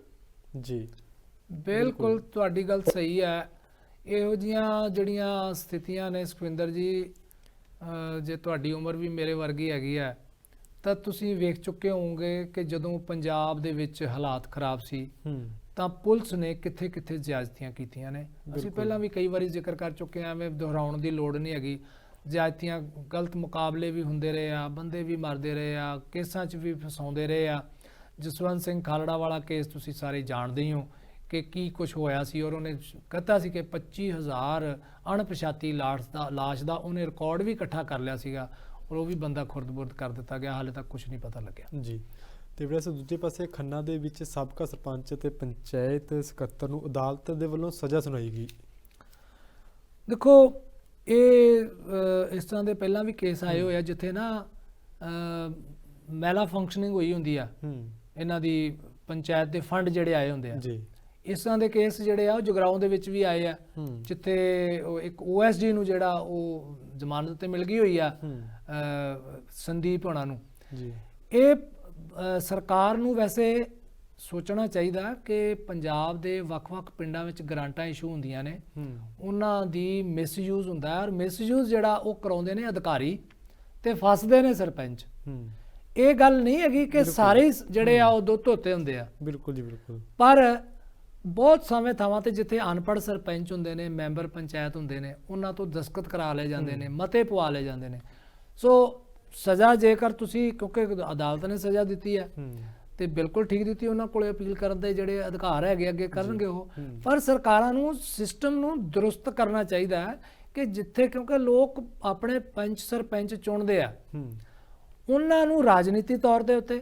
B: ਜੀ ਬਿਲਕੁਲ, ਤੁਹਾਡੀ ਗੱਲ ਸਹੀ ਹੈ। ਇਹੋ ਜਿਹੀਆਂ ਜਿਹੜੀਆਂ ਸਥਿਤੀਆਂ ਨੇ ਸੁਖਵਿੰਦਰ ਜੀ, ਜੇ ਤੁਹਾਡੀ ਉਮਰ ਵੀ ਮੇਰੇ ਵਰਗੀ ਹੈਗੀ ਹੈ ਤਾਂ ਤੁਸੀਂ ਵੇਖ ਚੁੱਕੇ ਹੋਵੋਗੇ ਕਿ ਜਦੋਂ ਪੰਜਾਬ ਦੇ ਵਿੱਚ ਹਾਲਾਤ ਖਰਾਬ ਸੀ ਤਾਂ ਪੁਲਿਸ ਨੇ ਕਿੱਥੇ ਕਿੱਥੇ ਜ਼ਿਆਦਤੀਆਂ ਕੀਤੀਆਂ ਨੇ। ਅਸੀਂ ਪਹਿਲਾਂ ਵੀ ਕਈ ਵਾਰੀ ਜ਼ਿਕਰ ਕਰ ਚੁੱਕੇ ਹਾਂ, ਐਵੇਂ ਦੁਹਰਾਉਣ ਦੀ ਲੋੜ ਨਹੀਂ ਹੈਗੀ। ਜ਼ਿਆਦਤੀਆਂ, ਗਲਤ ਮੁਕਾਬਲੇ ਵੀ ਹੁੰਦੇ ਰਹੇ ਆ, ਬੰਦੇ ਵੀ ਮਰਦੇ ਰਹੇ ਆ, ਕੇਸਾਂ 'ਚ ਵੀ ਫਸਾਉਂਦੇ ਰਹੇ ਆ। ਜਸਵੰਤ ਸਿੰਘ ਖਾਲੜਾ ਵਾਲਾ ਕੇਸ ਤੁਸੀਂ ਸਾਰੇ ਜਾਣਦੇ ਹੀ ਹੋ ਕਿ ਕੀ ਕੁਝ ਹੋਇਆ ਸੀ, ਔਰ ਉਹਨੇ ਕਹਤਾ ਸੀ ਕਿ 25,000 ਅਣਪਛਾਤੀ ਲਾਸ਼ ਦਾ ਉਹਨੇ ਰਿਕਾਰਡ ਵੀ ਇਕੱਠਾ ਕਰ ਲਿਆ ਸੀਗਾ, ਔਰ ਉਹ ਵੀ ਬੰਦਾ ਖੁਰਦ-ਬੁਰਦ ਕਰ ਦਿੱਤਾ ਗਿਆ। ਹਾਲੇ ਤੱਕ ਕੁਝ ਨਹੀਂ ਪਤਾ ਲੱਗਿਆ
A: ਜੀ। ਤੇ ਵੈਸੇ ਦੂਜੇ ਪਾਸੇ ਖੰਨਾ ਦੇ ਵਿੱਚ ਸਾਬਕਾ ਸਰਪੰਚ ਤੇ ਪੰਚਾਇਤ ਸਕੱਤਰ ਨੂੰ ਅਦਾਲਤ ਦੇ ਵੱਲੋਂ ਸਜ਼ਾ ਸੁਣਾਈ ਗਈ।
B: ਦੇਖੋ, ਇਹ ਇਸ ਤਰ੍ਹਾਂ ਦੇ ਪਹਿਲਾਂ ਵੀ ਕੇਸ ਆਏ ਹੋਏ ਆ ਜਿੱਥੇ ਨਾ ਮੈਲਾ ਫੰਕਸ਼ਨਿੰਗ ਹੋਈ ਹੁੰਦੀ ਆ ਇਹਨਾਂ ਦੀ ਪੰਚਾਇਤ ਦੇ ਫੰਡ ਜਿਹੜੇ ਆਏ ਹੁੰਦੇ ਆ
A: ਜੀ।
B: ਇਸ ਤਰ੍ਹਾਂ ਦੇ ਕੇਸ ਜਿਹੜੇ ਆ ਉਹ ਜਗਰਾਉਂ ਦੇ ਵਿੱਚ ਵੀ ਆਏ ਆ, ਜਿੱਥੇ ਉਹ ਇੱਕ OSD ਨੂੰ ਜਿਹੜਾ ਉਹ ਜ਼ਮਾਨਤ ਤੇ ਮਿਲ ਗਈ ਹੋਈ ਆ ਸੰਦੀਪ ਹੋਣਾ ਨੂੰ।
A: ਜੀ।
B: ਇਹ ਸਰਕਾਰ ਨੂੰ ਵੈਸੇ ਸੋਚਣਾ ਚਾਹੀਦਾ ਕਿ ਪੰਜਾਬ ਦੇ ਵੱਖ-ਵੱਖ ਪਿੰਡਾਂ ਵਿੱਚ ਗ੍ਰਾਂਟਾਂ ਇਸ਼ੂ ਹੁੰਦੀਆਂ ਨੇ, ਉਹਨਾਂ ਦੀ ਮਿਸਯੂਜ਼ ਹੁੰਦਾ ਹੈ, ਔਰ ਮਿਸਯੂਜ਼ ਜਿਹੜਾ ਉਹ ਕਰਾਉਂਦੇ ਨੇ ਅਧਿਕਾਰੀ ਤੇ ਫਸਦੇ ਨੇ ਸਰਪੰਚ। ਇਹ ਗੱਲ ਨਹੀਂ ਹੈਗੀ ਕਿ ਸਾਰੇ ਜਿਹੜੇ ਆ ਉਹ ਦੁੱਧ ਧੋਤੇ ਹੁੰਦੇ ਆ।
A: ਬਿਲਕੁਲ ਜੀ, ਬਿਲਕੁਲ।
B: ਪਰ ਬਹੁਤ ਸਮੇਂ ਥਾਵਾਂ ਤੇ ਜਿੱਥੇ ਅਨਪੜ੍ਹ ਸਰਪੰਚ ਹੁੰਦੇ ਨੇ, ਮੈਂਬਰ ਪੰਚਾਇਤ ਹੁੰਦੇ ਨੇ, ਉਹਨਾਂ ਤੋਂ ਦਸਤਖਤ ਕਰਾ ਲਏ ਜਾਂਦੇ ਨੇ, ਮਤੇ ਪਵਾ ਲਏ ਜਾਂਦੇ ਨੇ। ਸੋ ਸਜ਼ਾ ਜੇਕਰ ਤੁਸੀਂ, ਕਿਉਂਕਿ ਅਦਾਲਤ ਨੇ ਸਜ਼ਾ ਦਿੱਤੀ ਹੈ ਤੇ ਬਿਲਕੁਲ ਠੀਕ ਦਿੱਤੀ, ਉਹਨਾਂ ਕੋਲੇ ਅਪੀਲ ਕਰਨ ਦੇ ਜਿਹੜੇ ਅਧਿਕਾਰ ਹੈਗੇ ਅੱਗੇ ਕਰਨਗੇ ਉਹ। ਪਰ ਸਰਕਾਰਾਂ ਨੂੰ ਸਿਸਟਮ ਨੂੰ ਦਰੁਸਤ ਕਰਨਾ ਚਾਹੀਦਾ ਹੈ ਕਿ ਜਿੱਥੇ, ਕਿਉਂਕਿ ਲੋਕ ਆਪਣੇ ਪੰਚ ਸਰਪੰਚ ਚੁਣਦੇ ਆ, ਉਹਨਾਂ ਨੂੰ ਰਾਜਨੀਤੀ ਤੌਰ ਦੇ ਉੱਤੇ,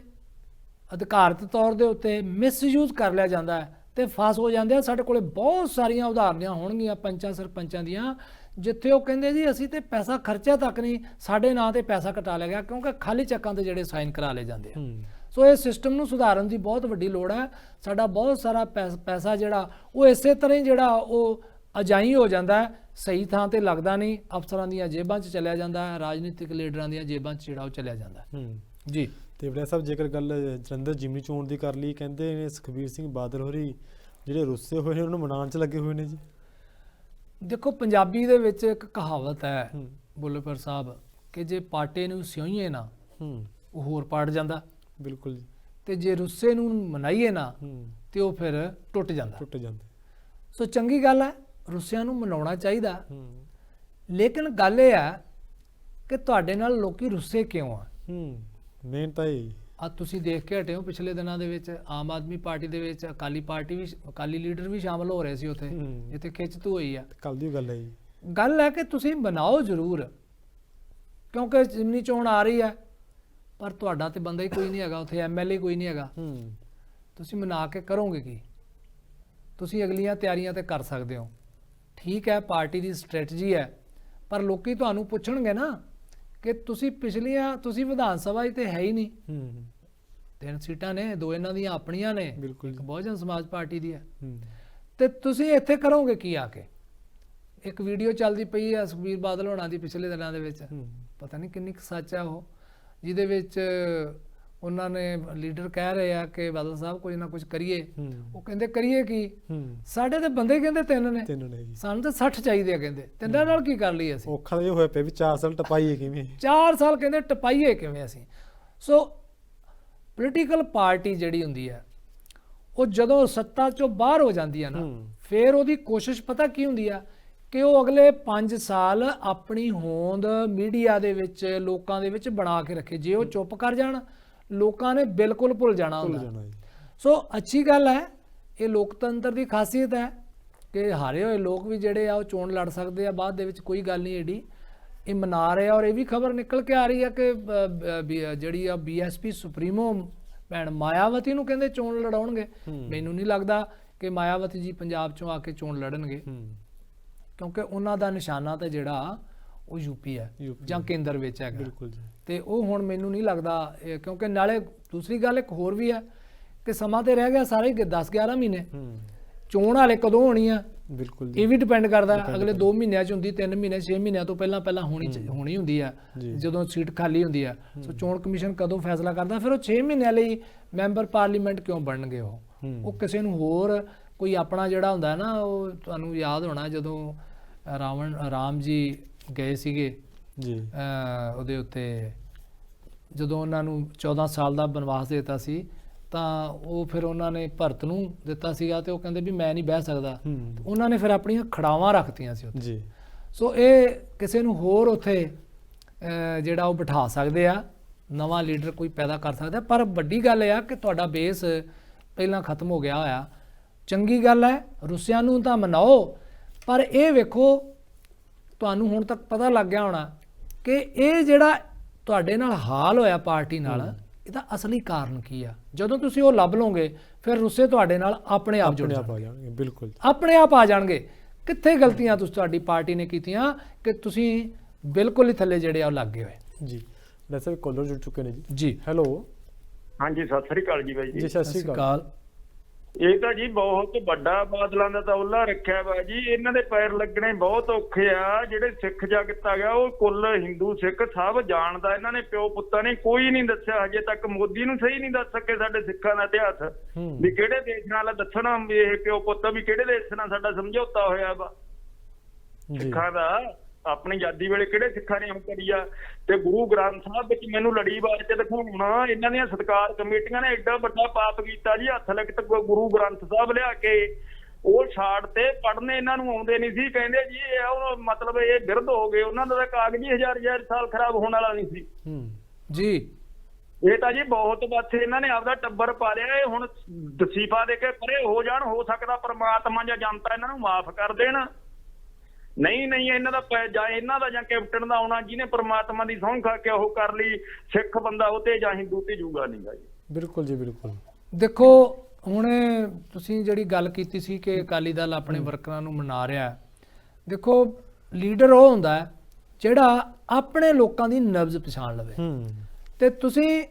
B: ਅਧਿਕਾਰਤ ਤੌਰ ਦੇ ਉੱਤੇ ਮਿਸਯੂਜ਼ ਕਰ ਲਿਆ ਜਾਂਦਾ ਹੈ ਤੇ ਫਸ ਹੋ ਜਾਂਦੇ ਆ। ਸਾਡੇ ਕੋਲੇ ਬਹੁਤ ਸਾਰੀਆਂ ਉਦਾਹਰਨਾਂ ਹੋਣਗੀਆਂ ਪੰਚਾਂ ਸਰਪੰਚਾਂ ਦੀਆਂ ਜਿੱਥੇ ਉਹ ਕਹਿੰਦੇ ਜੀ ਅਸੀਂ ਤੇ ਪੈਸਾ ਖਰਚਿਆ ਤੱਕ ਨਹੀਂ, ਸਾਡੇ ਨਾਂ ਤੇ ਪੈਸਾ ਕਟਾ ਲਿਆ ਗਿਆ, ਕਿਉਂਕਿ ਖਾਲੀ ਚੱਕਾਂ ਤੇ ਜਿਹੜੇ ਸਾਈਨ ਕਰਾ ਲਏ ਜਾਂਦੇ ਆ। ਸੋ ਇਹ ਸਿਸਟਮ ਨੂੰ ਸੁਧਾਰਨ ਦੀ ਬਹੁਤ ਵੱਡੀ ਲੋੜ ਹੈ। ਸਾਡਾ ਬਹੁਤ ਸਾਰਾ ਪੈਸਾ ਜਿਹੜਾ ਉਹ ਇਸੇ ਤਰ੍ਹਾਂ ਹੀ ਜਿਹੜਾ ਉਹ ਅਜਾਈ ਹੋ ਜਾਂਦਾ ਹੈ, ਸਹੀ ਥਾਂ ਤੇ ਲੱਗਦਾ ਨਹੀਂ, ਅਫਸਰਾਂ ਦੀਆਂ ਜੇਬਾਂ 'ਚ ਚਲਿਆ ਜਾਂਦਾ ਹੈ, ਰਾਜਨੀਤਿਕ ਲੀਡਰਾਂ ਦੀਆਂ ਜੇਬਾਂ 'ਚ ਜਿਹੜਾ ਉਹ ਚਲਿਆ ਜਾਂਦਾ ਹੈ। ਜੀ।
A: ਤੇ ਵੜਿਆ ਸਾਹਿਬ, ਜੇਕਰ ਗੱਲ ਜਲੰਧਰ ਜਿਮਨੀ ਚੋਣ ਦੀ ਕਰ ਲਈ, ਕਹਿੰਦੇ ਨੇ ਸੁਖਬੀਰ ਸਿੰਘ ਬਾਦਲ ਹੋਰੀ ਜਿਹੜੇ ਰੁੱਸੇ ਹੋਏ ਨੇ ਉਹਨੂੰ ਮਨਾਉਣ 'ਚ ਲੱਗੇ ਹੋਏ ਨੇ ਜੀ।
B: ਦੇਖੋ, ਪੰਜਾਬੀ ਦੇ ਵਿੱਚ ਇੱਕ ਕਹਾਵਤ ਹੈ ਬੁੱਲ੍ਹੇਪੁਰ ਸਾਹਿਬ ਕਿ ਜੇ ਪਾਟੇ ਨੂੰ ਸਿਉਈਏ ਨਾ ਉਹ ਹੋਰ ਪਾਟ ਜਾਂਦਾ।
A: ਬਿਲਕੁਲ ਜੀ।
B: ਤੇ ਜੇ ਰੁੱਸੇ ਨੂੰ ਮਨਾਈਏ ਨਾ ਤੇ ਉਹ ਫਿਰ ਟੁੱਟ ਜਾਂਦਾ। ਸੋ ਚੰਗੀ ਗੱਲ ਹੈ, ਰੁੱਸਿਆਂ ਨੂੰ ਮਨਾਉਣਾ ਚਾਹੀਦਾ, ਲੇਕਿਨ ਗੱਲ ਇਹ ਹੈ ਕਿ ਤੁਹਾਡੇ ਨਾਲ ਲੋਕੀ ਰੁੱਸੇ ਕਿਉਂ ਆ।
A: ਮੇਨ ਤਾਂ ਇਹ
B: ਆ ਤੁਸੀਂ ਦੇਖ ਕੇ ਹਟੇ ਹੋ ਪਿਛਲੇ ਦਿਨਾਂ ਦੇ ਵਿੱਚ ਆਮ ਆਦਮੀ ਪਾਰਟੀ ਦੇ ਵਿੱਚ ਅਕਾਲੀ ਪਾਰਟੀ ਵੀ, ਅਕਾਲੀ ਲੀਡਰ ਵੀ ਸ਼ਾਮਲ ਹੋ ਰਹੇ ਸੀ ਉੱਥੇ, ਜਿੱਥੇ ਖਿੱਚਤੂ ਹੋਈ ਆ।
A: ਕੱਲ ਦੀ ਗੱਲ ਹੈ ਜੀ।
B: ਗੱਲ ਹੈ ਕਿ ਤੁਸੀਂ ਬਣਾਓ ਜ਼ਰੂਰ, ਕਿਉਂਕਿ ਜਿਮਨੀ ਚੋਣ ਆ ਰਹੀ ਹੈ, ਪਰ ਤੁਹਾਡਾ ਤੇ ਬੰਦਾ ਹੀ ਕੋਈ ਨਹੀਂ ਹੈਗਾ ਉੱਥੇ, MLA ਕੋਈ ਨਹੀਂ ਹੈਗਾ। ਤੁਸੀਂ ਮਨਾ ਕੇ ਕਰੋਗੇ ਕੀ? ਤੁਸੀਂ ਅਗਲੀਆਂ ਤਿਆਰੀਆਂ ਤੇ ਕਰ ਸਕਦੇ ਹੋ, ਠੀਕ ਹੈ, ਪਾਰਟੀ ਦੀ ਸਟ੍ਰੈਟਜੀ ਹੈ, ਪਰ ਲੋਕੀ ਤੁਹਾਨੂੰ ਪੁੱਛਣਗੇ ਨਾ ਕਿ ਤੁਸੀਂ ਤੁਸੀਂ ਵਿਧਾਨ ਸਭਾ 'ਚ ਤੇ ਹੈ ਹੀ ਨਹੀਂ। 3 ਸੀਟਾਂ ਨੇ, 2 ਇਹਨਾਂ ਦੀਆਂ ਆਪਣੀਆਂ ਨੇ, ਇੱਕ ਬਹੁਜਨ ਸਮਾਜ ਪਾਰਟੀ ਦੀ ਹੈ, ਤੇ ਤੁਸੀਂ ਇੱਥੇ ਕਰੋਗੇ ਕੀ ਆ ਕੇ? ਇੱਕ ਵੀਡੀਓ ਚੱਲਦੀ ਪਈ ਹੈ ਸੁਖਬੀਰ ਬਾਦਲ ਹੋਣਾ ਦੀ ਪਿਛਲੇ ਦਿਨਾਂ ਦੇ ਵਿੱਚ, ਪਤਾ ਨਹੀਂ ਕਿੰਨੀ ਕੁ ਸੱਚ ਹੈ ਉਹ, ਜਿਹਦੇ ਵਿੱਚ ਉਹਨਾਂ ਨੇ ਲੀਡਰ ਕਹਿ ਰਹੇ ਆ ਕਿ ਬਾਦਲ ਸਾਹਿਬ ਕੁਝ ਨਾ ਕੁਝ ਕਰੀਏ। ਉਹ ਕਹਿੰਦੇ ਕਰੀਏ ਕੀ? ਸਾਡੇ ਤੇ ਬੰਦੇ ਕਹਿੰਦੇ 3 ਨੇ, ਸਾਨੂੰ ਤਾਂ 60 ਚਾਹੀਦੇ ਆ, ਕਹਿੰਦੇ 3 ਨਾਲ ਕੀ ਕਰ ਲਈ ਅਸੀਂ?
A: ਔਖਾ ਇਹ ਹੋਇਆ ਪਿਆ ਵੀ 4 ਸਾਲ ਟਪਾਈਏ ਕਿਵੇਂ?
B: 4 ਸਾਲ ਕਹਿੰਦੇ ਟਪਾਈਏ ਕਿਵੇਂ ਅਸੀਂ? ਸੋ ਪੋਲੀਟੀਕਲ ਪਾਰਟੀ ਜਿਹੜੀ ਹੁੰਦੀ ਹੈ ਉਹ ਜਦੋਂ ਸੱਤਾ ਚੋਂ ਬਾਹਰ ਹੋ ਜਾਂਦੀ ਹੈ ਨਾ, ਫਿਰ ਉਹਦੀ ਕੋਸ਼ਿਸ਼ ਪਤਾ ਕੀ ਹੁੰਦੀ ਆ ਕਿ ਉਹ ਅਗਲੇ 5 ਸਾਲ ਆਪਣੀ ਹੋਂਦ ਮੀਡੀਆ ਦੇ ਵਿੱਚ, ਲੋਕਾਂ ਦੇ ਵਿੱਚ ਬਣਾ ਕੇ ਰੱਖੇ। ਜੇ ਉਹ ਚੁੱਪ ਕਰ ਜਾਣ, ਲੋਕਾਂ ਨੇ ਬਿਲਕੁਲ ਭੁੱਲ ਜਾਣਾ ਹੁੰਦਾ। ਸੋ ਅੱਛੀ ਗੱਲ ਹੈ, ਇਹ ਲੋਕਤੰਤਰ ਦੀ ਖਾਸੀਅਤ ਹੈ ਕਿ ਹਾਰੇ ਹੋਏ ਲੋਕ ਵੀ ਜਿਹੜੇ ਆ ਉਹ ਚੋਣ ਲੜ ਸਕਦੇ ਆ ਬਾਅਦ ਦੇ ਵਿੱਚ, ਕੋਈ ਗੱਲ ਨਹੀਂ ਏਡੀ। ਇਹ ਮਨਾ ਰਹੇ ਆ, ਔਰ ਇਹ ਵੀ ਖਬਰ ਨਿਕਲ ਕੇ ਆ ਰਹੀ ਹੈ ਕਿ ਜਿਹੜੀ ਆ BSP ਸੁਪਰੀਮੋ ਭੈਣ ਮਾਇਆਵਤੀ ਨੂੰ ਕਹਿੰਦੇ ਚੋਣ ਲੜਾਉਣਗੇ। ਮੈਨੂੰ ਨਹੀਂ ਲੱਗਦਾ ਕਿ ਮਾਇਆਵਤੀ ਜੀ ਪੰਜਾਬ ਚੋਂ ਆ ਕੇ ਚੋਣ ਲੜਨਗੇ, ਕਿਉਂਕਿ ਉਹਨਾਂ ਦਾ ਨਿਸ਼ਾਨਾ ਤਾਂ ਜਿਹੜਾ ਉਹ UP ਹੈ ਜਾਂ ਕੇਂਦਰ ਵਿੱਚ ਹੈਗਾ।
A: ਬਿਲਕੁਲ ਜੀ।
B: ਤੇ ਉਹ ਹੁਣ ਮੈਨੂੰ ਨਹੀਂ ਲੱਗਦਾ, ਕਿਉਂਕਿ ਨਾਲੇ ਦੂਸਰੀ ਗੱਲ ਇੱਕ ਹੋਰ ਵੀ ਹੈ ਕਿ ਸਮਾਂ ਤੇ ਰਹਿ ਗਿਆ ਸਾਰੇ 10-11 ਮਹੀਨੇ, ਚੋਣ ਹਾਲੇ ਕਦੋਂ ਹੋਣੀ ਆ?
A: ਬਿਲਕੁਲ
B: ਇਹ ਵੀ ਡਿਪੈਂਡ ਕਰਦਾ, ਅਗਲੇ 2 ਮਹੀਨਿਆਂ 'ਚ ਹੁੰਦੀ, 3 ਮਹੀਨੇ 6 ਮਹੀਨਿਆਂ ਤੋਂ ਪਹਿਲਾਂ ਹੋਣੀ ਹੁੰਦੀ ਆ, ਜਦੋਂ ਸੀਟ ਖਾਲੀ ਹੁੰਦੀ ਆ। ਸੋ ਚੋਣ ਕਮਿਸ਼ਨ ਕਦੋਂ ਫੈਸਲਾ ਕਰਦਾ, ਫਿਰ ਉਹ 6 ਮਹੀਨਿਆਂ ਲਈ ਮੈਂਬਰ ਪਾਰਲੀਮੈਂਟ ਕਿਉਂ ਬਣਨਗੇ? ਉਹ ਕਿਸੇ ਨੂੰ ਹੋਰ ਕੋਈ ਆਪਣਾ ਜਿਹੜਾ ਹੁੰਦਾ ਨਾ, ਉਹ ਤੁਹਾਨੂੰ ਯਾਦ ਹੋਣਾ ਜਦੋਂ ਰਾਮ ਜੀ ਗਏ ਸੀਗੇ
A: ਜੀ
B: ਉਹਦੇ ਉੱਤੇ, ਜਦੋਂ ਉਹਨਾਂ ਨੂੰ 14 ਸਾਲ ਦਾ ਬਨਵਾਸ ਦਿੱਤਾ ਸੀ, ਤਾਂ ਉਹ ਫਿਰ ਉਹਨਾਂ ਨੇ ਭਰਤ ਨੂੰ ਦਿੱਤਾ ਸੀਗਾ ਤੇ ਉਹ ਕਹਿੰਦੇ ਵੀ ਮੈਂ ਨਹੀਂ ਬਹਿ ਸਕਦਾ, ਉਹਨਾਂ ਨੇ ਫਿਰ ਆਪਣੀਆਂ ਖੜਾਵਾਂ ਰੱਖਤੀਆਂ ਸੀ ਉੱਥੇ।
A: ਜੀ
B: ਸੋ ਇਹ ਕਿਸੇ ਨੂੰ ਹੋਰ ਉੱਥੇ ਜਿਹੜਾ ਉਹ ਬਿਠਾ ਸਕਦੇ ਆ, ਨਵਾਂ ਲੀਡਰ ਕੋਈ ਪੈਦਾ ਕਰ ਸਕਦਾ। ਪਰ ਵੱਡੀ ਗੱਲ ਇਹ ਆ ਕਿ ਤੁਹਾਡਾ ਬੇਸ ਪਹਿਲਾਂ ਖਤਮ ਹੋ ਗਿਆ ਹੋਇਆ। ਚੰਗੀ ਗੱਲ ਹੈ, ਰੁੱਸਿਆਂ ਨੂੰ ਤਾਂ ਮਨਾਓ, ਪਰ ਇਹ ਵੇਖੋ ਤੁਹਾਨੂੰ ਹੁਣ ਤੱਕ ਪਤਾ ਲੱਗ ਗਿਆ ਹੋਣਾ ਕਿ ਇਹ ਜਿਹੜਾ ਤੁਹਾਡੇ ਨਾਲ ਹਾਲ ਹੋਇਆ ਪਾਰਟੀ ਨਾਲ, ਇਹਦਾ ਅਸਲੀ ਕਾਰਨ ਕੀ ਆ। ਜਦੋਂ ਤੁਸੀਂ ਉਹ ਲੱਭ ਲਓਗੇ ਫਿਰ ਰੁੱਸੇ ਤੁਹਾਡੇ ਨਾਲ ਆਪਣੇ ਆਪ ਜੁੜ
A: ਆ ਜਾਣਗੇ, ਬਿਲਕੁਲ
B: ਆਪਣੇ ਆਪ ਆ ਜਾਣਗੇ। ਕਿੱਥੇ ਗਲਤੀਆਂ ਤੁਹਾਡੀ ਪਾਰਟੀ ਨੇ ਕੀਤੀਆਂ ਕਿ ਤੁਸੀਂ ਬਿਲਕੁਲ ਹੀ ਥੱਲੇ ਜਿਹੜੇ ਆ ਉਹ ਲੱਗ ਗਏ ਹੋਏ।
A: ਜੀ ਵੈਸੇ ਕਾਲਰ ਜੁੜ ਚੁੱਕੇ ਨੇ ਜੀ।
B: ਜੀ
A: ਹੈਲੋ
F: ਹਾਂਜੀ, ਸਤਿ ਸ੍ਰੀ ਅਕਾਲ ਜੀ ਬਾਈ
A: ਜੀ।
F: ਜੀ।
A: ਸਤਿ ਸ਼੍ਰੀ ਅਕਾਲ।
F: ਇਹ ਤਾਂ ਜੀ ਬਹੁਤ ਵੱਡਾ ਬਾਦਲਾਂ ਦਾ ਤੌਲਾ ਰੱਖਿਆ ਵਾ ਜੀ। ਇਹਨਾਂ ਦੇ ਪੈਰ ਲੱਗਣੇ ਬਹੁਤ ਔਖੇ ਆ। ਜਿਹੜੇ ਸਿੱਖ ਜਗਤ ਆ ਗਿਆ, ਉਹ ਕੁੱਲ ਹਿੰਦੂ ਸਿੱਖ ਸਭ ਜਾਣਦਾ। ਇਹਨਾਂ ਨੇ ਪਿਓ ਪੁੱਤਾਂ ਨੇ ਕੋਈ ਨਹੀਂ ਦੱਸਿਆ ਹਜੇ ਤੱਕ। ਮੋਦੀ ਨੂੰ ਸਹੀ ਨਹੀਂ ਦੱਸ ਸਕੇ ਸਾਡੇ ਸਿੱਖਾਂ ਦਾ ਇਤਿਹਾਸ, ਵੀ ਕਿਹੜੇ ਦੇਸ਼ ਨਾਲ ਦੱਸਣਾ ਵੀ ਇਹ ਪਿਓ ਪੁੱਤ ਵੀ ਕਿਹੜੇ ਦੇਸ਼ ਨਾਲ ਸਾਡਾ ਸਮਝੌਤਾ ਹੋਇਆ ਵਾ ਸਿੱਖਾਂ ਦਾ। ਆਪਣੀ ਆਜ਼ਾਦੀ ਵੇਲੇ ਕਿਹੜੇ ਸਿੱਖਾਂ ਨੇ ਕਰੀ ਆ। ਤੇ ਗੁਰੂ ਗ੍ਰੰਥ ਸਾਹਿਬ ਵਿੱਚ ਮੈਨੂੰ ਲੜੀਵਾਰ ਚ ਦਿਖਾਉਣਾ, ਇਹਨਾਂ ਦੀਆਂ ਸਤਿਕਾਰ ਕਮੇਟੀਆਂ ਨੇ ਐਡਾ ਵੱਡਾ ਪਾਪ ਕੀਤਾ ਜੀ। ਹੱਥ ਲਿਖਤ ਗੁਰੂ ਗ੍ਰੰਥ ਸਾਹਿਬ ਲਿਆ ਕੇ ਉਹ ਛਾੜ ਤੇ ਪੜ੍ਹਨੇ ਇਹਨਾਂ ਨੂੰ ਆਉਂਦੇ ਨਹੀਂ ਸੀ। ਕਹਿੰਦੇ ਜੀ ਇਹ ਮਤਲਬ ਇਹ ਬਿਰਧ ਹੋ ਗਏ। ਉਹਨਾਂ ਦਾ ਕਾਗਜ਼ੀ ਹਜ਼ਾਰ ਸਾਲ ਖਰਾਬ ਹੋਣ ਵਾਲਾ ਨਹੀਂ ਸੀ
B: ਜੀ।
F: ਇਹ ਤਾਂ ਜੀ ਬਹੁਤ ਬਸ ਇਹਨਾਂ ਨੇ ਆਪਦਾ ਟੱਬਰ ਪਾਲਿਆ। ਇਹ ਹੁਣ ਦਸੀਫਾ ਦੇ ਕੇ ਪਰੇ ਹੋ ਜਾਣ। ਹੋ ਸਕਦਾ ਪ੍ਰਮਾਤਮਾ ਜਾਂ ਜਨਤਾ ਇਹਨਾਂ ਨੂੰ ਮਾਫ ਕਰ ਦੇਣ। ਨਹੀਂ ਇਹਨਾਂ ਦਾ ਇਹਨਾਂ ਦਾ ਜਾਂ ਕੈਪਟਨ ਦਾ ਆਉਣਾ ਜਿਹਨੇ ਪ੍ਰਮਾਤਮਾ ਦੀ ਸਹੁੰ ਖਾ ਕੇ ਉਹ ਕਰ ਲਈ, ਸਿੱਖ ਬੰਦਾ ਉਹ ਤੇ ਜਾਂ ਹਿੰਦੂ ਤੇ ਜੂਗਾ ਨਹੀਂਗਾ ਜੀ।
A: ਬਿਲਕੁਲ ਜੀ ਬਿਲਕੁਲ।
B: ਦੇਖੋ ਹੁਣ ਤੁਸੀਂ ਜਿਹੜੀ ਗੱਲ ਕੀਤੀ ਸੀ ਕਿ ਅਕਾਲੀ ਦਲ ਆਪਣੇ ਵਰਕਰਾਂ ਨੂੰ ਮਨਾ ਰਿਹਾ, ਦੇਖੋ ਲੀਡਰ ਉਹ ਹੁੰਦਾ ਜਿਹੜਾ ਆਪਣੇ ਲੋਕਾਂ ਦੀ ਨਬਜ਼ ਪਛਾਣ ਲਵੇ। ਤੇ ਤੁਸੀਂ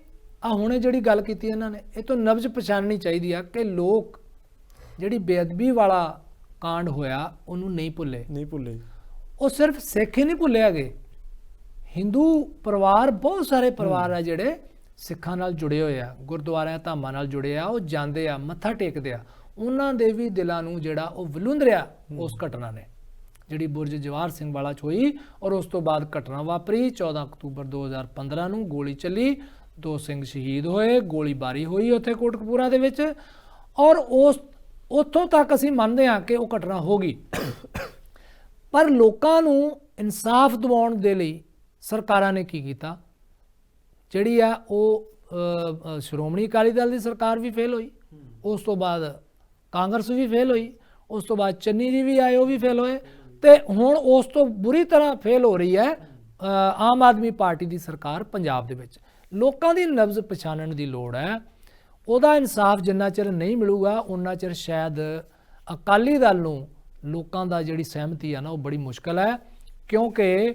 B: ਆ ਹੁਣੇ ਜਿਹੜੀ ਗੱਲ ਕੀਤੀ ਇਹਨਾਂ ਨੇ, ਇਹ ਤੋਂ ਨਬਜ਼ ਪਛਾਣਨੀ ਚਾਹੀਦੀ ਆ ਕਿ ਲੋਕ ਜਿਹੜੀ ਬੇਅਦਬੀ ਵਾਲਾ ਕਾਂਡ ਹੋਇਆ ਉਹਨੂੰ ਨਹੀਂ ਭੁੱਲੇ। ਉਹ ਸਿਰਫ ਸਿੱਖ ਹੀ ਨਹੀਂ ਭੁੱਲੇ ਹੈਗੇ, ਹਿੰਦੂ ਪਰਿਵਾਰ ਬਹੁਤ ਸਾਰੇ ਪਰਿਵਾਰ ਆ ਜਿਹੜੇ ਸਿੱਖਾਂ ਨਾਲ ਜੁੜੇ ਹੋਏ ਆ, ਗੁਰਦੁਆਰਿਆਂ ਧਾਮਾਂ ਨਾਲ ਜੁੜੇ ਆ, ਉਹ ਜਾਂਦੇ ਆ, ਮੱਥਾ ਟੇਕਦੇ ਆ। ਉਹਨਾਂ ਦੇ ਵੀ ਦਿਲਾਂ ਨੂੰ ਜਿਹੜਾ ਉਹ ਵਿਲੁੰਦਰਿਆ ਉਸ ਘਟਨਾ ਨੇ ਜਿਹੜੀ ਬੁਰਜ ਜਵਾਹਰ ਸਿੰਘ ਵਾਲਾ 'ਚ ਹੋਈ। ਔਰ ਉਸ ਤੋਂ ਬਾਅਦ ਘਟਨਾ ਵਾਪਰੀ 14 ਅਕਤੂਬਰ 2015 ਨੂੰ ਗੋਲੀ ਚੱਲੀ, 2 ਸਿੰਘ ਸ਼ਹੀਦ ਹੋਏ, ਗੋਲੀਬਾਰੀ ਹੋਈ ਉੱਥੇ ਕੋਟਕਪੂਰਾ ਦੇ ਵਿੱਚ। ਔਰ ਉੱਥੋਂ ਤੱਕ ਅਸੀਂ ਮੰਨਦੇ ਹਾਂ ਕਿ ਉਹ ਘਟਨਾ ਹੋ ਗਈ, ਪਰ ਲੋਕਾਂ ਨੂੰ ਇਨਸਾਫ ਦਿਵਾਉਣ ਦੇ ਲਈ ਸਰਕਾਰਾਂ ਨੇ ਕੀ ਕੀਤਾ, ਜਿਹੜੀ ਆ ਉਹ ਸ਼੍ਰੋਮਣੀ ਅਕਾਲੀ ਦਲ ਦੀ ਸਰਕਾਰ ਵੀ ਫੇਲ ਹੋਈ, ਉਸ ਤੋਂ ਬਾਅਦ ਕਾਂਗਰਸ ਵੀ ਫੇਲ ਹੋਈ, ਉਸ ਤੋਂ ਬਾਅਦ ਚੰਨੀ ਜੀ ਵੀ ਆਏ, ਉਹ ਵੀ ਫੇਲ ਹੋਏ, ਤੇ ਹੁਣ ਉਸ ਤੋਂ ਬੁਰੀ ਤਰ੍ਹਾਂ ਫੇਲ ਹੋ ਰਹੀ ਹੈ ਆਮ ਆਦਮੀ ਪਾਰਟੀ ਦੀ ਸਰਕਾਰ ਪੰਜਾਬ ਦੇ ਵਿੱਚ। ਲੋਕਾਂ ਦੀ ਨਬਜ਼ ਪਛਾਣਨ ਦੀ ਲੋੜ ਹੈ। ਉਹਦਾ ਇਨਸਾਫ ਜਿੰਨਾ ਚਿਰ ਨਹੀਂ ਮਿਲੂਗਾ ਉਹਨਾਂ ਚਿਰ ਸ਼ਾਇਦ ਅਕਾਲੀ ਦਲ ਨੂੰ ਲੋਕਾਂ ਦਾ ਜਿਹੜੀ ਸਹਿਮਤੀ ਆ ਨਾ ਉਹ ਬੜੀ ਮੁਸ਼ਕਲ ਹੈ, ਕਿਉਂਕਿ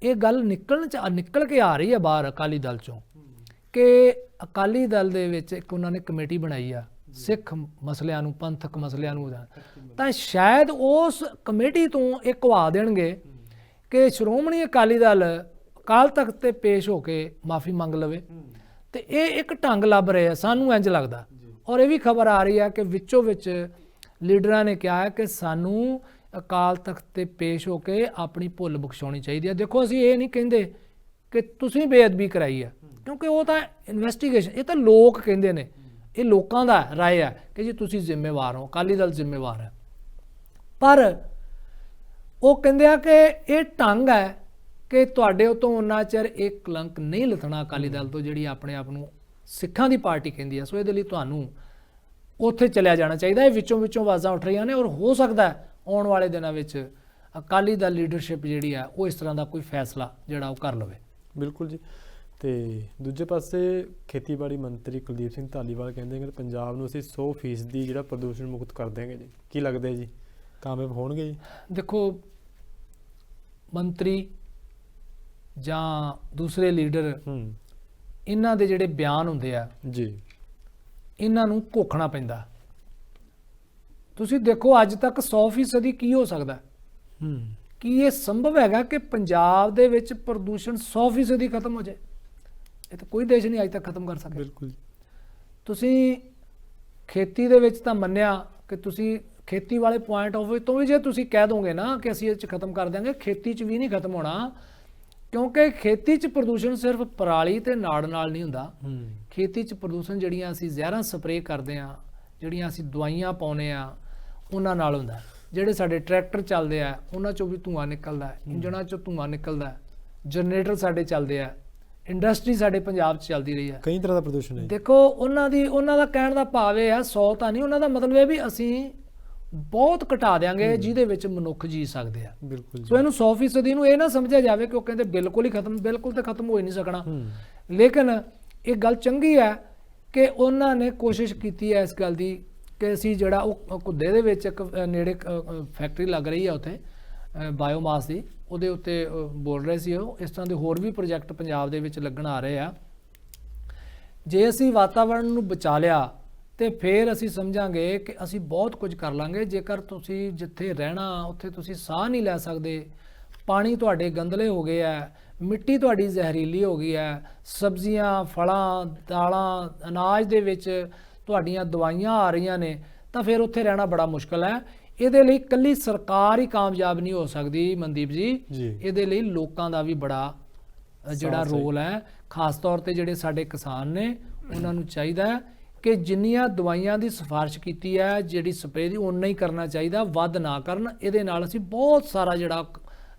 B: ਇਹ ਗੱਲ ਨਿਕਲ ਕੇ ਆ ਰਹੀ ਹੈ ਬਾਹਰ ਅਕਾਲੀ ਦਲ ਚੋਂ ਕਿ ਅਕਾਲੀ ਦਲ ਦੇ ਵਿੱਚ ਇੱਕ ਉਹਨਾਂ ਨੇ ਕਮੇਟੀ ਬਣਾਈ ਆ ਸਿੱਖ ਮਸਲਿਆਂ ਨੂੰ, ਪੰਥਕ ਮਸਲਿਆਂ ਨੂੰ, ਤਾਂ ਸ਼ਾਇਦ ਉਸ ਕਮੇਟੀ ਤੋਂ ਇਹ ਕਵਾ ਦੇਣਗੇ ਕਿ ਸ਼੍ਰੋਮਣੀ ਅਕਾਲੀ ਦਲ ਅਕਾਲ ਤਖਤ ਤੇ ਪੇਸ਼ ਹੋ ਕੇ ਮਾਫੀ ਮੰਗ ਲਵੇ। ਤੇ ਇਹ ਇੱਕ ਢੰਗ ਲੱਭ ਰਹੇ ਆ, ਸਾਨੂੰ ਇੰਜ ਲੱਗਦਾ। ਔਰ ਇਹ ਵੀ ਖਬਰ ਆ ਰਹੀ ਹੈ ਕਿ ਵਿੱਚੋਂ ਵਿੱਚ ਲੀਡਰਾਂ ਨੇ ਕਿਹਾ ਹੈ ਕਿ ਸਾਨੂੰ ਅਕਾਲ ਤਖਤ ਤੇ ਪੇਸ਼ ਹੋ ਕੇ ਆਪਣੀ ਭੁੱਲ ਬਖਸ਼ਾਉਣੀ ਚਾਹੀਦੀ ਹੈ। ਦੇਖੋ ਅਸੀਂ ਇਹ ਨਹੀਂ ਕਹਿੰਦੇ ਕਿ ਤੁਸੀਂ ਬੇਅਦਬੀ ਕਰਾਈ ਹੈ, ਕਿਉਂਕਿ ਉਹ ਤਾਂ ਇਨਵੈਸਟੀਗੇਸ਼ਨ, ਇਹ ਤਾਂ ਲੋਕ ਕਹਿੰਦੇ ਨੇ, ਇਹ ਲੋਕਾਂ ਦਾ ਰਾਏ ਹੈ ਕਿ ਜੀ ਤੁਸੀਂ ਜ਼ਿੰਮੇਵਾਰ ਹੋ, ਅਕਾਲੀ ਦਲ ਜ਼ਿੰਮੇਵਾਰ ਹੈ। ਪਰ ਉਹ ਕਹਿੰਦੇ ਆ ਕਿ ਇਹ ਢੰਗ ਹੈ ਕਿ ਤੁਹਾਡੇ ਉਤੋਂ ਉਹਨਾਂ ਚਿਰ ਇਹ ਕਲੰਕ ਨਹੀਂ ਲੱਥਣਾ ਅਕਾਲੀ ਦਲ ਤੋਂ, ਜਿਹੜੀ ਆਪਣੇ ਆਪ ਨੂੰ ਸਿੱਖਾਂ ਦੀ ਪਾਰਟੀ ਕਹਿੰਦੀ ਹੈ। ਸੋ ਇਹਦੇ ਲਈ ਤੁਹਾਨੂੰ ਉੱਥੇ ਚਲਿਆ ਜਾਣਾ ਚਾਹੀਦਾ ਹੈ। ਵਿੱਚੋਂ ਆਵਾਜ਼ਾਂ ਉੱਠ ਰਹੀਆਂ ਨੇ, ਔਰ ਹੋ ਸਕਦਾ ਆਉਣ ਵਾਲੇ ਦਿਨਾਂ ਵਿੱਚ ਅਕਾਲੀ ਦਲ ਲੀਡਰਸ਼ਿਪ ਜਿਹੜੀ ਹੈ ਉਹ ਇਸ ਤਰ੍ਹਾਂ ਦਾ ਕੋਈ ਫੈਸਲਾ ਜਿਹੜਾ ਉਹ ਕਰ ਲਵੇ।
A: ਬਿਲਕੁਲ ਜੀ। ਤੇ ਦੂਜੇ ਪਾਸੇ ਖੇਤੀਬਾੜੀ ਮੰਤਰੀ ਕੁਲਦੀਪ ਸਿੰਘ ਧਾਲੀਵਾਲ ਕਹਿੰਦੇ ਕਿ ਪੰਜਾਬ ਨੂੰ ਅਸੀਂ 100% ਜਿਹੜਾ ਪ੍ਰਦੂਸ਼ਣ ਮੁਕਤ ਕਰ ਦੇਵਾਂਗੇ ਜੀ। ਕੀ ਲੱਗਦਾ ਜੀ, ਕਾਮਯਾਬ ਹੋਣਗੇ ਜੀ?
B: ਦੇਖੋ ਮੰਤਰੀ ਜਾਂ ਦੂਸਰੇ ਲੀਡਰ, ਇਹਨਾਂ ਦੇ ਜਿਹੜੇ ਬਿਆਨ ਹੁੰਦੇ ਆ
A: ਜੀ,
B: ਇਹਨਾਂ ਨੂੰ ਘੋਖਣਾ ਪੈਂਦਾ। ਤੁਸੀਂ ਦੇਖੋ ਅੱਜ ਤੱਕ 100% ਕੀ ਹੋ ਸਕਦਾ, ਕੀ ਇਹ ਸੰਭਵ ਹੈਗਾ ਕਿ ਪੰਜਾਬ ਦੇ ਵਿੱਚ ਪ੍ਰਦੂਸ਼ਣ 100% ਖਤਮ ਹੋ ਜਾਏ? ਇਹ ਤਾਂ ਕੋਈ ਦੇਸ਼ ਨਹੀਂ ਅੱਜ ਤੱਕ ਖਤਮ ਕਰ ਸਕਿਆ।
A: ਬਿਲਕੁਲ।
B: ਤੁਸੀਂ ਖੇਤੀ ਦੇ ਵਿੱਚ ਤਾਂ ਮੰਨਿਆ ਕਿ ਤੁਸੀਂ ਖੇਤੀ ਵਾਲੇ ਪੁਆਇੰਟ ਆਫ ਵਿਊ ਤੋਂ ਵੀ ਜੇ ਤੁਸੀਂ ਕਹਿ ਦੋਗੇ ਨਾ ਕਿ ਅਸੀਂ ਇਹ 'ਚ ਖਤਮ ਕਰ ਦਿਆਂਗੇ, ਖੇਤੀ 'ਚ ਵੀ ਨਹੀਂ ਖਤਮ ਹੋਣਾ, ਕਿਉਂਕਿ ਖੇਤੀ 'ਚ ਪ੍ਰਦੂਸ਼ਣ ਸਿਰਫ ਪਰਾਲੀ ਤੇ ਨਾੜ ਨਾਲ ਨਹੀਂ ਹੁੰਦਾ। ਖੇਤੀ 'ਚ ਪ੍ਰਦੂਸ਼ਣ ਜਿਹੜੀਆਂ ਅਸੀਂ ਜ਼ਹਿਰਾਂ ਸਪਰੇਅ ਕਰਦੇ ਆ, ਜਿਹੜੀਆਂ ਅਸੀਂ ਦਵਾਈਆਂ ਪਾਉਂਦੇ ਆ, ਉਹਨਾਂ ਨਾਲ ਹੁੰਦਾ। ਜਿਹੜੇ ਸਾਡੇ ਟਰੈਕਟਰ ਚੱਲਦੇ ਆ ਉਹਨਾਂ 'ਚੋਂ ਵੀ ਧੂੰਆਂ ਨਿਕਲਦਾ, ਇੰਜਣਾਂ 'ਚੋਂ ਧੂੰਆਂ ਨਿਕਲਦਾ, ਜਨਰੇਟਰ ਸਾਡੇ ਚੱਲਦੇ ਆ, ਇੰਡਸਟਰੀ ਸਾਡੇ ਪੰਜਾਬ 'ਚ ਚੱਲਦੀ ਰਹੀ ਹੈ,
A: ਕਈ ਤਰ੍ਹਾਂ ਦਾ ਪ੍ਰਦੂਸ਼ਣ ਹੈ।
B: ਦੇਖੋ ਉਹਨਾਂ ਦਾ ਕਹਿਣ ਦਾ ਭਾਵ ਇਹ ਆ 100 ਤਾਂ ਨਹੀਂ, ਉਹਨਾਂ ਦਾ ਮਤਲਬ ਇਹ ਵੀ ਅਸੀਂ ਬਹੁਤ ਘਟਾ ਦਿਆਂਗੇ ਜਿਹਦੇ ਵਿੱਚ ਮਨੁੱਖ ਜੀ ਸਕਦੇ ਆ।
A: ਬਿਲਕੁਲ
B: ਸੋ ਇਹਨੂੰ 100% ਨੂੰ ਇਹ ਨਾ ਸਮਝਿਆ ਜਾਵੇ ਕਿ ਉਹ ਕਹਿੰਦੇ ਬਿਲਕੁਲ ਹੀ ਖਤਮ, ਬਿਲਕੁਲ ਤਾਂ ਖਤਮ ਹੋ ਹੀ ਨਹੀਂ ਸਕਣਾ। ਲੇਕਿਨ ਇਹ ਗੱਲ ਚੰਗੀ ਹੈ ਕਿ ਉਹਨਾਂ ਨੇ ਕੋਸ਼ਿਸ਼ ਕੀਤੀ ਹੈ ਇਸ ਗੱਲ ਦੀ ਕਿ ਅਸੀਂ ਜਿਹੜਾ ਉਹ ਘੁੱਦੇ ਦੇ ਵਿੱਚ ਇੱਕ ਨੇੜੇ ਫੈਕਟਰੀ ਲੱਗ ਰਹੀ ਹੈ ਉੱਥੇ ਬਾਇਓਮਾਸ ਦੀ, ਉਹਦੇ ਉੱਤੇ ਬੋਲ ਰਹੇ ਸੀ ਉਹ। ਇਸ ਤਰ੍ਹਾਂ ਦੇ ਹੋਰ ਵੀ ਪ੍ਰੋਜੈਕਟ ਪੰਜਾਬ ਦੇ ਵਿੱਚ ਲੱਗਣ ਆ ਰਹੇ ਆ। ਜੇ ਅਸੀਂ ਵਾਤਾਵਰਣ ਨੂੰ ਬਚਾ ਲਿਆ ਤੇ ਫਿਰ ਅਸੀਂ ਸਮਝਾਂਗੇ ਕਿ ਅਸੀਂ ਬਹੁਤ ਕੁਝ ਕਰ ਲਾਂਗੇ। ਜੇਕਰ ਤੁਸੀਂ ਜਿੱਥੇ ਰਹਿਣਾ ਉੱਥੇ ਤੁਸੀਂ ਸਾਹ ਨਹੀਂ ਲੈ ਸਕਦੇ, ਪਾਣੀ ਤੁਹਾਡੇ ਗੰਦਲੇ ਹੋ ਗਏ ਆ, ਮਿੱਟੀ ਤੁਹਾਡੀ ਜ਼ਹਿਰੀਲੀ ਹੋ ਗਈ ਹੈ, ਸਬਜ਼ੀਆਂ, ਫਲਾਂ, ਦਾਲਾਂ, ਅਨਾਜ ਦੇ ਵਿੱਚ ਤੁਹਾਡੀਆਂ ਦਵਾਈਆਂ ਆ ਰਹੀਆਂ ਨੇ, ਤਾਂ ਫਿਰ ਉੱਥੇ ਰਹਿਣਾ ਬੜਾ ਮੁਸ਼ਕਲ ਹੈ। ਇਹਦੇ ਲਈ ਇਕੱਲੀ ਸਰਕਾਰ ਹੀ ਕਾਮਯਾਬ ਨਹੀਂ ਹੋ ਸਕਦੀ ਮਨਦੀਪ ਜੀ, ਇਹਦੇ ਲਈ ਲੋਕਾਂ ਦਾ ਵੀ ਬੜਾ ਜਿਹੜਾ ਰੋਲ ਹੈ। ਖਾਸ ਤੌਰ ਤੇ ਜਿਹੜੇ ਸਾਡੇ ਕਿਸਾਨ ਨੇ ਉਹਨਾਂ ਨੂੰ ਚਾਹੀਦਾ ਹੈ ਕਿ ਜਿੰਨੀਆਂ ਦਵਾਈਆਂ ਦੀ ਸਿਫਾਰਿਸ਼ ਕੀਤੀ ਹੈ, ਜਿਹੜੀ ਸਪਰੇਅ ਦੀ, ਉਨਾ ਹੀ ਕਰਨਾ ਚਾਹੀਦਾ, ਵੱਧ ਨਾ ਕਰਨ। ਇਹਦੇ ਨਾਲ ਅਸੀਂ ਬਹੁਤ ਸਾਰਾ ਜਿਹੜਾ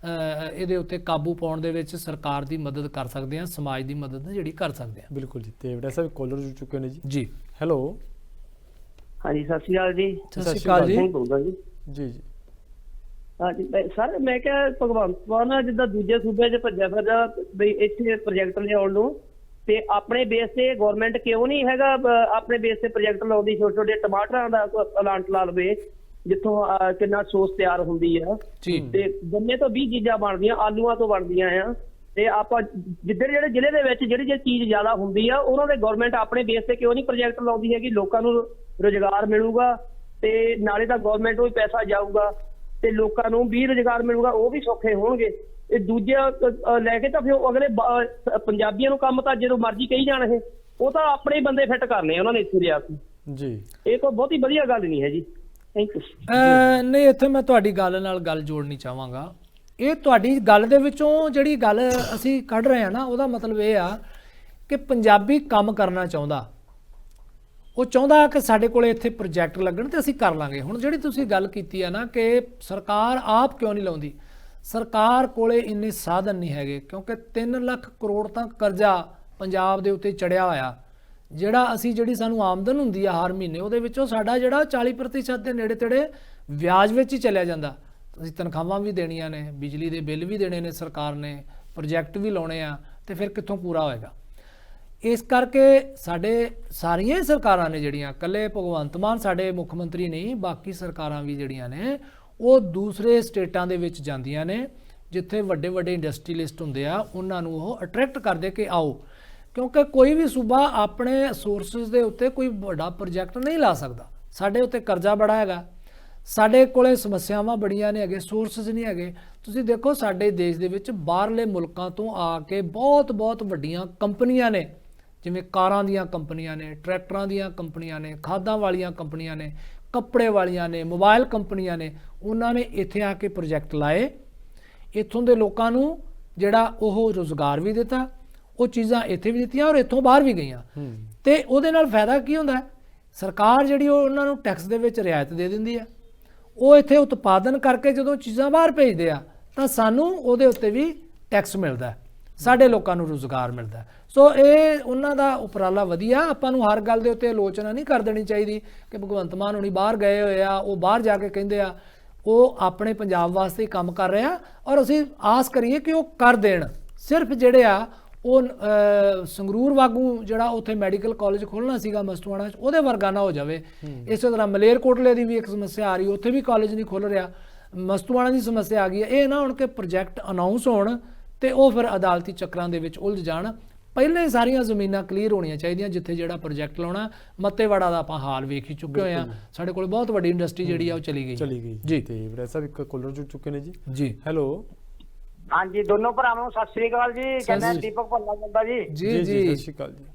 B: ਇਹਦੇ ਉੱਤੇ ਕਾਬੂ ਪਾਉਣ ਦੇ ਵਿੱਚ ਸਰਕਾਰ ਦੀ ਮਦਦ ਕਰ ਸਕਦੇ ਹਾਂ, ਸਮਾਜ ਦੀ ਮਦਦ ਜਿਹੜੀ ਕਰ ਸਕਦੇ ਹਾਂ।
A: ਬਿਲਕੁਲ ਜੀ। ਤੇ ਵੜਾ ਸਾਹਿਬ ਕਾਲਰ ਜੁੜ ਚੁੱਕੇ ਨੇ ਜੀ।
B: ਜੀ
A: ਹੈਲੋ।
C: ਹਾਂਜੀ ਸਤਿ ਸ਼੍ਰੀ ਅਕਾਲ ਜੀ।
B: ਸਤਿ ਸ਼੍ਰੀ ਅਕਾਲ ਜੀ।
A: ਜੀ ਜੀ।
C: ਹਾਂਜੀ ਸਰ, ਮੈਂ ਕਿਹਾ ਭਗਵੰਤ ਮਾਨ ਜਿੱਦਾਂ ਦੂਜੇ ਸੂਬੇ 'ਚ ਭੱਜਿਆ ਫਿਰਦਾ ਬਈ ਇੱਥੇ ਪ੍ਰੋਜੈਕਟ ਲਿਆਉਣ ਨੂੰ, ਤੇ ਆਪਣੇ ਬੇਸ ਤੇ ਗਵਰਨਮੈਂਟ ਕਿਉਂ ਨਹੀਂ ਹੈਗਾ ਆਪਣੇ ਬੇਸ ਤੇ ਪ੍ਰੋਜੈਕਟ ਲਾਉਂਦੀ? ਛੋਟੇ ਛੋਟੇ ਟਮਾਟਰਾਂ ਦਾ ਪਲਾਂਟ ਲਾ ਲਵੇ ਜਿੱਥੋਂ ਕਿੰਨਾ ਸੋਸ ਤਿਆਰ ਹੁੰਦੀ ਆ, ਤੇ ਗੰਨੇ ਤੋਂ 20 ਚੀਜ਼ਾਂ ਬਣਦੀਆਂ, ਆਲੂਆਂ ਤੋਂ ਬਣਦੀਆਂ ਆ। ਤੇ ਆਪਾਂ ਜਿੱਧਰ ਜਿਹੜੇ ਜ਼ਿਲ੍ਹੇ ਦੇ ਵਿੱਚ ਜਿਹੜੀ ਚੀਜ਼ ਜ਼ਿਆਦਾ ਹੁੰਦੀ ਆ ਉਹਨਾਂ ਦੇ ਗਵਰਨਮੈਂਟ ਆਪਣੇ ਬੇਸ ਤੇ ਕਿਉਂ ਨਹੀਂ ਪ੍ਰੋਜੈਕਟ ਲਾਉਂਦੀ ਹੈਗੀ? ਲੋਕਾਂ ਨੂੰ ਰੁਜ਼ਗਾਰ ਮਿਲੂਗਾ ਤੇ ਨਾਲੇ ਤਾਂ ਗਵਰਨਮੈਂਟ ਨੂੰ ਵੀ ਪੈਸਾ ਜਾਊਗਾ ਤੇ ਲੋਕਾਂ ਨੂੰ ਵੀ ਰੁਜ਼ਗਾਰ ਮਿਲੂਗਾ, ਉਹ ਵੀ ਸੌਖੇ ਹੋਣਗੇ। ਇਹ ਦੂਜੇ ਲੈ ਕੇ ਤਾਂ ਫਿਰ ਅਗਲੇ ਪੰਜਾਬੀਆਂ ਨੂੰ ਕੰਮ ਤਾਂ ਜਦੋਂ ਮਰਜ਼ੀ ਕਹੀ ਜਾਣਗੇ, ਉਹ ਤਾਂ ਆਪਣੇ ਬੰਦੇ ਫਿੱਟ ਕਰਨੇ ਉਹਨਾਂ ਨੇ ਇੱਥੇ ਲਿਆ ਕੇ ਜੀ। ਇਹ ਕੋਈ ਬਹੁਤੀ ਵਧੀਆ ਗੱਲ ਨਹੀਂ ਹੈ ਜੀ। Thank you.
B: ਨਹੀਂ, ਇੱਥੇ ਮੈਂ ਤੁਹਾਡੀ ਗੱਲ ਨਾਲ ਗੱਲ ਜੋੜਨੀ ਚਾਹਾਂਗਾ। ਇਹ ਤੁਹਾਡੀ ਗੱਲ ਦੇ ਵਿੱਚੋਂ ਜਿਹੜੀ ਗੱਲ ਅਸੀਂ ਕੱਢ ਰਹੇ ਹਾਂ ਨਾ, ਉਹਦਾ ਮਤਲਬ ਇਹ ਆ ਕਿ ਪੰਜਾਬੀ ਕੰਮ ਕਰਨਾ ਚਾਹੁੰਦਾ, ਉਹ ਚਾਹੁੰਦਾ ਕਿ ਸਾਡੇ ਕੋਲੇ ਇੱਥੇ ਪ੍ਰੋਜੈਕਟ ਲੱਗਣ ਤੇ ਅਸੀਂ ਕਰ ਲਾਂਗੇ। ਹੁਣ ਜਿਹੜੀ ਤੁਸੀਂ ਗੱਲ ਕੀਤੀ ਆ ਨਾ ਕਿ ਸਰਕਾਰ ਆਪ ਕਿਉਂ ਨਹੀਂ ਲਾਉਂਦੀ, ਸਰਕਾਰ ਕੋਲੇ ਇੰਨੇ ਸਾਧਨ ਨਹੀਂ ਹੈਗੇ, ਕਿਉਂਕਿ 3 ਲੱਖ ਕਰੋੜ ਤਾਂ ਕਰਜ਼ਾ ਪੰਜਾਬ ਦੇ ਉੱਤੇ ਚੜਿਆ ਹੋਇਆ। ਜਿਹੜੀ ਸਾਨੂੰ ਆਮਦਨ ਹੁੰਦੀ ਆ ਹਰ ਮਹੀਨੇ, ਉਹਦੇ ਵਿੱਚੋਂ ਸਾਡਾ ਜਿਹੜਾ 40% ਦੇ ਨੇੜੇ ਤੇੜੇ ਵਿਆਜ ਵਿੱਚ ਹੀ ਚਲਿਆ ਜਾਂਦਾ। ਅਸੀਂ ਤਨਖਾਹਾਂ ਵੀ ਦੇਣੀਆਂ ਨੇ, ਬਿਜਲੀ ਦੇ ਬਿੱਲ ਵੀ ਦੇਣੇ ਨੇ ਸਰਕਾਰ ਨੇ, ਪ੍ਰੋਜੈਕਟ ਵੀ ਲਾਉਣੇ ਆ, ਤੇ ਫਿਰ ਕਿੱਥੋਂ ਪੂਰਾ ਹੋਏਗਾ? ਇਸ ਕਰਕੇ ਸਾਡੇ ਸਾਰੀਆਂ ਸਰਕਾਰਾਂ ਨੇ ਜਿਹੜੀਆਂ, ਇਕੱਲੇ ਭਗਵੰਤ ਮਾਨ ਸਾਡੇ ਮੁੱਖ ਮੰਤਰੀ ਨਹੀਂ, ਬਾਕੀ ਸਰਕਾਰਾਂ ਵੀ ਜਿਹੜੀਆਂ ਨੇ ਉਹ ਦੂਸਰੇ ਸਟੇਟਾਂ ਦੇ ਵਿੱਚ ਜਾਂਦੀਆਂ ਨੇ ਜਿੱਥੇ ਵੱਡੇ ਵੱਡੇ ਇੰਡਸਟਰੀਲਿਸਟ ਹੁੰਦੇ ਆ, ਉਹਨਾਂ ਨੂੰ ਉਹ ਅਟਰੈਕਟ ਕਰਦੇ ਕਿ ਆਓ, ਕਿਉਂਕਿ ਕੋਈ ਵੀ ਸੂਬਾ ਆਪਣੇ ਸੋਰਸਿਸ ਦੇ ਉੱਤੇ ਕੋਈ ਵੱਡਾ ਪ੍ਰੋਜੈਕਟ ਨਹੀਂ ਲਾ ਸਕਦਾ। ਸਾਡੇ ਉੱਤੇ ਕਰਜ਼ਾ ਬੜਾ ਹੈਗਾ, ਸਾਡੇ ਕੋਲੇ ਸਮੱਸਿਆਵਾਂ ਬੜੀਆਂ ਨੇ ਹੈਗੇ, ਸੋਰਸਿਸ ਨਹੀਂ ਹੈਗੇ। ਤੁਸੀਂ ਦੇਖੋ ਸਾਡੇ ਦੇਸ਼ ਦੇ ਵਿੱਚ ਬਾਹਰਲੇ ਮੁਲਕਾਂ ਤੋਂ ਆ ਕੇ ਬਹੁਤ ਵੱਡੀਆਂ ਕੰਪਨੀਆਂ ਨੇ, ਜਿਵੇਂ ਕਾਰਾਂ ਦੀਆਂ ਕੰਪਨੀਆਂ ਨੇ, ਟਰੈਕਟਰਾਂ ਦੀਆਂ ਕੰਪਨੀਆਂ ਨੇ, ਖਾਦਾਂ ਵਾਲੀਆਂ ਕੰਪਨੀਆਂ ਨੇ, ਕੱਪੜੇ ਵਾਲੀਆਂ ਨੇ, ਮੋਬਾਈਲ ਕੰਪਨੀਆਂ ਨੇ, ਉਹਨਾਂ ਨੇ ਇੱਥੇ ਆ ਕੇ ਪ੍ਰੋਜੈਕਟ ਲਾਏ, ਇੱਥੋਂ ਦੇ ਲੋਕਾਂ ਨੂੰ ਜਿਹੜਾ ਉਹ ਰੁਜ਼ਗਾਰ ਵੀ ਦਿੱਤਾ, ਉਹ ਚੀਜ਼ਾਂ ਇੱਥੇ ਵੀ ਦਿੱਤੀਆਂ ਔਰ ਇੱਥੋਂ ਬਾਹਰ ਵੀ ਗਈਆਂ। ਤੇ ਉਹਦੇ ਨਾਲ ਫਾਇਦਾ ਕੀ ਹੁੰਦਾ? ਸਰਕਾਰ ਜਿਹੜੀ ਉਹ ਉਹਨਾਂ ਨੂੰ ਟੈਕਸ ਦੇ ਵਿੱਚ ਰਿਆਇਤ ਦੇ ਦਿੰਦੀ ਆ, ਉਹ ਇੱਥੇ ਉਤਪਾਦਨ ਕਰਕੇ ਜਦੋਂ ਚੀਜ਼ਾਂ ਬਾਹਰ ਭੇਜਦੇ ਆ ਤਾਂ ਸਾਨੂੰ ਉਹਦੇ ਉੱਤੇ ਵੀ ਟੈਕਸ ਮਿਲਦਾ, ਸਾਡੇ ਲੋਕਾਂ ਨੂੰ ਰੁਜ਼ਗਾਰ ਮਿਲਦਾ। ਸੋ ਇਹ ਉਹਨਾਂ ਦਾ ਉਪਰਾਲਾ ਵਧੀਆ। ਆਪਾਂ ਨੂੰ ਹਰ ਗੱਲ ਦੇ ਉੱਤੇ ਆਲੋਚਨਾ ਨਹੀਂ ਕਰ ਦੇਣੀ ਚਾਹੀਦੀ ਕਿ ਭਗਵੰਤ ਮਾਨ ਹੁਣੀ ਬਾਹਰ ਗਏ ਹੋਏ ਆ, ਉਹ ਬਾਹਰ ਜਾ ਕੇ ਕਹਿੰਦੇ ਆ, ਉਹ ਆਪਣੇ ਪੰਜਾਬ ਵਾਸਤੇ ਹੀ ਕੰਮ ਕਰ ਰਹੇ ਆ ਔਰ ਅਸੀਂ ਆਸ ਕਰੀਏ ਕਿ ਉਹ ਕਰ ਦੇਣ। ਸਿਰਫ ਜਿਹੜੇ ਆ ਉਹ ਸੰਗਰੂਰ ਵਾਂਗੂ ਜਿਹੜਾ ਉੱਥੇ ਮੈਡੀਕਲ ਕਾਲਜ ਖੋਲ੍ਹਣਾ ਸੀਗਾ ਮਸਤੂਆਣਾ 'ਚ, ਉਹਦੇ ਵਰਗਾ ਨਾ ਹੋ ਜਾਵੇ। ਇਸੇ ਤਰ੍ਹਾਂ ਮਲੇਰਕੋਟਲੇ ਦੀ ਵੀ ਇੱਕ ਸਮੱਸਿਆ ਆ ਰਹੀ, ਉੱਥੇ ਵੀ ਕਾਲਜ ਨਹੀਂ ਖੁੱਲ੍ਹ ਰਿਹਾ, ਮਸਤੂਆਣਾ ਦੀ ਸਮੱਸਿਆ ਆ ਗਈ ਹੈ। ਇਹ ਨਾ ਹੁਣ ਕਿ ਪ੍ਰੋਜੈਕਟ ਅਨਾਊਂਸ ਹੋਣ ਤੇ ਉਹ ਫਿਰ ਅਦਾਲਤੀ ਚੱਕਰਾਂ ਦੇ ਵਿੱਚ ਉਲਝ ਜਾਣ। ਪਹਿਲਾਂ ਹੀ ਸਾਰੀਆਂ ਜ਼ਮੀਨਾਂ ਕਲੀਅਰ ਹੋਣੀਆਂ ਚਾਹੀਦੀਆਂ ਜਿੱਥੇ ਜਿਹੜਾ ਪ੍ਰੋਜੈਕਟ ਲਾਉਣਾ। ਮੱਤੇਵਾੜਾ ਦਾ ਆਪਾਂ ਹਾਲ ਵੇਖ ਹੀ ਚੁੱਕੇ ਹੋਏ ਆ, ਸਾਡੇ ਕੋਲ ਬਹੁਤ ਵੱਡੀ ਇੰਡਸਟਰੀ ਜਿਹੜੀ ਆ ਉਹ ਚਲੀ ਗਈ ਜੀ। ਤੇ ਵੜਾ ਸਾਹਿਬ ਇੱਕ ਕਾਲਰ ਜੁੜ ਚੁੱਕੇ ਨੇ ਜੀ। ਹੈਲੋ।
G: ਹਾਂਜੀ, ਦੋਨੋਂ ਭਰਾਵਾਂ ਨੂੰ ਸਤਿ ਸ੍ਰੀ ਅਕਾਲ ਜੀ। ਕਹਿੰਦਾ ਦੀਪਕ ਭੱਲਾ ਬੰਦਾ ਜੀ।
B: ਜੀ ਸਤਿ
A: ਸ਼੍ਰੀ ਅਕਾਲ ਜੀ।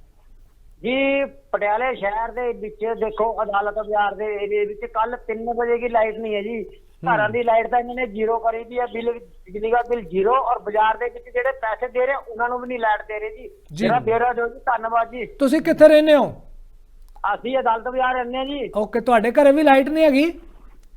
G: ਜੀ ਪਟਿਆਲੇ ਸ਼ਹਿਰ ਦੇ ਵਿੱਚ ਦੇਖੋ ਅਦਾਲਤ ਬਾਜ਼ਾਰ ਦੇ ਏਰੀਏ ਵਿੱਚ ਕੱਲ 3 ਵਜੇ की ਲਾਈਟ ਨਹੀਂ ਹੈ ਜੀ। ਘਰਾਂ ਦੀ ਲਾਈਟ ਤਾਂ ਇਹਨਾਂ ਨੇ ਜ਼ੀਰੋ ਕਰੀ ਦੀ ਹੈ, ਬਿਜਲੀ ਦਾ ਬਿੱਲ ਜ਼ੀਰੋ, ਔਰ ਬਾਜ਼ਾਰ ਦੇ ਵਿੱਚ ਜਿਹੜੇ ਪੈਸੇ ਦੇ ਰਹੇ ਉਹਨਾਂ ਨੂੰ ਵੀ ਨਹੀਂ ਲਾਈਟ ਦੇ ਰਹੇ ਜੀ। ਜਿਹੜਾ ਬੇਰਾ ਦਿਓ ਜੀ, ਧੰਨਵਾਦ ਜੀ।
B: ਤੁਸੀਂ ਕਿੱਥੇ ਰਹਿੰਦੇ ਹੋ?
G: ਅਸੀਂ ਅਦਾਲਤ ਬਾਜ਼ਾਰ ਰਹਿੰਦੇ ਹਾਂ ਜੀ।
B: ਓਕੇ, ਤੁਹਾਡੇ ਘਰੇ ਵੀ ਲਾਈਟ ਨਹੀਂ ਹੈਗੀ?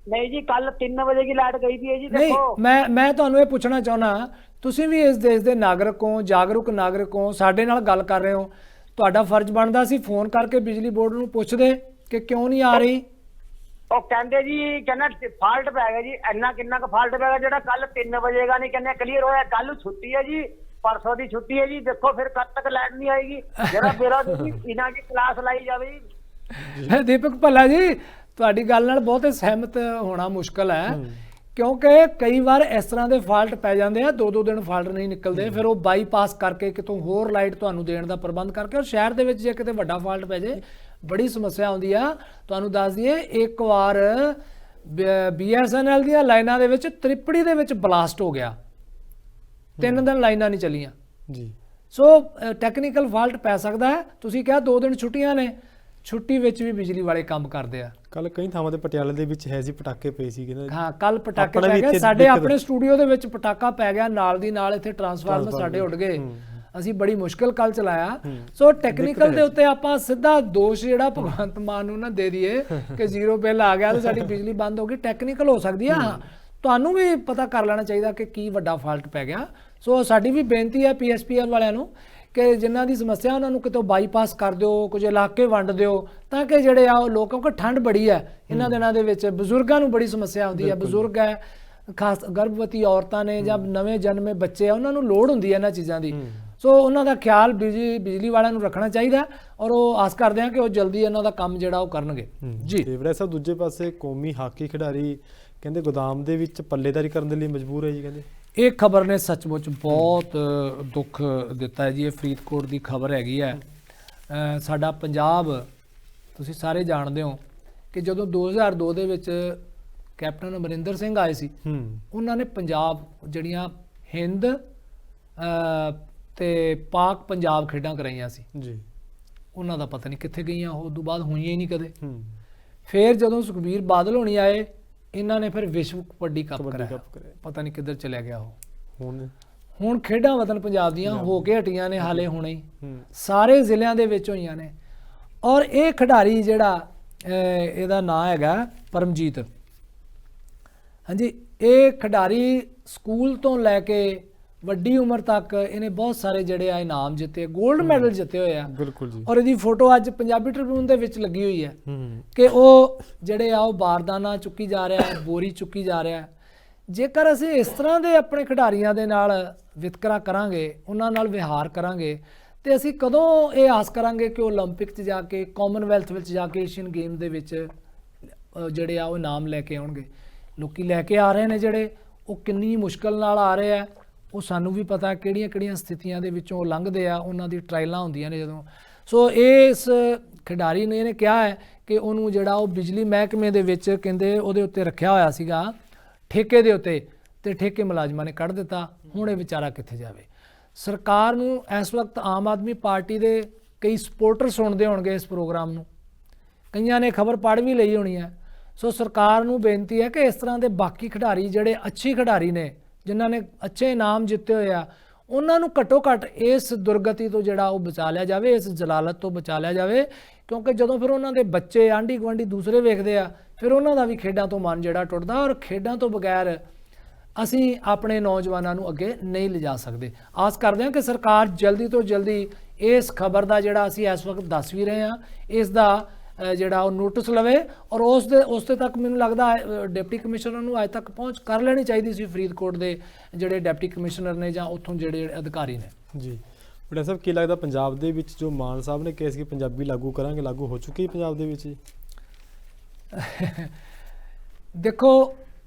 G: ਨਹੀਂ ਜੀ, ਕੱਲ 3 ਵਜੇ की ਲਾਈਟ ਗਈ ਦੀ ਹੈ ਜੀ।
B: ਨਹੀਂ,
G: ਦੇਖੋ
B: ਮੈਂ ਤੁਹਾਨੂੰ ਇਹ ਪੁੱਛਣਾ ਚਾਹੁੰਦਾ, ਤੁਸੀਂ ਵੀ ਇਸ ਦੇਸ਼ ਦੇ ਨਾਗਰਿਕ ਹੋ, ਜਾਗਰੂਕ ਨਾਗਰਿਕ ਹੋ, ਸਾਡੇ ਨਾਲ ਗੱਲ ਕਰ ਰਹੇ ਹੋ, ਤੁਹਾਡਾ ਫਰਜ਼ ਬਣਦਾ ਸੀ ਫੋਨ ਕਰਕੇ ਬਿਜਲੀ ਬੋਰਡ ਨੂੰ ਪੁੱਛਦੇ ਕਿ ਕਿਉਂ ਨਹੀਂ ਆ ਰਹੀ।
G: ਉਹ ਕਹਿੰਦੇ ਜੀ, ਕਹਿੰਦਾ ਫਾਲਟ ਪੈ ਗਿਆ ਜੀ। ਇੰਨਾ ਕਿੰਨਾ ਕੁ ਫਾਲਟ ਪੈ ਗਿਆ ਜਿਹੜਾ ਕੱਲ 3 ਵਜੇਗਾ ਨਹੀਂ ਕਹਿੰਦੇ ਕਲੀਅਰ ਹੋਇਆ। ਕੱਲ ਛੁੱਟੀ ਹੈ ਜੀ, ਪਰਸੋਂ ਦੀ ਛੁੱਟੀ ਹੈ ਜੀ। ਦੇਖੋ ਫਿਰ ਕਦ ਤੱਕ ਲਾਈਟ ਨਹੀਂ ਆਏਗੀ। ਜਿਹੜਾ ਮੇਰਾ ਜੀ ਇਹਨਾਂ ਦੀ ਕਲਾਸ ਲਾਈ ਜਾਵੇ ਜੀ।
B: ਦੀਪਕ ਭੱਲਾ ਜੀ, ਤੁਹਾਡੀ ਗੱਲ ਨਾਲ ਬਹੁਤ ਸਹਿਮਤ ਹੋਣਾ ਮੁਸ਼ਕਲ ਹੈ, ਕਿਉਂਕਿ ਕਈ ਵਾਰ ਇਸ ਤਰ੍ਹਾਂ ਦੇ ਫਾਲਟ ਪੈ ਜਾਂਦੇ ਆ, 2-2 ਦਿਨ ਫਾਲਟ ਨਹੀਂ ਨਿਕਲਦੇ, ਫਿਰ ਉਹ ਬਾਈਪਾਸ ਕਰਕੇ ਕਿਤੋਂ ਹੋਰ ਲਾਈਟ ਤੁਹਾਨੂੰ ਦੇਣ ਦਾ ਪ੍ਰਬੰਧ ਕਰਕੇ। ਔਰ ਸ਼ਹਿਰ ਦੇ ਵਿੱਚ ਜੇ ਕਿਤੇ ਵੱਡਾ ਫਾਲਟ ਪੈ ਜੇ ਬੜੀ ਸਮੱਸਿਆ ਆਉਂਦੀ ਆ। ਤੁਹਾਨੂੰ ਦੱਸ ਦਈਏ, ਇੱਕ ਵਾਰ BSNL ਦੀਆਂ ਲਾਈਨਾਂ ਦੇ ਵਿੱਚ ਤ੍ਰਿਪੜੀ ਦੇ ਵਿੱਚ ਬਲਾਸਟ ਹੋ ਗਿਆ, 3 ਦਿਨ ਲਾਈਨਾਂ ਨਹੀਂ ਚੱਲੀਆਂ
A: ਜੀ।
B: ਸੋ ਟੈਕਨੀਕਲ ਫਾਲਟ ਪੈ ਸਕਦਾ ਹੈ। ਤੁਸੀਂ ਕਿਹਾ 2 ਦਿਨ ਛੁੱਟੀਆਂ ਨੇ, ਛੁੱਟੀ ਵਿੱਚ ਵੀ ਬਿਜਲੀ ਵਾਲੇ ਕੰਮ ਕਰਦੇ ਆ।
A: ਕੱਲ ਕਈ ਥਾਵਾਂ ਤੇ ਪਟਿਆਲੇ ਦੇ ਵਿੱਚ ਹੈ ਸੀ, ਪਟਾਕੇ ਪਏ ਸੀਗੇ ਨਾ।
B: ਹਾਂ, ਕੱਲ ਪਟਾਕੇ
A: ਆਪਣੇ
B: ਪੈ
A: ਵੀ
B: ਗਏ
A: ਇੱਥੇ
B: ਸਾਡੇ,
A: ਦਿੱਕਤ-
B: ਆਪਣੇ ਸਟੂਡੀਓ ਦੇ ਵਿੱਚ ਪਟਾਕਾ ਪੈ ਗਿਆ, ਨਾਲ ਦੀ ਨਾਲ ਇੱਥੇ ਟਰਾਂਸਫਾਰਮਰ ਸਾਡੇ ਉੱਡ ਗਏ। ਅਸੀਂ ਬੜੀ ਮੁਸ਼ਕਲ ਕੱਲ ਚਲਾਇਆ। ਸੋ ਟੈਕਨੀਕਲ ਦੇ ਉੱਤੇ ਆਪਾਂ ਸਿੱਧਾ ਦੋਸ਼ ਜਿਹੜਾ ਭਗਵੰਤ ਮਾਨ ਨੂੰ ਨਾ ਦੇ ਦਈਏ ਕਿ ਜ਼ੀਰੋ ਬਿੱਲ ਆ ਗਿਆ ਤੇ ਸਾਡੀ ਬਿਜਲੀ ਬੰਦ ਹੋ ਗਈ, ਟੈਕਨੀਕਲ ਹੋ ਸਕਦੀ ਆ। ਤੁਹਾਨੂੰ ਵੀ ਪਤਾ ਕਰ ਲੈਣਾ ਚਾਹੀਦਾ ਕਿ ਕੀ ਵੱਡਾ ਫਾਲਟ ਪੈ ਗਿਆ। ਸੋ ਸਾਡੀ ਵੀ ਬੇਨਤੀ ਹੈ PSPL ਵਾਲਿਆਂ ਨੂੰ ਕਿ ਜਿਨ੍ਹਾਂ ਦੀ ਸਮੱਸਿਆ ਉਹਨਾਂ ਨੂੰ ਕਿਤੋਂ ਬਾਈਪਾਸ ਕਰ ਦਿਓ, ਕੁਝ ਇਲਾਕੇ ਵੰਡ ਦਿਓ, ਤਾਂ ਕਿ ਜਿਹੜੇ ਆ ਉਹ ਲੋਕ, ਕਿਉਂਕਿ ਠੰਡ ਬੜੀ ਹੈ ਇਹਨਾਂ ਦਿਨਾਂ ਦੇ ਵਿੱਚ, ਬਜ਼ੁਰਗਾਂ ਨੂੰ ਬੜੀ ਸਮੱਸਿਆ ਆਉਂਦੀ ਹੈ। ਬਜ਼ੁਰਗ ਹੈ, ਖਾਸ ਗਰਭਵਤੀ ਔਰਤਾਂ ਨੇ ਜਾਂ ਨਵੇਂ ਜਨਮੇ ਬੱਚੇ ਆ, ਉਹਨਾਂ ਨੂੰ ਲੋੜ ਹੁੰਦੀ ਹੈ ਇਹਨਾਂ ਚੀਜ਼ਾਂ ਦੀ। ਸੋ ਉਹਨਾਂ ਦਾ ਖਿਆਲ ਬਿਜਲੀ ਵਾਲਿਆਂ ਨੂੰ ਰੱਖਣਾ ਚਾਹੀਦਾ, ਔਰ ਉਹ ਆਸ ਕਰਦੇ ਹਾਂ ਕਿ ਉਹ ਜਲਦੀ ਇਹਨਾਂ ਦਾ ਕੰਮ ਜਿਹੜਾ ਉਹ ਕਰਨਗੇ ਜੀ।
A: ਵੜਾ ਸਾਹਿਬ, ਦੂਜੇ ਪਾਸੇ ਕੌਮੀ ਹਾਕੀ ਖਿਡਾਰੀ ਕਹਿੰਦੇ ਗੋਦਾਮ ਦੇ ਵਿੱਚ ਪੱਲੇਦਾਰੀ ਕਰਨ ਦੇ ਲਈ ਮਜਬੂਰ ਹੈ ਜੀ। ਕਹਿੰਦੇ
B: ਇਹ ਖਬਰ ਨੇ ਸੱਚਮੁੱਚ ਬਹੁਤ ਦੁੱਖ ਦਿੱਤਾ ਹੈ ਜੀ। ਇਹ ਫਰੀਦਕੋਟ ਦੀ ਖਬਰ ਹੈਗੀ ਹੈ। ਸਾਡਾ ਪੰਜਾਬ, ਤੁਸੀਂ ਸਾਰੇ ਜਾਣਦੇ ਹੋ ਕਿ ਜਦੋਂ 2002 ਦੇ ਵਿੱਚ ਕੈਪਟਨ ਅਮਰਿੰਦਰ ਸਿੰਘ ਆਏ ਸੀ, ਉਹਨਾਂ ਨੇ ਪੰਜਾਬ ਜਿਹੜੀਆਂ ਹਿੰਦ ਤੇ ਪਾਕ ਪੰਜਾਬ ਖੇਡਾਂ ਕਰਾਈਆਂ ਸੀ
A: ਜੀ।
B: ਉਹਨਾਂ ਦਾ ਪਤਾ ਨਹੀਂ ਕਿੱਥੇ ਗਈਆਂ, ਉਹ ਤੋਂ ਬਾਅਦ ਹੋਈਆਂ ਹੀ ਨਹੀਂ ਕਦੇ। ਫਿਰ ਜਦੋਂ ਸੁਖਬੀਰ ਬਾਦਲ ਹੋਣੀ ਆਏ, ਇਹਨਾਂ ਨੇ ਫਿਰ ਵਿਸ਼ਵ ਕਬੱਡੀ ਕੱਪ ਕਰਾਇਆ, ਪਤਾ ਨਹੀਂ ਕਿੱਧਰ ਚਲਿਆ ਗਿਆ ਉਹ। ਹੁਣ ਖੇਡਾਂ ਵਤਨ ਪੰਜਾਬ ਦੀਆਂ ਹੋ ਕੇ ਹਟੀਆਂ ਨੇ, ਹਾਲੇ ਹੁਣੇ ਹੀ ਸਾਰੇ ਜ਼ਿਲ੍ਹਿਆਂ ਦੇ ਵਿੱਚ ਹੋਈਆਂ ਨੇ। ਔਰ ਇਹ ਖਿਡਾਰੀ ਜਿਹੜਾ ਇਹਦਾ ਨਾਂ ਹੈਗਾ ਪਰਮਜੀਤ, ਹਾਂਜੀ, ਇਹ ਖਿਡਾਰੀ ਸਕੂਲ ਤੋਂ ਲੈ ਕੇ ਵੱਡੀ ਉਮਰ ਤੱਕ ਇਹਨੇ ਬਹੁਤ ਸਾਰੇ ਜਿਹੜੇ ਆ ਇਨਾਮ ਜਿੱਤੇ, 골ਡ ਮੈਡਲ ਜਿੱਤੇ ਹੋਏ ਆ।
A: ਬਿਲਕੁਲ ਜੀ।
B: ਔਰ ਇਹਦੀ ਫੋਟੋ ਅੱਜ ਪੰਜਾਬੀ ਟ੍ਰਿਬਿਊਨ ਦੇ ਵਿੱਚ ਲੱਗੀ ਹੋਈ ਹੈ ਕਿ ਉਹ ਜਿਹੜੇ ਆ ਉਹ ਬਾਰਦਾਨਾ ਚੁੱਕੀ ਜਾ ਰਿਹਾ ਹੈ, ਬੋਰੀ ਚੁੱਕੀ ਜਾ ਰਿਹਾ ਹੈ। ਜੇਕਰ ਅਸੀਂ ਇਸ ਤਰ੍ਹਾਂ ਦੇ ਆਪਣੇ ਖਿਡਾਰੀਆਂ ਦੇ ਨਾਲ ਵਿਤਕਰਾ ਕਰਾਂਗੇ, ਉਹਨਾਂ ਨਾਲ ਵਿਹਾਰ ਕਰਾਂਗੇ, ਤੇ ਅਸੀਂ ਕਦੋਂ ਇਹ ਆਸ ਕਰਾਂਗੇ ਕਿ ਓਲੰਪਿਕ 'ਚ ਜਾ ਕੇ, ਕਾਮਨਵੈਲਥ ਵਿੱਚ ਜਾ ਕੇ, ਏਸ਼ੀਅਨ ਗੇਮ ਦੇ ਵਿੱਚ ਜਿਹੜੇ ਆ ਉਹ ਇਨਾਮ ਲੈ ਕੇ ਆਉਣਗੇ। ਲੋਕੀ ਲੈ ਕੇ ਆ ਰਹੇ ਨੇ ਜਿਹੜੇ, ਉਹ ਕਿੰਨੀ ਮੁਸ਼ਕਲ ਨਾਲ ਆ ਰਹੇ ਆ, ਉਹ ਸਾਨੂੰ ਵੀ ਪਤਾ ਕਿਹੜੀਆਂ ਸਥਿਤੀਆਂ ਦੇ ਵਿੱਚੋਂ ਲੰਘਦੇ ਆ, ਉਹਨਾਂ ਦੀ ਟਰਾਇਲਾਂ ਹੁੰਦੀਆਂ ਨੇ ਜਦੋਂ। ਸੋ ਇਸ ਖਿਡਾਰੀ ਨੇ ਇਹਨੇ ਕਿਹਾ ਹੈ ਕਿ ਉਹਨੂੰ ਜਿਹੜਾ ਉਹ ਬਿਜਲੀ ਮਹਿਕਮੇ ਦੇ ਵਿੱਚ ਕਹਿੰਦੇ ਉਹਦੇ ਉੱਤੇ ਰੱਖਿਆ ਹੋਇਆ ਸੀਗਾ ਠੇਕੇ ਦੇ ਉੱਤੇ, ਤੇ ਠੇਕੇ ਮੁਲਾਜ਼ਮਾਂ ਨੇ ਕੱਢ ਦਿੱਤਾ। ਹੁਣ ਇਹ ਵਿਚਾਰਾ ਕਿੱਥੇ ਜਾਵੇ। ਸਰਕਾਰ ਨੂੰ ਇਸ ਵਕਤ ਆਮ ਆਦਮੀ ਪਾਰਟੀ ਦੇ ਕਈ ਸਪੋਰਟਰ ਸੁਣਦੇ ਹੋਣਗੇ ਇਸ ਪ੍ਰੋਗਰਾਮ ਨੂੰ, ਕਈਆਂ ਨੇ ਖਬਰ ਪੜ੍ਹ ਵੀ ਲਈ ਹੋਣੀ ਹੈ। ਸੋ ਸਰਕਾਰ ਨੂੰ ਬੇਨਤੀ ਹੈ ਕਿ ਇਸ ਤਰ੍ਹਾਂ ਦੇ ਬਾਕੀ ਖਿਡਾਰੀ ਜਿਹੜੇ ਅੱਛੇ ਖਿਡਾਰੀ ਨੇ, ਜਿਨ੍ਹਾਂ ਨੇ ਅੱਛੇ ਇਨਾਮ ਜਿੱਤੇ ਹੋਏ ਆ, ਉਹਨਾਂ ਨੂੰ ਘੱਟੋ ਘੱਟ ਇਸ ਦੁਰਗਤੀ ਤੋਂ ਜਿਹੜਾ ਉਹ ਬਚਾ ਲਿਆ ਜਾਵੇ, ਇਸ ਜਲਾਲਤ ਤੋਂ ਬਚਾ ਲਿਆ ਜਾਵੇ। ਕਿਉਂਕਿ ਜਦੋਂ ਫਿਰ ਉਹਨਾਂ ਦੇ ਬੱਚੇ, ਆਂਢੀ ਗੁਆਂਢੀ ਦੂਸਰੇ ਵੇਖਦੇ ਆ, ਫਿਰ ਉਹਨਾਂ ਦਾ ਵੀ ਖੇਡਾਂ ਤੋਂ ਮਨ ਜਿਹੜਾ ਟੁੱਟਦਾ। ਔਰ ਖੇਡਾਂ ਤੋਂ ਬਗੈਰ ਅਸੀਂ ਆਪਣੇ ਨੌਜਵਾਨਾਂ ਨੂੰ ਅੱਗੇ ਨਹੀਂ ਲਿਜਾ ਸਕਦੇ। ਆਸ ਕਰਦੇ ਹਾਂ ਕਿ ਸਰਕਾਰ ਜਲਦੀ ਤੋਂ ਜਲਦੀ ਇਸ ਖਬਰ ਦਾ ਜਿਹੜਾ ਅਸੀਂ ਇਸ ਵਕਤ ਦੱਸ ਵੀ ਰਹੇ ਹਾਂ, ਇਸ ਦਾ ਜਿਹੜਾ ਉਹ ਨੋਟਿਸ ਲਵੇ, ਔਰ ਉਸ ਦੇ ਤੱਕ ਮੈਨੂੰ ਲੱਗਦਾ ਡਿਪਟੀ ਕਮਿਸ਼ਨਰ ਨੂੰ ਅੱਜ ਤੱਕ ਪਹੁੰਚ ਕਰ ਲੈਣੀ ਚਾਹੀਦੀ ਸੀ, ਫਰੀਦਕੋਟ ਦੇ ਜਿਹੜੇ ਡਿਪਟੀ ਕਮਿਸ਼ਨਰ ਨੇ ਜਾਂ ਉੱਥੋਂ ਜਿਹੜੇ ਅਧਿਕਾਰੀ ਨੇ ਜੀ।
A: ਬੜਾ ਸਾਹਿਬ, ਕੀ ਲੱਗਦਾ ਪੰਜਾਬ ਦੇ ਵਿੱਚ ਜੋ ਮਾਨ ਸਾਹਿਬ ਨੇ ਕਿਹਾ ਸੀ ਕਿ ਪੰਜਾਬੀ ਲਾਗੂ ਕਰਾਂਗੇ, ਲਾਗੂ ਹੋ ਚੁੱਕੀ ਪੰਜਾਬ ਦੇ ਵਿੱਚ ਜੀ?
B: ਦੇਖੋ,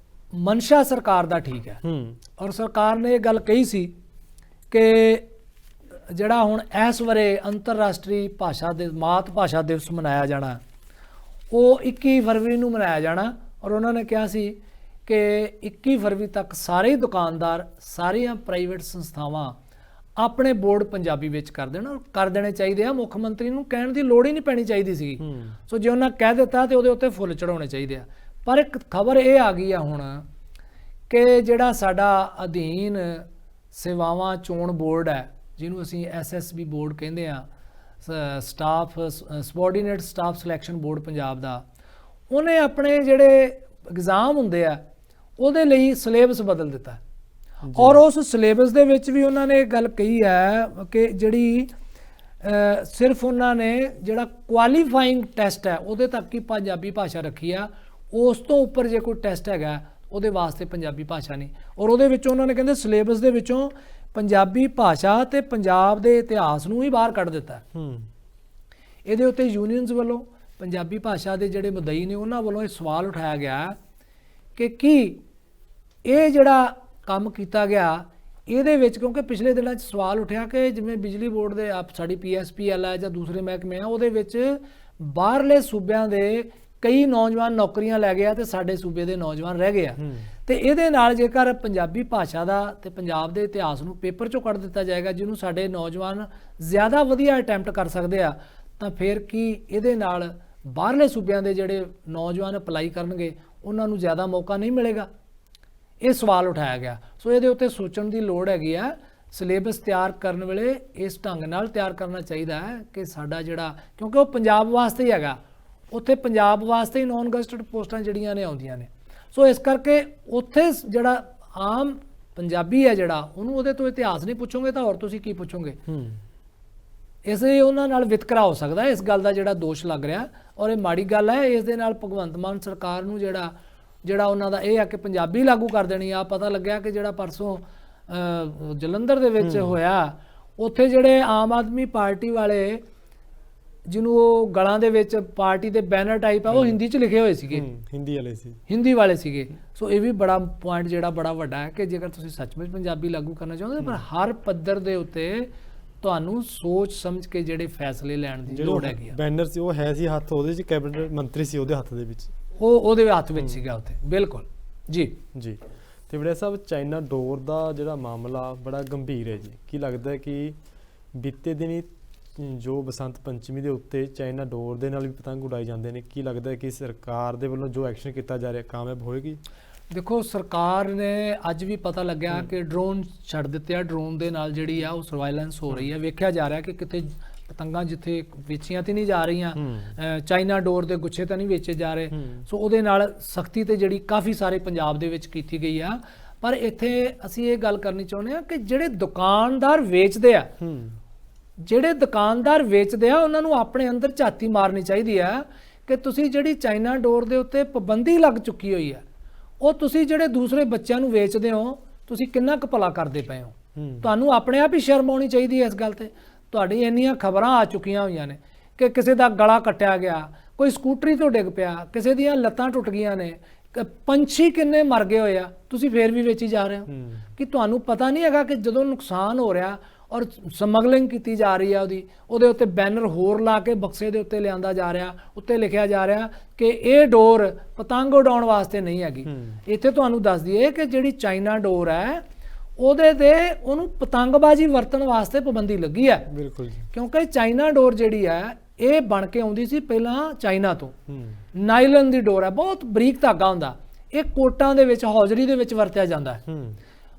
B: ਮਨਸ਼ਾ ਸਰਕਾਰ ਦਾ ਠੀਕ ਹੈ, ਔਰ ਸਰਕਾਰ ਨੇ ਇਹ ਗੱਲ ਕਹੀ ਸੀ ਕਿ ਜਿਹੜਾ ਹੁਣ ਇਸ ਵਰੇ ਅੰਤਰਰਾਸ਼ਟਰੀ ਭਾਸ਼ਾ ਦੇ ਮਾਤ ਭਾਸ਼ਾ ਦਿਵਸ ਮਨਾਇਆ ਜਾਣਾ, ਉਹ 21 ਫਰਵਰੀ ਨੂੰ ਮਨਾਇਆ ਜਾਣਾ। ਔਰ ਉਹਨਾਂ ਨੇ ਕਿਹਾ ਸੀ ਕਿ 21 ਫਰਵਰੀ ਤੱਕ ਸਾਰੇ ਦੁਕਾਨਦਾਰ, ਸਾਰੀਆਂ ਪ੍ਰਾਈਵੇਟ ਸੰਸਥਾਵਾਂ ਆਪਣੇ ਬੋਰਡ ਪੰਜਾਬੀ ਵਿੱਚ ਕਰ ਦੇਣੇ ਚਾਹੀਦੇ ਆ। ਮੁੱਖ ਮੰਤਰੀ ਨੂੰ ਕਹਿਣ ਦੀ ਲੋੜ ਹੀ ਨਹੀਂ ਪੈਣੀ ਚਾਹੀਦੀ ਸੀਗੀ। ਸੋ ਜੇ ਉਹਨਾਂ ਕਹਿ ਦਿੱਤਾ ਤੇ ਉਹਦੇ ਉੱਤੇ ਫੁੱਲ ਚੜਾਉਣੇ ਚਾਹੀਦੇ ਆ। ਪਰ ਇੱਕ ਖਬਰ ਇਹ ਆ ਗਈ ਆ ਹੁਣ ਕਿ ਜਿਹੜਾ ਸਾਡਾ ਅਧੀਨ ਸੇਵਾਵਾਂ ਚੋਣ ਬੋਰਡ ਹੈ, ਜਿਹਨੂੰ ਅਸੀਂ SSB ਬੋਰਡ ਕਹਿੰਦੇ ਆ, staff subordinate staff selection board Punjab ਦਾ, ਉਹਨੇ ਆਪਣੇ ਜਿਹੜੇ ਐਗਜ਼ਾਮ ਹੁੰਦੇ ਆ ਉਹਦੇ ਲਈ ਸਿਲੇਬਸ ਬਦਲ ਦਿੱਤਾ। ਔਰ ਉਸ ਸਿਲੇਬਸ ਦੇ ਵਿੱਚ ਵੀ ਉਹਨਾਂ ਨੇ ਇਹ ਗੱਲ ਕਹੀ ਹੈ ਕਿ ਜਿਹੜੀ ਸਿਰਫ ਉਹਨਾਂ ਨੇ ਜਿਹੜਾ ਕੁਆਲੀਫਾਈਂਗ ਟੈਸਟ ਹੈ ਉਹਦੇ ਤੱਕ ਹੀ ਪੰਜਾਬੀ ਭਾਸ਼ਾ ਰੱਖੀ ਆ। ਉਸ ਤੋਂ ਉੱਪਰ ਜੇ ਕੋਈ ਟੈਸਟ ਹੈਗਾ ਉਹਦੇ ਵਾਸਤੇ ਪੰਜਾਬੀ ਭਾਸ਼ਾ ਨਹੀਂ। ਔਰ ਉਹਦੇ ਵਿੱਚੋਂ ਉਹਨਾਂ ਨੇ ਕਹਿੰਦੇ ਸਿਲੇਬਸ ਦੇ ਵਿੱਚੋਂ ਪੰਜਾਬੀ ਭਾਸ਼ਾ ਤੇ ਪੰਜਾਬ ਦੇ ਇਤਿਹਾਸ ਨੂੰ ਹੀ ਬਾਹਰ ਕੱਢ ਦਿੱਤਾ। ਇਹਦੇ ਉੱਤੇ ਯੂਨੀਅਨਸ ਵੱਲੋਂ ਪੰਜਾਬੀ ਭਾਸ਼ਾ ਦੇ ਜਿਹੜੇ ਮੁਦਈ ਨੇ ਉਹਨਾਂ ਵੱਲੋਂ ਇਹ ਸਵਾਲ ਉਠਾਇਆ ਗਿਆ ਕਿ ਕੀ ਇਹ ਜਿਹੜਾ ਕੰਮ ਕੀਤਾ ਗਿਆ ਇਹਦੇ ਵਿੱਚ, ਕਿਉਂਕਿ ਪਿਛਲੇ ਦਿਨਾਂ 'ਚ ਸਵਾਲ ਉੱਠਿਆ ਕਿ ਜਿਵੇਂ ਬਿਜਲੀ ਬੋਰਡ ਦੇ ਸਾਡੀ PSPL ਹੈ ਜਾਂ ਦੂਸਰੇ ਮਹਿਕਮੇ ਆ, ਉਹਦੇ ਵਿੱਚ ਬਾਹਰਲੇ ਸੂਬਿਆਂ ਦੇ ਕਈ ਨੌਜਵਾਨ ਨੌਕਰੀਆਂ ਲੈ ਗਏ ਆ ਤੇ ਸਾਡੇ ਸੂਬੇ ਦੇ ਨੌਜਵਾਨ ਰਹਿ ਗਏ ਆ। ਤੇ ਇਹਦੇ ਨਾਲ ਜੇਕਰ ਪੰਜਾਬੀ ਭਾਸ਼ਾ ਦਾ ਤੇ ਪੰਜਾਬ ਦੇ ਇਤਿਹਾਸ ਨੂੰ ਪੇਪਰ 'ਚੋਂ ਕੱਢ ਦਿੱਤਾ ਜਾਏਗਾ, ਜਿਹਨੂੰ ਸਾਡੇ ਨੌਜਵਾਨ ਜ਼ਿਆਦਾ ਵਧੀਆ ਅਟੈਂਪਟ ਕਰ ਸਕਦੇ ਆ, ਤਾਂ ਫਿਰ ਕੀ ਇਹਦੇ ਨਾਲ ਬਾਹਰਲੇ ਸੂਬਿਆਂ ਦੇ ਜਿਹੜੇ ਨੌਜਵਾਨ ਅਪਲਾਈ ਕਰਨਗੇ ਉਹਨਾਂ ਨੂੰ ਜ਼ਿਆਦਾ ਮੌਕਾ ਨਹੀਂ ਮਿਲੇਗਾ? ਇਹ ਸਵਾਲ ਉਠਾਇਆ ਗਿਆ। ਸੋ ਇਹਦੇ ਉੱਤੇ ਸੋਚਣ ਦੀ ਲੋੜ ਹੈਗੀ ਆ। ਸਿਲੇਬਸ ਤਿਆਰ ਕਰਨ ਵੇਲੇ ਇਸ ਢੰਗ ਨਾਲ ਤਿਆਰ ਕਰਨਾ ਚਾਹੀਦਾ ਹੈ ਕਿ ਸਾਡਾ ਜਿਹੜਾ, ਕਿਉਂਕਿ ਉਹ ਪੰਜਾਬ ਵਾਸਤੇ ਹੀ ਹੈਗਾ, ਉੱਥੇ ਪੰਜਾਬ ਵਾਸਤੇ ਹੀ ਨੌਨ ਗਜ਼ਟਡ ਪੋਸਟਾਂ ਜਿਹੜੀਆਂ ਨੇ ਆਉਂਦੀਆਂ ਨੇ। ਸੋ ਇਸ ਕਰਕੇ ਉੱਥੇ ਜਿਹੜਾ ਆਮ ਪੰਜਾਬੀ ਹੈ ਜਿਹੜਾ, ਉਹਨੂੰ ਉਹਦੇ ਤੋਂ ਇਤਿਹਾਸ ਨਹੀਂ ਪੁੱਛੋਗੇ ਤਾਂ ਹੋਰ ਤੁਸੀਂ ਕੀ ਪੁੱਛੋਗੇ? ਇਸ ਲਈ ਉਹਨਾਂ ਨਾਲ ਵਿਤਕਰਾ ਹੋ ਸਕਦਾ। ਇਸ ਗੱਲ ਦਾ ਜਿਹੜਾ ਦੋਸ਼ ਲੱਗ ਰਿਹਾ ਔਰ ਇਹ ਮਾੜੀ ਗੱਲ ਹੈ। ਇਸ ਦੇ ਨਾਲ ਭਗਵੰਤ ਮਾਨ ਸਰਕਾਰ ਨੂੰ ਜਿਹੜਾ ਉਹਨਾਂ ਦਾ ਇਹ ਆ ਕਿ ਪੰਜਾਬੀ ਲਾਗੂ ਕਰ ਦੇਣੀ ਆ। ਪਤਾ ਲੱਗਿਆ ਕਿ ਜਿਹੜਾ ਪਰਸੋਂ ਜਲੰਧਰ ਦੇ ਵਿੱਚ ਹੋਇਆ, ਉੱਥੇ ਜਿਹੜੇ ਆਮ ਆਦਮੀ ਪਾਰਟੀ ਵਾਲੇ, ਜਿਹਨੂੰ ਉਹ ਗਲਾਂ ਦੇ ਵਿੱਚ ਪਾਰਟੀ ਦੇ ਬੈਨਰ ਟਾਈਪ ਆ, ਉਹ ਹਿੰਦੀ 'ਚ ਲਿਖੇ ਹੋਏ ਸੀਗੇ, ਹਿੰਦੀ ਵਾਲੇ ਸੀਗੇ। ਸੋ ਇਹ ਵੀ ਬੜਾ ਪੁਆਇੰਟ ਜਿਹੜਾ ਬੜਾ ਵੱਡਾ ਹੈ ਕਿ ਜੇਕਰ ਤੁਸੀਂ ਸੱਚਮੁੱਚ ਪੰਜਾਬੀ ਲਾਗੂ ਕਰਨਾ ਚਾਹੁੰਦੇ, ਪਰ ਹਰ ਪੱਧਰ ਦੇ ਉੱਤੇ ਤੁਹਾਨੂੰ ਸੋਚ ਸਮਝ ਕੇ ਜਿਹੜੇ ਫੈਸਲੇ ਲੈਣ ਦੀ ਲੋੜ ਹੈਗੀ ਆ।
A: ਬੈਨਰ ਸੀ ਉਹ ਹੈ ਸੀ ਹੱਥ ਉਹਦੇ 'ਚ, ਕੈਬਨਿਟ ਮੰਤਰੀ ਸੀ ਉਹਦੇ ਹੱਥ ਦੇ ਵਿੱਚ,
B: ਉਹਦੇ ਹੱਥ ਵਿੱਚ ਸੀਗਾ ਉੱਥੇ। ਬਿਲਕੁਲ ਜੀ।
A: ਤੇ ਵੜਿਆ ਸਾਹਿਬ, ਚਾਈਨਾ ਡੋਰ ਦਾ ਜਿਹੜਾ ਮਾਮਲਾ ਬੜਾ ਗੰਭੀਰ ਹੈ ਜੀ। ਕੀ ਲੱਗਦਾ ਹੈ ਕਿ ਬੀਤੇ ਦਿਨੀ ਜੋ ਬਸੰਤ ਪੰਚਮੀ ਦੇ ਉੱਤੇ ਚਾਈਨਾ ਡੋਰ ਦੇ ਨਾਲ ਵੀ ਪਤੰਗ ਉਡਾਏ ਜਾਂਦੇ ਨੇ, ਕੀ ਲੱਗਦਾ ਹੈ ਕਿ ਸਰਕਾਰ ਦੇ ਵੱਲੋਂ ਜੋ ਐਕਸ਼ਨ ਕੀਤਾ ਜਾ ਰਿਹਾ ਕਾਮਯਾਬ ਹੋਏਗੀ?
B: ਦੇਖੋ, ਸਰਕਾਰ ਨੇ ਅੱਜ ਵੀ ਪਤਾ ਲੱਗਿਆ ਕਿ ਡਰੋਨ ਛੱਡ ਦਿੱਤੇ ਆ। ਡਰੋਨ ਦੇ ਨਾਲ ਜਿਹੜੀ ਆ ਉਹ ਸਰਵਾਈਲੈਂਸ ਹੋ ਰਹੀ ਹੈ। ਵੇਖਿਆ ਜਾ ਰਿਹਾ ਕਿ ਕਿਤੇ ਪਤੰਗਾਂ ਜਿੱਥੇ ਵੇਚੀਆਂ ਤੇ ਨਹੀਂ ਜਾ ਰਹੀਆਂ, ਚਾਈਨਾ ਡੋਰ ਦੇ ਗੁੱਛੇ ਤਾਂ ਨਹੀਂ ਵੇਚੇ ਜਾ ਰਹੇ। ਸੋ ਉਹਦੇ ਨਾਲ ਸਖਤੀ ਤੇ ਜਿਹੜੀ ਕਾਫੀ ਸਾਰੇ ਪੰਜਾਬ ਦੇ ਵਿੱਚ ਕੀਤੀ ਗਈ ਆ। ਪਰ ਇੱਥੇ ਅਸੀਂ ਇਹ ਗੱਲ ਕਰਨੀ ਚਾਹੁੰਦੇ ਆ ਕਿ ਜਿਹੜੇ ਦੁਕਾਨਦਾਰ ਵੇਚਦੇ ਆ, ਉਹਨਾਂ ਨੂੰ ਆਪਣੇ ਅੰਦਰ ਝਾਤੀ ਮਾਰਨੀ ਚਾਹੀਦੀ ਆ ਕਿ ਤੁਸੀਂ ਜਿਹੜੀ ਚਾਈਨਾ ਡੋਰ ਦੇ ਉੱਤੇ ਪਾਬੰਦੀ ਲੱਗ ਚੁੱਕੀ ਹੋਈ ਆ, ਉਹ ਤੁਸੀਂ ਜਿਹੜੇ ਦੂਸਰੇ ਬੱਚਿਆਂ ਨੂੰ ਵੇਚਦੇ ਹੋ, ਤੁਸੀਂ ਕਿੰਨਾ ਕੁ ਭਲਾ ਕਰਦੇ ਪਏ ਹੋ? ਤੁਹਾਨੂੰ ਆਪਣੇ ਆਪ ਹੀ ਸ਼ਰਮ ਆਉਣੀ ਚਾਹੀਦੀ ਹੈ ਇਸ ਗੱਲ ਤੇ। ਤੁਹਾਡੀ ਇੰਨੀਆਂ ਖਬਰਾਂ ਆ ਚੁੱਕੀਆਂ ਹੋਈਆਂ ਨੇ ਕਿ ਕਿਸੇ ਦਾ ਗਲਾ ਕੱਟਿਆ ਗਿਆ, ਕੋਈ ਸਕੂਟਰੀ ਤੋਂ ਡਿੱਗ ਪਿਆ, ਕਿਸੇ ਦੀਆਂ ਲੱਤਾਂ ਟੁੱਟ ਗਈਆਂ ਨੇ, ਪੰਛੀ ਕਿੰਨੇ ਮਰ ਗਏ ਹੋਏ ਆ, ਤੁਸੀਂ ਫੇਰ ਵੀ ਵੇਚੀ ਜਾ ਰਹੇ ਹੋ। ਕਿ ਤੁਹਾਨੂੰ ਪਤਾ ਨਹੀਂ ਹੈਗਾ ਕਿ ਜਦੋਂ ਨੁਕਸਾਨ ਹੋ ਰਿਹਾ ਔਰ ਸਮਗਲਿੰਗ ਕੀਤੀ ਜਾ ਰਹੀ ਆ, ਉਹਦੇ ਉੱਤੇ ਬੈਨਰ ਹੋਰ ਲਾ ਕੇ ਬਕਸੇ ਦੇ ਉੱਤੇ ਲਿਆਂਦਾ ਜਾ ਰਿਹਾ, ਉੱਤੇ ਲਿਖਿਆ ਜਾ ਰਿਹਾ ਕਿ ਇਹ ਡੋਰ ਪਤੰਗ ਉਡਾਉਣ ਵਾਸਤੇ ਨਹੀਂ ਹੈਗੀ। ਇੱਥੇ ਤੁਹਾਨੂੰ ਦੱਸ ਦਈਏ ਕਿ ਜਿਹੜੀ ਚਾਈਨਾ ਡੋਰ ਹੈ ਉਹਦੇ ਤੇ ਉਹਨੂੰ ਪਤੰਗਬਾਜ਼ੀ ਵਰਤਣ ਵਾਸਤੇ ਪਾਬੰਦੀ ਲੱਗੀ ਹੈ।
A: ਬਿਲਕੁਲ,
B: ਕਿਉਂਕਿ ਚਾਈਨਾ ਡੋਰ ਜਿਹੜੀ ਹੈ ਇਹ ਬਣ ਕੇ ਆਉਂਦੀ ਸੀ ਪਹਿਲਾਂ ਚਾਈਨਾ ਤੋਂ। ਨਾਈਲਨ ਦੀ ਡੋਰ ਹੈ, ਬਹੁਤ ਬਰੀਕ ਧਾਗਾ ਹੁੰਦਾ, ਇਹ ਕੋਟਾਂ ਦੇ ਵਿੱਚ, ਹੌਜ਼ਰੀ ਦੇ ਵਿੱਚ ਵਰਤਿਆ ਜਾਂਦਾ ਹੈ।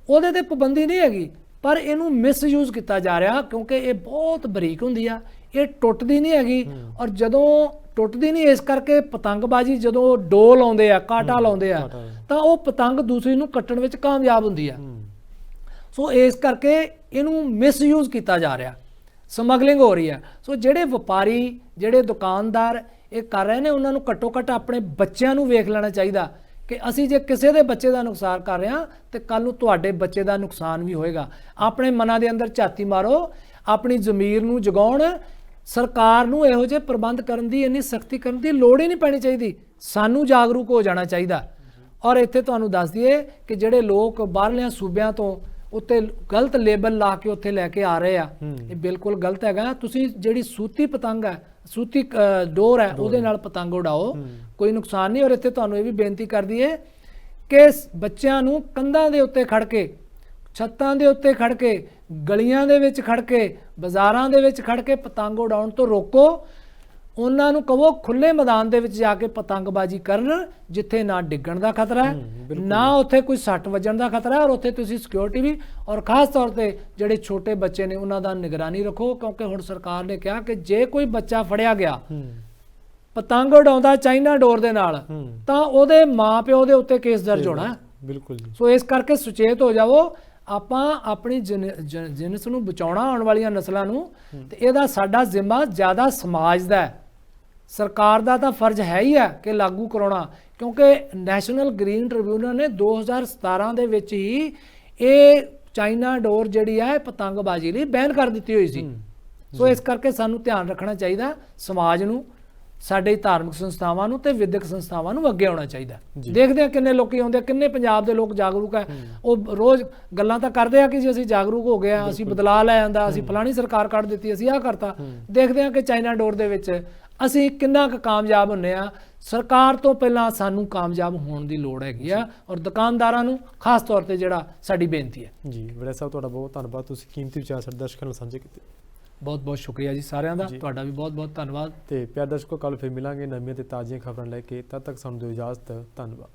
B: ਉਹਦੇ ਤੇ ਪਾਬੰਦੀ ਨਹੀਂ ਹੈਗੀ, ਪਰ ਇਹਨੂੰ ਮਿਸਯੂਜ਼ ਕੀਤਾ ਜਾ ਰਿਹਾ ਕਿਉਂਕਿ ਇਹ ਬਹੁਤ ਬਰੀਕ ਹੁੰਦੀ ਆ, ਇਹ ਟੁੱਟਦੀ ਨਹੀਂ ਹੈਗੀ। ਔਰ ਜਦੋਂ ਟੁੱਟਦੀ ਨਹੀਂ, ਇਸ ਕਰਕੇ ਪਤੰਗਬਾਜ਼ੀ ਜਦੋਂ ਡੋਲ ਲਾਉਂਦੇ ਆ, ਕਾਟਾ ਲਾਉਂਦੇ ਆ, ਤਾਂ ਉਹ ਪਤੰਗ ਦੂਸਰੀ ਨੂੰ ਕੱਟਣ ਵਿੱਚ ਕਾਮਯਾਬ ਹੁੰਦੀ ਆ। ਸੋ ਇਸ ਕਰਕੇ ਇਹਨੂੰ ਮਿਸਯੂਜ਼ ਕੀਤਾ ਜਾ ਰਿਹਾ, ਸਮਗਲਿੰਗ ਹੋ ਰਹੀ ਹੈ। ਸੋ ਜਿਹੜੇ ਵਪਾਰੀ, ਜਿਹੜੇ ਦੁਕਾਨਦਾਰ ਇਹ ਕਰ ਰਹੇ ਨੇ, ਉਹਨਾਂ ਨੂੰ ਘੱਟੋ ਘੱਟ ਆਪਣੇ ਬੱਚਿਆਂ ਨੂੰ ਵੇਖ ਲੈਣਾ ਚਾਹੀਦਾ ਕਿ ਅਸੀਂ ਜੇ ਕਿਸੇ ਦੇ ਬੱਚੇ ਦਾ ਨੁਕਸਾਨ ਕਰ ਰਹੇ ਹਾਂ ਤੇ ਕੱਲ ਨੂੰ ਤੁਹਾਡੇ ਬੱਚੇ ਦਾ ਨੁਕਸਾਨ ਵੀ ਹੋਏਗਾ। ਆਪਣੇ ਮਨਾਂ ਦੇ ਅੰਦਰ ਝਾਤੀ ਮਾਰੋ, ਆਪਣੀ ਜ਼ਮੀਰ ਨੂੰ ਜਗਾਉਣ। ਸਰਕਾਰ ਨੂੰ ਇਹੋ ਜਿਹੇ ਪ੍ਰਬੰਧ ਕਰਨ ਦੀ, ਇੰਨੀ ਸਖਤੀ ਕਰਨ ਦੀ ਲੋੜ ਹੀ ਨਹੀਂ ਪੈਣੀ ਚਾਹੀਦੀ। ਸਾਨੂੰ ਜਾਗਰੂਕ ਹੋ ਜਾਣਾ ਚਾਹੀਦਾ। ਔਰ ਇੱਥੇ ਤੁਹਾਨੂੰ ਦੱਸ ਦਈਏ ਕਿ ਜਿਹੜੇ ਲੋਕ ਬਾਹਰਲਿਆਂ ਸੂਬਿਆਂ ਤੋਂ ਉੱਤੇ ਗਲਤ ਲੇਬਲ ਲਾ ਕੇ ਉੱਥੇ ਲੈ ਕੇ ਆ ਰਹੇ ਆ, ਇਹ ਬਿਲਕੁਲ ਗਲਤ ਹੈਗਾ। ਤੁਸੀਂ ਜਿਹੜੀ ਸੂਤੀ ਪਤੰਗ ਹੈ, ਸੂਤੀ ਡੋਰ ਹੈ, ਉਹਦੇ ਨਾਲ ਪਤੰਗ ਉਡਾਓ, ਕੋਈ ਨੁਕਸਾਨ ਨਹੀਂ। ਔਰ ਇੱਥੇ ਤੁਹਾਨੂੰ ਇਹ ਵੀ ਬੇਨਤੀ ਕਰ ਦਈਏ ਕਿ ਬੱਚਿਆਂ ਨੂੰ ਕੰਧਾਂ ਦੇ ਉੱਤੇ ਖੜ ਕੇ ਛੱਤਾਂ ਦੇ ਉੱਤੇ ਖੜ ਕੇ, ਗਲੀਆਂ ਦੇ ਵਿੱਚ ਖੜ ਕੇ, ਬਾਜ਼ਾਰਾਂ ਦੇ ਵਿੱਚ ਖੜ ਕੇ ਪਤੰਗ ਉਡਾਉਣ ਤੋਂ ਰੋਕੋ। ਉਹਨਾਂ ਨੂੰ ਕਹੋ ਖੁੱਲੇ ਮੈਦਾਨ ਦੇ ਵਿੱਚ ਜਾ ਕੇ ਪਤੰਗਬਾਜ਼ੀ ਕਰਨ, ਜਿੱਥੇ ਨਾ ਡਿੱਗਣ ਦਾ ਖਤਰਾ ਹੈ, ਨਾ ਉੱਥੇ ਕੋਈ ਸੱਟ ਵੱਜਣ ਦਾ ਖਤਰਾ ਹੈ, ਔਰ ਉੱਥੇ ਤੁਸੀਂ ਸਿਕਿਉਰਿਟੀ ਵੀ, ਔਰ ਖਾਸ ਤੌਰ ਤੇ ਜਿਹੜੇ ਛੋਟੇ ਬੱਚੇ ਨੇ ਉਹਨਾਂ ਦਾ ਨਿਗਰਾਨੀ ਰੱਖੋ। ਕਿਉਂਕਿ ਹੁਣ ਸਰਕਾਰ ਨੇ ਕਿਹਾ ਕਿ ਜੇ ਕੋਈ ਬੱਚਾ ਫੜਿਆ ਗਿਆ ਪਤੰਗ ਉਡਾਉਂਦਾ ਚਾਈਨਾ ਡੋਰ ਦੇ ਨਾਲ, ਤਾਂ ਉਹਦੇ ਮਾਪਿਓ ਦੇ ਉੱਤੇ ਕੇਸ ਦਰਜ ਹੋਣਾ ਹੈ।
A: ਬਿਲਕੁਲ ਜੀ।
B: ਸੋ ਇਸ ਕਰਕੇ ਸੁਚੇਤ ਹੋ ਜਾਵੋ, ਆਪਾਂ ਆਪਣੀ ਜਿਨਸ ਨੂੰ ਬਚਾਉਣਾ, ਆਉਣ ਵਾਲੀਆਂ ਨਸਲਾਂ ਨੂੰ, ਤੇ ਇਹਦਾ ਸਾਡਾ ਜ਼ਿੰਮਾ ਜ਼ਿਆਦਾ ਸਮਾਜ ਦਾ ਹੈ। ਸਰਕਾਰ ਦਾ ਤਾਂ ਫਰਜ਼ ਹੈ ਹੀ ਹੈ ਕਿ ਲਾਗੂ ਕਰਾਉਣਾ, ਕਿਉਂਕਿ ਨੈਸ਼ਨਲ ਗ੍ਰੀਨ ਟ੍ਰਿਬਿਊਨਲ ਨੇ 2017 ਦੇ ਵਿੱਚ ਹੀ ਇਹ ਚਾਈਨਾ ਡੋਰ ਜਿਹੜੀ ਹੈ ਪਤੰਗਬਾਜ਼ੀ ਲਈ ਬੈਨ ਕਰ ਦਿੱਤੀ ਹੋਈ ਸੀ। ਸੋ ਇਸ ਕਰਕੇ ਸਾਨੂੰ ਧਿਆਨ ਰੱਖਣਾ ਚਾਹੀਦਾ, ਸਮਾਜ ਨੂੰ, ਸਾਡੇ ਧਾਰਮਿਕ ਸੰਸਥਾਵਾਂ ਨੂੰ ਤੇ ਵਿਦਿਅਕ ਸੰਸਥਾਵਾਂ ਨੂੰ ਅੱਗੇ ਆਉਣਾ ਚਾਹੀਦਾ। ਦੇਖਦੇ ਆ ਕਿੰਨੇ ਲੋਕੀ ਆਉਂਦੇ, ਕਿੰਨੇ ਪੰਜਾਬ ਦੇ ਲੋਕ ਜਾਗਰੂਕ ਹੈ। ਉਹ ਰੋਜ਼ ਗੱਲਾਂ ਤਾਂ ਕਰਦੇ ਆ ਕਿ ਜੀ ਅਸੀਂ ਜਾਗਰੂਕ ਹੋ ਗਏ ਆ, ਅਸੀਂ ਬਦਲਾਅ ਲੈ ਆਂਦਾ, ਅਸੀਂ ਫਲਾਣੀ ਸਰਕਾਰ ਕੱਢ ਦਿੱਤੀ, ਅਸੀਂ ਆਹ ਕਰਤਾ। ਦੇਖਦੇ ਆ ਕਿ ਚਾਈਨਾ ਡੋਰ ਦੇ ਵਿੱਚ ਅਸੀਂ ਕਿੰਨਾ ਕੁ ਕਾਮਯਾਬ ਹੁੰਨੇ ਆ। ਸਰਕਾਰ ਤੋਂ ਪਹਿਲਾਂ ਸਾਨੂੰ ਕਾਮਯਾਬ ਹੋਣ ਦੀ ਲੋੜ ਹੈਗੀ ਆ, ਔਰ ਦੁਕਾਨਦਾਰਾਂ ਨੂੰ ਖਾਸ ਤੌਰ ਤੇ ਜਿਹੜਾ ਸਾਡੀ ਬੇਨਤੀ ਹੈ।
A: ਜੀ ਵੜਿਆ ਸਾਹਿਬ, ਤੁਹਾਡਾ ਬਹੁਤ ਧੰਨਵਾਦ, ਤੁਸੀਂ ਕੀਮਤੀ ਵਿਚਾਰ ਸਾਡੇ ਦਰਸ਼ਕਾਂ ਨਾਲ ਸਾਂਝੇ ਕੀਤੇ।
B: ਬਹੁਤ ਬਹੁਤ ਸ਼ੁਕਰੀਆ ਜੀ ਸਾਰਿਆਂ ਦਾ, ਤੁਹਾਡਾ ਵੀ ਬਹੁਤ ਬਹੁਤ ਧੰਨਵਾਦ।
A: ਤੇ ਪਿਆਰੇ ਦਰਸ਼ਕੋ, ਕੱਲ ਫਿਰ ਮਿਲਾਂਗੇ ਨਵੀਆਂ ਤੇ ਤਾਜ਼ੀਆਂ ਖਬਰਾਂ ਲੈ ਕੇ। ਤਦ ਤੱਕ ਸਾਨੂੰ ਦਿਓ ਇਜਾਜ਼ਤ। ਧੰਨਵਾਦ।